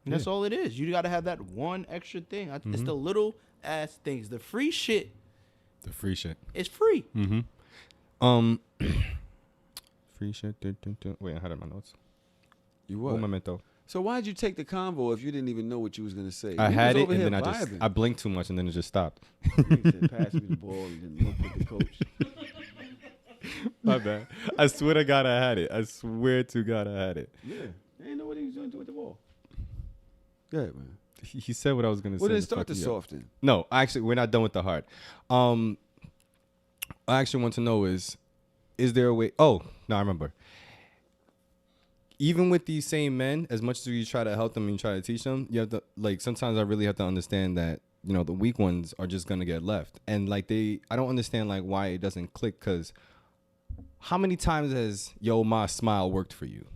And that's all it is. You got to have that one extra thing. It's the little ass things. The free shit The free shit. is free. Mm-hmm. Free shit. Wait, I had it in my notes. You Un what? momento. So why'd you take the convo if you didn't even know what you was going to say? I You had was it over and here then vibing. I blinked too much and then it just stopped. He said, pass me the ball and then look at the coach. My bad. I swear to God I had it. I swear to God I had it. Yeah. I didn't know what he was going to do with the ball. Go ahead, man. He said what I was going to say. Well, then to start fuck the you up. soft then. No, actually, we're not done with the hard. I actually want to know is there a way? Oh, no, I remember. Even with these same men, as much as you try to help them and you try to teach them, you have to, like, sometimes I really have to understand that, you know, the weak ones are just going to get left. And, like, I don't understand, like, why it doesn't click, because how many times has Yo Ma Smile worked for you?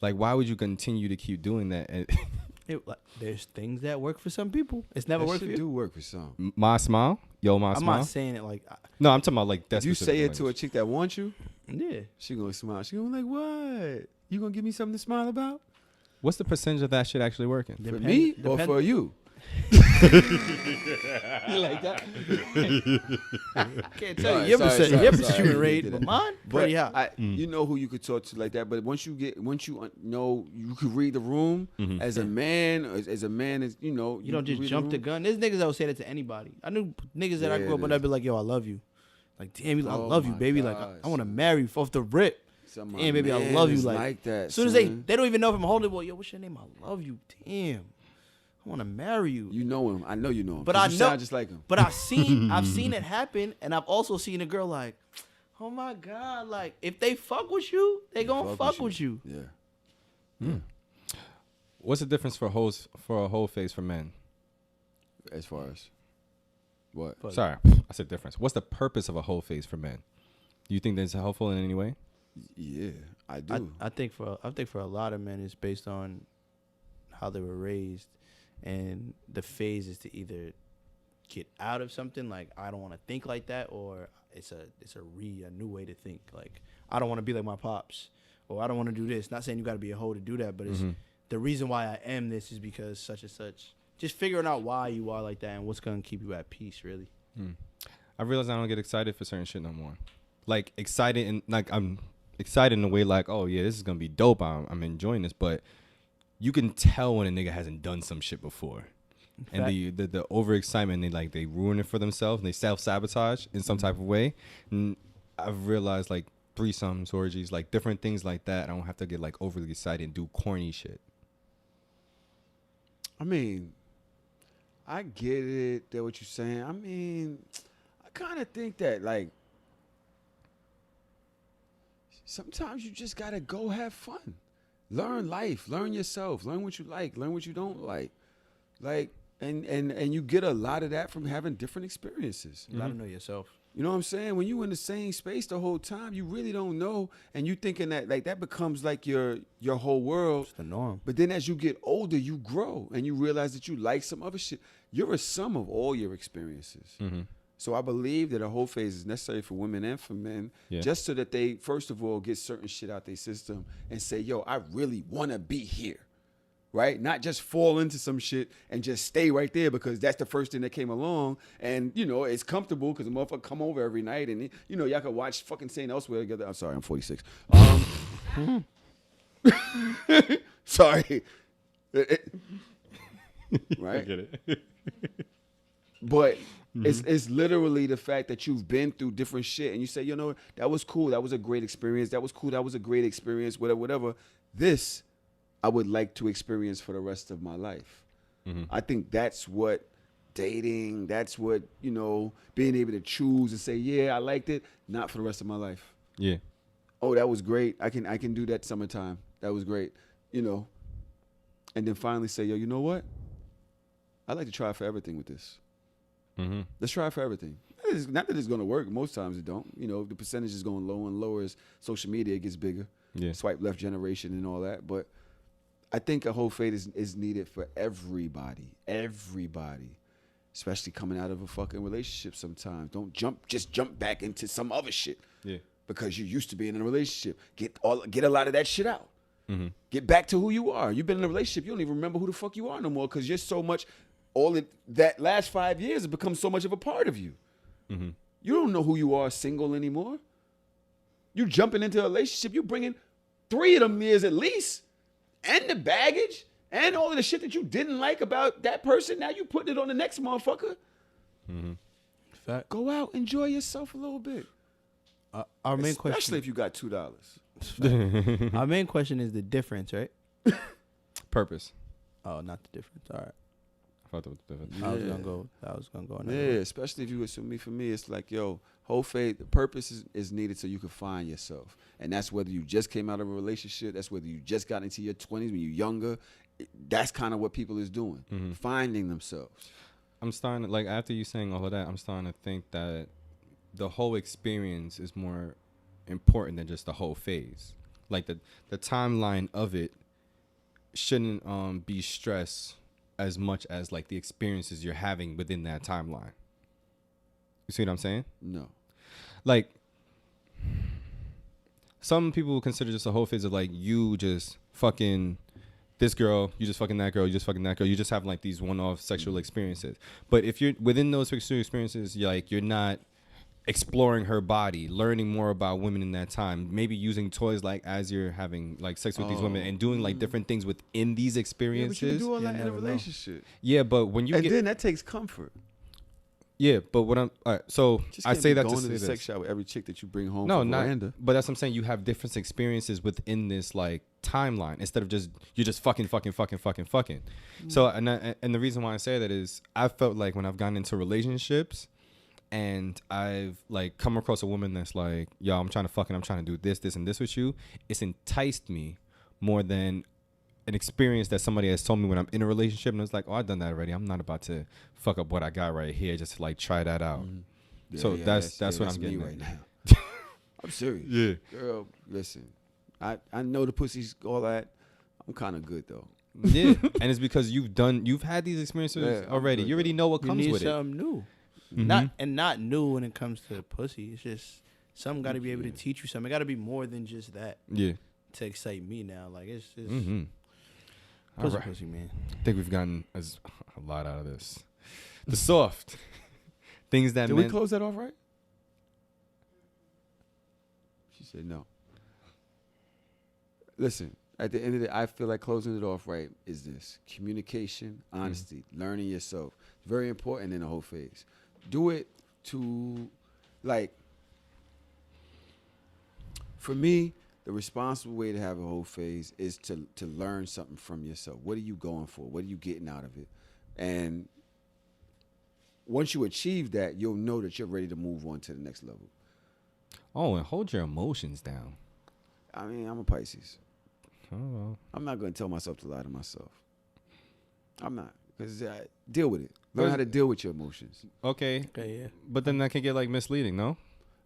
Like, why would you continue to keep doing that? And There's things that work for some people. It's never That worked for shit you. do work for some. Ma Smile? Yo Ma I'm Smile? not saying it like, No, I'm talking about, like, that's If you say it to a chick that wants you, yeah. she gonna smile. She gonna be like, what? You gonna give me something to smile about? What's the percentage of that shit actually working? For me or for you? You like that? Can't tell you. Sorry, Your sorry, shooting I rate, did but it. mine pretty high. You know who you could talk to like that, but once you know you could read the room as a man, as a man is you know You don't just read jump the room. gun. There's niggas that will say that to anybody. I knew niggas that I Yeah, grew up it with. I'd be like, yo, I love you. Like, damn, I Oh love you, my baby. Like, gosh. I want to marry you off the rip. Some of my Damn, baby, I man love you. is Like that. as soon as son. they don't even know if I'm holding. Well, yo, what's your name? I love you. Damn, I want to marry you. You know him. I know you know him. But 'cause I you know- sound just like him. But I've seen it happen, and I've also seen a girl like, oh my god, like if they fuck with you, they gonna fuck with you. Yeah. What's the difference for a whole phase for men? As far as what? Fuck. Sorry, I said difference. What's the purpose of a whole phase for men? Do you think that's helpful in any way? Yeah, I do. I think for a lot of men, it's based on how they were raised, and the phase is to either get out of something like I don't want to think like that, or it's a new way to think. Like I don't want to be like my pops, or I don't want to do this. Not saying you got to be a hoe to do that, but it's the reason why I am this is because such and such. Just figuring out why you are like that and what's gonna keep you at peace, really. I realize I don't get excited for certain shit no more. Like excited and like I'm excited in a way like, oh yeah, this is gonna be dope. I'm enjoying this, but you can tell when a nigga hasn't done some shit before. And the overexcitement, they ruin it for themselves and they self-sabotage in some type of way. And I've realized like threesomes, orgies, like different things like that. I don't have to get like overly excited and do corny shit. I mean, I get it. That what you're saying. I mean, I kind of think that like sometimes you just gotta go have fun, learn life, learn yourself, learn what you like, learn what you don't like, and you get a lot of that from having different experiences. You gotta know yourself. You know what I'm saying? When you in the same space the whole time, you really don't know, and you thinking that like that becomes like your whole world. It's the norm. But then as you get older, you grow and you realize that you like some other shit. You're a sum of all your experiences. Mm-hmm. So I believe that a whole phase is necessary for women and for men, just so that they, first of all, get certain shit out their system and say, yo, I really want to be here. Right? Not just fall into some shit and just stay right there because that's the first thing that came along. And, you know, it's comfortable because the motherfucker come over every night and, you know, y'all can watch fucking St. Elsewhere together. I'm sorry, I'm 46. Sorry. Right? I get it. But it's literally the fact that you've been through different shit and you say, you know, that was cool. That was a great experience. That was cool. That was a great experience. Whatever. This I would like to experience for the rest of my life. Mm-hmm. I think that's what dating, that's what, you know, being able to choose and say, yeah, I liked it, not for the rest of my life. Yeah. Oh, that was great. I can do that summertime. That was great. You know. And then finally say, yo, you know what? I'd like to try for everything with this. Mm-hmm. Let's try for everything. Not that it's going to work. Most times it don't. You know, the percentage is going lower and lower as social media gets bigger. Yeah. Swipe left generation and all that. But I think a whole fade is needed for everybody. Everybody. Especially coming out of a fucking relationship sometimes. Don't just jump back into some other shit. Yeah. Because you used to be in a relationship. Get a lot of that shit out. Mm-hmm. Get back to who you are. You've been in a relationship. You don't even remember who the fuck you are no more because you're so much, that last 5 years has become so much of a part of you. Mm-hmm. You don't know who you are single anymore. You jumping into a relationship, you bringing 3 of them years at least. And the baggage and all of the shit that you didn't like about that person. Now you putting it on the next motherfucker. Mm-hmm. Fact. Go out, enjoy yourself a little bit. Our main question, especially if you got $2. Our main question is the difference, right? Purpose. Oh, not the difference. All right. I thought that was the difference. Yeah. I was gonna go. Yeah, especially if you assume me. For me, it's like, yo, whole faith. The purpose is needed so you can find yourself, and that's whether you just came out of a relationship. That's whether you just got into your 20s when you're younger. That's kind of what people is doing, finding themselves. I'm starting to, like, after you saying all of that, I'm starting to think that the whole experience is more important than just the whole phase. Like the timeline of it shouldn't be stressed as much as like the experiences you're having within that timeline. You see what I'm saying? No. Like some people will consider just a whole phase of like you just fucking this girl, you just fucking that girl, you just fucking that girl. You just have like these one-off sexual experiences. But if you're within those sexual experiences, you're not exploring her body, learning more about women in that time, maybe using toys like as you're having like sex with these women and doing like different things within these experiences. Yeah, but you do all that in a relationship. Yeah, but when you then that takes comfort. Yeah, but what I'm all right, so I say that to say the this. Sex shop with every chick that you bring home. No, from not. Miranda. But that's what I'm saying. You have different experiences within this like timeline instead of you're just fucking. So and the reason why I say that is I felt like when I've gotten into relationships. And I've like come across a woman that's like, yo, I'm trying to fucking, I'm trying to do this, and this with you. It's enticed me more than an experience that somebody has told me when I'm in a relationship. And it's like, oh, I've done that already. I'm not about to fuck up what I got right here just to like try that out. Yeah, so that's what I'm getting right now. I'm serious. Yeah. Girl, listen, I know the pussy's all that. I'm kind of good though. Yeah. And it's because you've had these experiences already. You already know what comes with it. You need something new. Mm-hmm. Not new when it comes to pussy. It's just something got to be able to teach you something. It got to be more than just that. Yeah. To excite me now, like it's pussy, man. I think we've gotten a lot out of this. The soft things that. Did we close that off right? She said no. Listen, at the end of the day, I feel like closing it off right is this: communication, honesty, learning yourself. It's very important in the whole phase. Do it to, like, for me, the responsible way to have a whole phase is to learn something from yourself. What are you going for? What are you getting out of it? And once you achieve that, you'll know that you're ready to move on to the next level. Oh, and hold your emotions down. I mean, I'm a Pisces. Oh, well. I'm not going to tell myself to lie to myself. I'm not. Because deal with it. Learn how to deal with your emotions. Okay. Okay, yeah. But then that can get like misleading, no?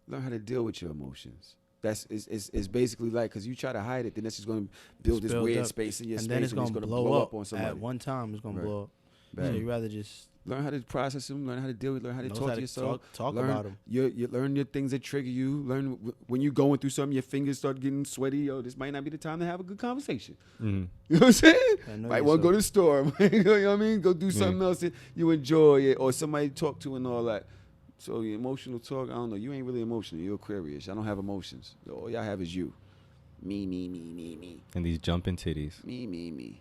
Learn how to deal with your emotions. That's it's basically like, because you try to hide it, then that's just going to build this weird up. space in your And space, then it's and gonna blow up on at somebody. one time. It's gonna Right. blow up. Right. So you rather just Learn how to process them. Learn how to deal with. Learn how to knows talk how to yourself. talk learn about them. You learn your things that trigger you. Learn when you're going through something, your fingers start getting sweaty. Yo, this might not be the time to have a good conversation. Mm-hmm. You know what I'm saying? I know Might want to go to the store. You know what I mean? Go do Yeah. something else that you enjoy it, or somebody to talk to and all that. So your emotional talk, I don't know. You ain't really emotional. You're Aquarius. I don't have emotions. All y'all have is you. Me, me, me, me, me. And these jumping titties. Me, me, me.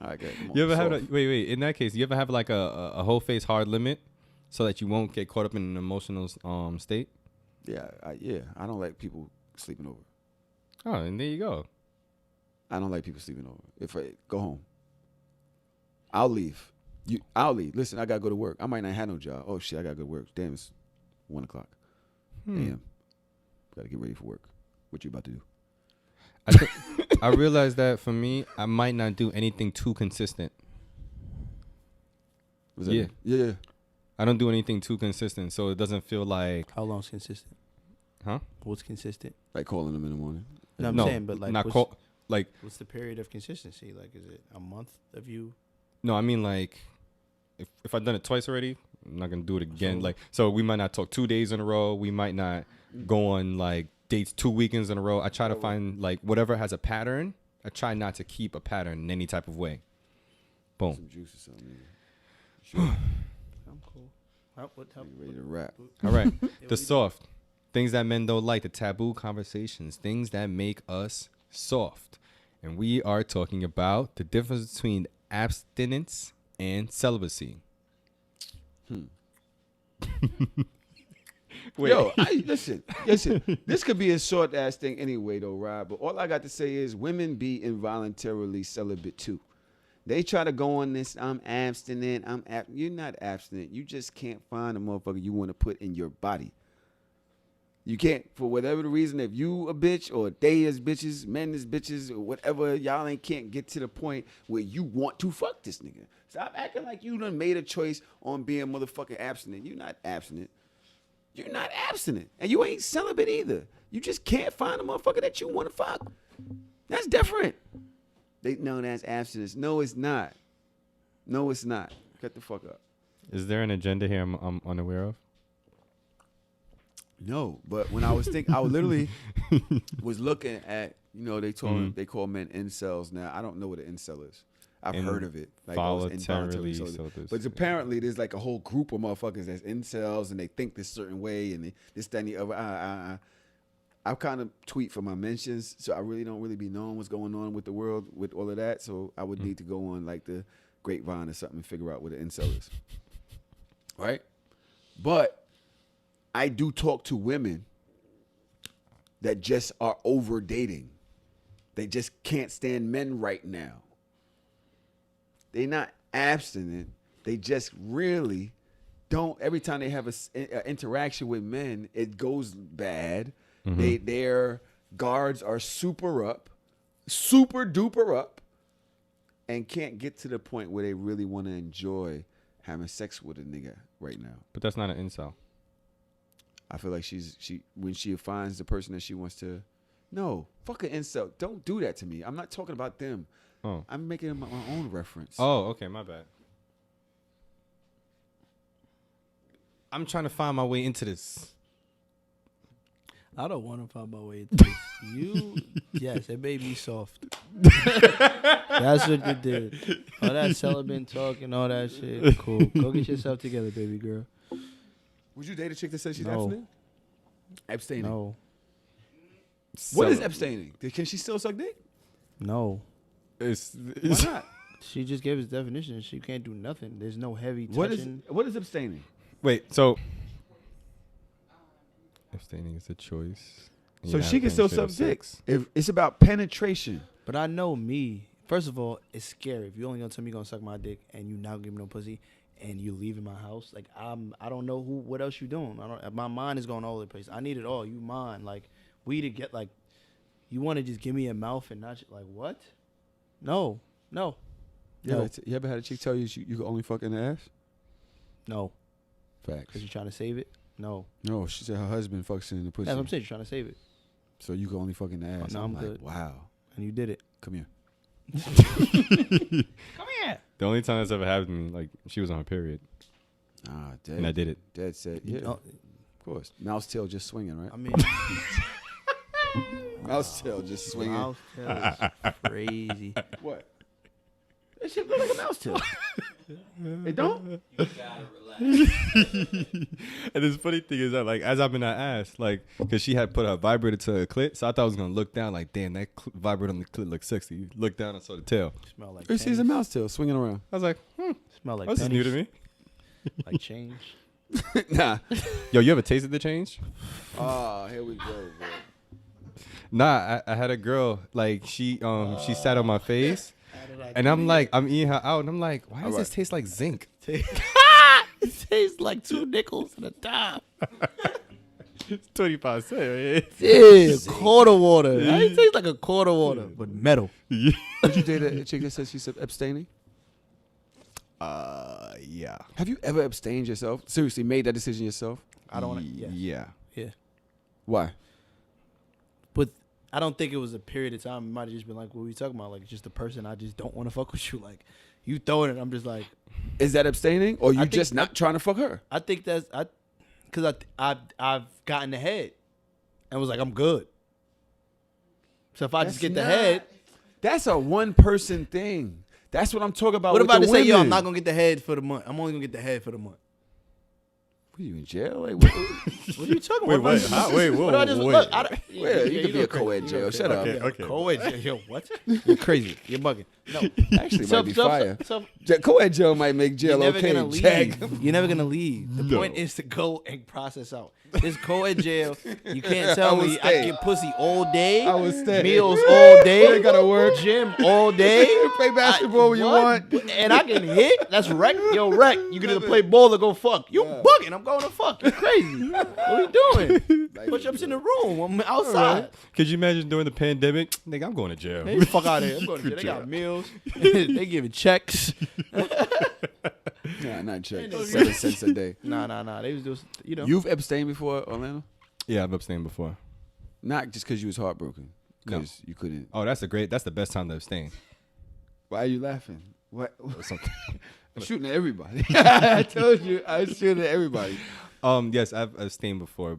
All right, good. Come on, You ever have soft. wait? In that case, you ever have like a whole face hard limit, so that you won't get caught up in an emotional state? Yeah, I don't like people sleeping over. Oh, and there you go. I don't like people sleeping over. If I go home, I'll leave. I'll leave. Listen, I gotta go to work. I might not have no job. Oh shit, I gotta go to work. Damn, it's 1:00 a.m. Gotta get ready for work. What you about to do? I realized that for me, I might not do anything too consistent. What's that Yeah. mean? Yeah. I don't do anything too consistent, so it doesn't feel like, How long's consistent? huh? What's consistent? Like calling them in the morning. No, I'm No, saying, but like, not what's, like what's the period of consistency? Like, is it a month of you? no, I mean like if I've done it twice already, I'm not gonna do it again. So- Like, so we might not talk 2 days in a row. We might not go on like dates 2 weekends in a row. I try to find like whatever has a pattern. I try not to keep a pattern in any type of way. Boom. Some juice or something. Sure. I'm cool. How Ready to rap. All right. The soft things that men don't like, the taboo conversations, things that make us soft. And we are talking about the difference between abstinence and celibacy. Wait. Yo, listen. This could be a short ass thing anyway, though, Rob. But all I got to say is, women be involuntarily celibate too. They try to go on this. I'm abstinent. You're not abstinent. You just can't find a motherfucker you want to put in your body. You can't, for whatever the reason. If you a bitch, or they is bitches, men is bitches, or whatever, y'all can't get to the point where you want to fuck this nigga. Stop acting like you done made a choice on being motherfucking abstinent. You're not abstinent. You're not abstinent. And you ain't celibate either. You just can't find a motherfucker that you want to fuck. That's different. They know that's abstinence. No, it's not. No, it's not. Cut the fuck up. Is there an agenda here I'm unaware of? No, but when I was thinking, I literally was looking at, they call men incels now. I don't know what an incel is. I've heard of it. Like Voluntarily celibate. But apparently there's like a whole group of motherfuckers that's incels, and they think this certain way, and this, that, and the other. I kind of tweet for my mentions, so I really don't be knowing what's going on with the world with all of that. So I would need to go on like the grapevine or something and figure out what an incel is. Right? But I do talk to women that just are over dating. They just can't stand men right now. They're not abstinent. They just really don't. Every time they have an interaction with men, it goes bad. Mm-hmm. Their guards are super duper up, and can't get to the point where they really want to enjoy having sex with a nigga right now. But that's not an incel. I feel like she when she finds the person that she wants to. No, fuck an incel. Don't do that to me. I'm not talking about them. Oh. I'm making my own reference. Oh, okay, my bad. I'm trying to find my way into this. I don't want to find my way into this. Yes, it made me soft. That's what you did. All that celibate talk and all that shit. Cool. Go get yourself together, baby girl. Would you date a chick that says she's No. abstinent? Abstaining. No. What is abstaining? Can she still suck dick? No. Why not? She just gave us definition. She can't do nothing. There's no heavy What touching. is abstaining? Wait, so abstaining is a choice. and So you she have can still penetrative suck dick. sex. If it's about penetration. But I know me. First of all, it's scary. If you only gonna tell me you're gonna suck my dick and you not give me no pussy and you leaving my house, like I don't know what else you doing. My mind is going all over the place. I need it all. You mine. Like we to get like, you want to just give me a mouth and not like what? No. No. You ever had a chick tell you you could only fuck in the ass? No. Facts. Because you're trying to save it? No. No, she said her husband fucks in the pussy. That's what I'm saying. You're trying to save it. So you can only fuck in the ass. no, I'm like, good. wow. And you did it. Come here. Come here. The only time that's ever happened to me, like she was on her period, Ah, dead. and I did it. Dead said, yeah, Oh, of course. Mouse tail just swinging, right? I mean, Mouse tail just swinging. mouse tail is crazy. What? That shit look like a mouse tail. It don't? And this funny thing is that, like, as I'm in that ass, like, because she had put her vibrator to her clit, so I thought I was gonna look down, like, damn, that vibrator on the clit looks sexy. Look down, I saw the tail. Smell like It sees a mouse tail swinging around. I was like, Smell like this is new to me. Like change. Nah. Yo, you ever tasted the change? Oh, here we go, bro. Nah, I had a girl, like, she sat on my face, and I'm like, I'm eating her out, and I'm like, why does this taste like zinc? It tastes like 2 nickels at a time. It's 25 cents, right? Yeah, quarter water. It tastes like a quarter water, but metal. Did you date a chick that said she's abstaining? Yeah. Have you ever abstained yourself? Seriously, made that decision yourself? I don't want to. Yeah. Yeah. Why? But I don't think it was a period of time. It might have just been like, what were you talking about? Like, just the person I just don't want to fuck with you. Like, you throwing it, I'm just like. Is that abstaining, or you think just not trying to fuck her? I think that's because I've gotten the head and was like, I'm good. So if I just get the head, That's a one-person thing. That's what I'm talking about. what with about the to say, yo, I'm women. not gonna get the head for the month. I'm only gonna get the head for the month. What, you in jail? Like, what, What are you talking Wait, about? what? Huh? Wait, whoa, What do I just wait. look? I don't, Wait, you could be go a crazy. co-ed You jail. go Shut crazy. up. Okay, okay. Co-ed jail. Yo, what? You're crazy. You're bugging. No. Actually, it might be fire. Co-ed jail might make jail You're never okay. gonna Jack. leave. You're never gonna leave. The point is to go and process out. This co-ed jail, you can't tell I would me stay. I get pussy all day. I would stay. Meals all day. You gotta work. Gym all day. Play basketball when you What? want. And I can hit. That's wreck. Yo, wreck. You can either play ball or go fuck. You bugging. I'm going to fuck. You crazy. What are we doing? Push-ups in the room. I'm outside. Could you imagine during the pandemic? Nigga, I'm going to jail. They fuck out of here. I'm going to jail. They got meals. They giving checks. Nah, not check. 7 cents a day. Nah. They was just, you know. You've abstained before, Orlando? Yeah, I've abstained before. Not just because you was heartbroken. No. Because you couldn't. Oh, that's the best time to abstain. Why are you laughing? What? I'm shooting at everybody. I told you I was shooting at everybody. Yes, I've abstained before.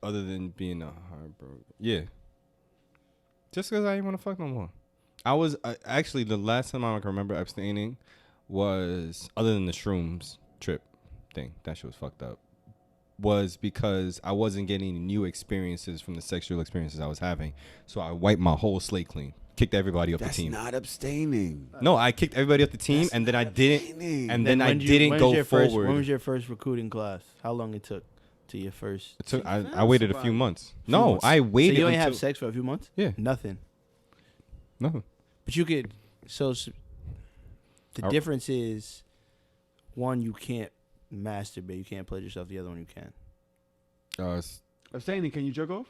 Other than being a heartbroken. Yeah. Just because I didn't want to fuck no more. I was actually the last time I can remember abstaining was, other than the shrooms trip thing, that shit was fucked up, was because I wasn't getting new experiences from the sexual experiences I was having. So I wiped my whole slate clean. Kicked everybody off That's the team. not abstaining. No, I kicked everybody off the team, and then I didn't. And then I didn't go forward. When was your first recruiting class? How long it took to your first? It took, I waited a few months. No, I So waited. you only until, have sex for a few months? Yeah. Nothing. No. But you could. So the I- difference is, one, you can't masturbate. You can't pleasure yourself. The other one, you can. Abstaining, can you jerk off?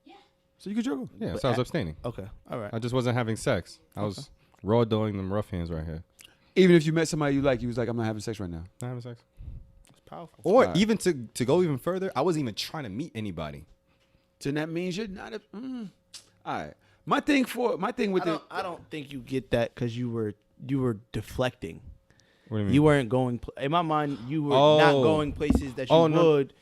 Yeah. So you can jerk off. Yeah, so I was abstaining. Okay. All right. I just wasn't having sex. I was raw doing them rough hands right here. Even if you met somebody you like, you was like, I'm not having sex right now. Not having sex. It's powerful. Or Right. even to go even further, I wasn't even trying to meet anybody. So that means you're not a. All right. My thing with I don't think you get that because you were deflecting. What do you mean? You weren't going. In my mind, you were not Oh. going places that you Oh, no. would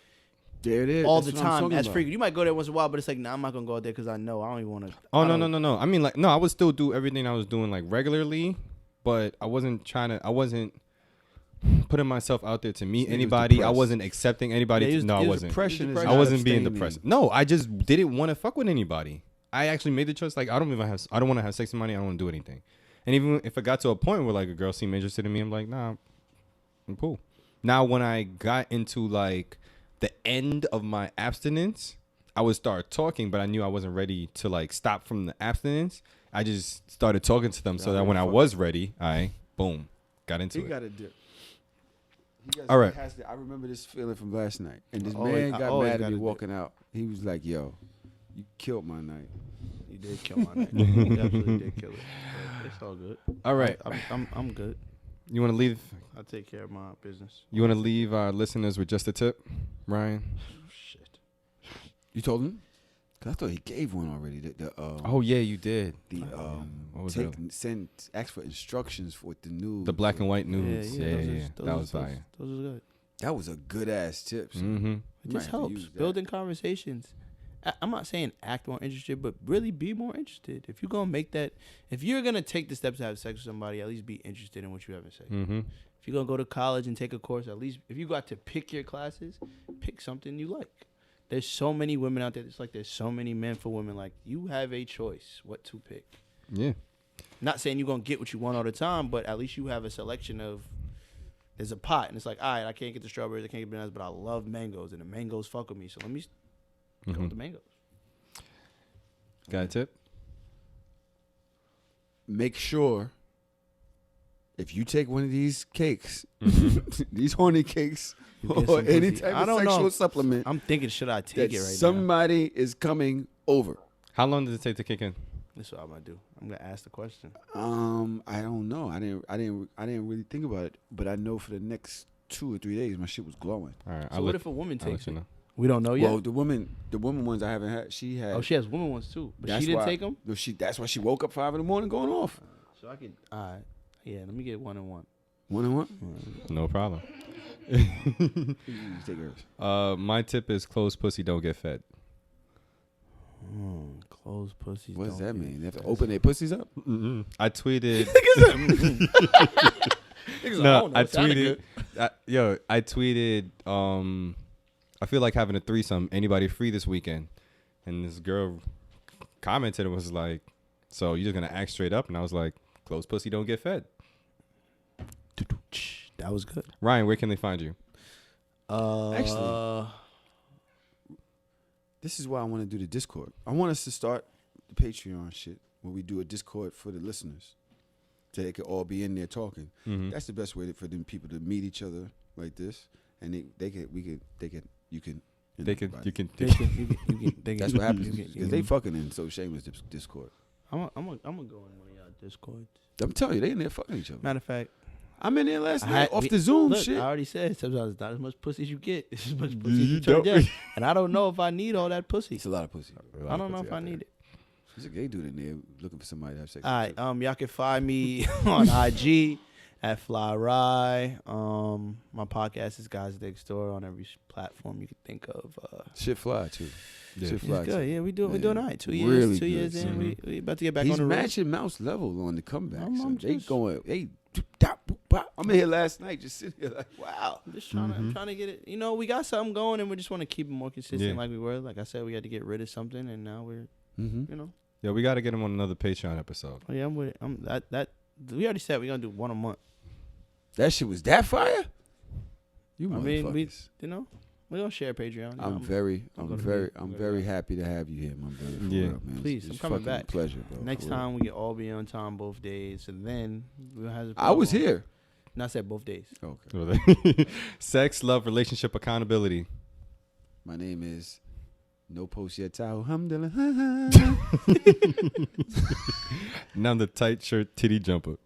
there it is. all That's the what I'm time. talking As about. frequent. You might go there once in a while, but it's like, nah, I'm not gonna go out there because I know I don't even want to. Oh no. I mean, like, no, I would still do everything I was doing like regularly, but I wasn't putting myself out there to meet This nigga was anybody. I depressed. wasn't accepting anybody. Yeah, he was- No, I he was wasn't. Depression is I I not wasn't being abstaining. depressed. No, I just didn't want to fuck with anybody. I actually made the choice. Like, I don't want to have sex with money. I don't want to do anything. And even if it got to a point where like a girl seemed interested in me, I'm like, nah, I'm cool. Now, when I got into like the end of my abstinence, I would start talking, but I knew I wasn't ready to like stop from the abstinence. I just started talking to them so that when I was ready, I boom, got into He it. got a dip. All right. I remember this feeling from last night. And this always- man I got always mad got at a me dip. walking out. He was like, yo, you killed my night. You did kill my night. You absolutely did kill it. It's all good. All right. I'm good. You want to leave? I take care of my business. You want to leave our listeners with just a tip, Ryan? Shit. You told him? Cause I thought he gave one already. Oh yeah, you did. The what was it? ask for instructions for the nudes. The black and white nudes. Yeah, That was fire. Those are good. That was a good ass tip. Mm-hmm. It just helps building conversations. I'm not saying act more interested, but really be more interested. If you're gonna make that, if you're gonna take the steps to have sex with somebody, at least be interested in what you're having sex. Mm-hmm. If you're gonna go to college and take a course, at least if you got to pick your classes, pick something you like. There's so many women out there. It's like there's so many men for women. Like you have a choice what to pick. Yeah. Not saying you're gonna get what you want all the time, but at least you have a selection of. There's a pot, and it's like, all right, I can't get the strawberries, I can't get bananas, but I love mangoes, and the mangoes fuck with me. So let me go with the mangoes. Got a tip? Make sure if you take one of these cakes, these horny cakes, or any type of sexual supplement, I'm thinking, should I take it right now? Somebody is coming over. How long did it take to kick in? That's what I'm gonna do. I'm gonna ask the question. I don't know. I didn't really think about it, but I know for the next 2 or 3 days, my shit was glowing. All right. So what if a woman takes it? Know. We don't know yet. Well, the woman ones I haven't had. She had. Oh, she has woman ones too, but she didn't take them. That's why she woke up 5 in the morning going off. So I could. All right. Yeah. Let me get 1 and 1. 1 and 1. No problem. You take yours. My tip is closed pussy don't get fed. Closed pussies. What does that mean? They have to open their pussies up? I tweeted. No, I tweeted. I tweeted. I feel like having a threesome. Anybody free this weekend? And this girl commented and was like, "So you're just gonna act straight up?" And I was like, "Closed pussy don't get fed." That was good. Ryan, where can they find you? Actually, this is why I want to do the Discord. I want us to start the Patreon shit where we do a Discord for the listeners, so they could all be in there talking. Mm-hmm. That's the best way for them people to meet each other like this, and you can. That's what happens because they fucking in so shameless Discord. I'm gonna go in one of y'all Discords. I'm telling you, they in there fucking each other. Matter of fact, I'm in there last night off the Zoom look, shit. I already said sometimes it's not as much pussy as you get. It's as much pussy as you turn down. And I don't know if I need all that pussy. It's a lot of pussy. I don't know if I need it. There's a gay dude in there looking for somebody to have sex All with. right, y'all can find me on IG at FlyRy. My podcast is Guys Next Door on every platform you can think of. Shit fly too. Yeah. Shit fly It's good. too. Yeah, we're doing all right. 2 years. Really 2 years good, in, we about to get back He's on the road. matching mouse level on the comeback. I'm They just- going. I'm in here last night just sitting here like, wow. I'm just I'm trying to get it. You know, we got something going, and we just want to keep it more consistent, like we were. Like I said, we had to get rid of something, and now we're, you know. Yeah, we got to get him on another Patreon episode. Oh yeah, I'm with it. That we already said we're gonna do 1 a month. That shit was that fire. You I mean, motherfuckers. we're gonna share Patreon. I'm very happy to have you here, my brother. For real, man. Please, It's I'm coming fucking back. A pleasure, bro. Next for real. time we can all be on time both days, and then we'll have. I was here. And I said both days. Okay. Sex, love, relationship, accountability. My name is No Post Yet Tahoe. Alhamdulillah. Now the tight shirt titty jumper.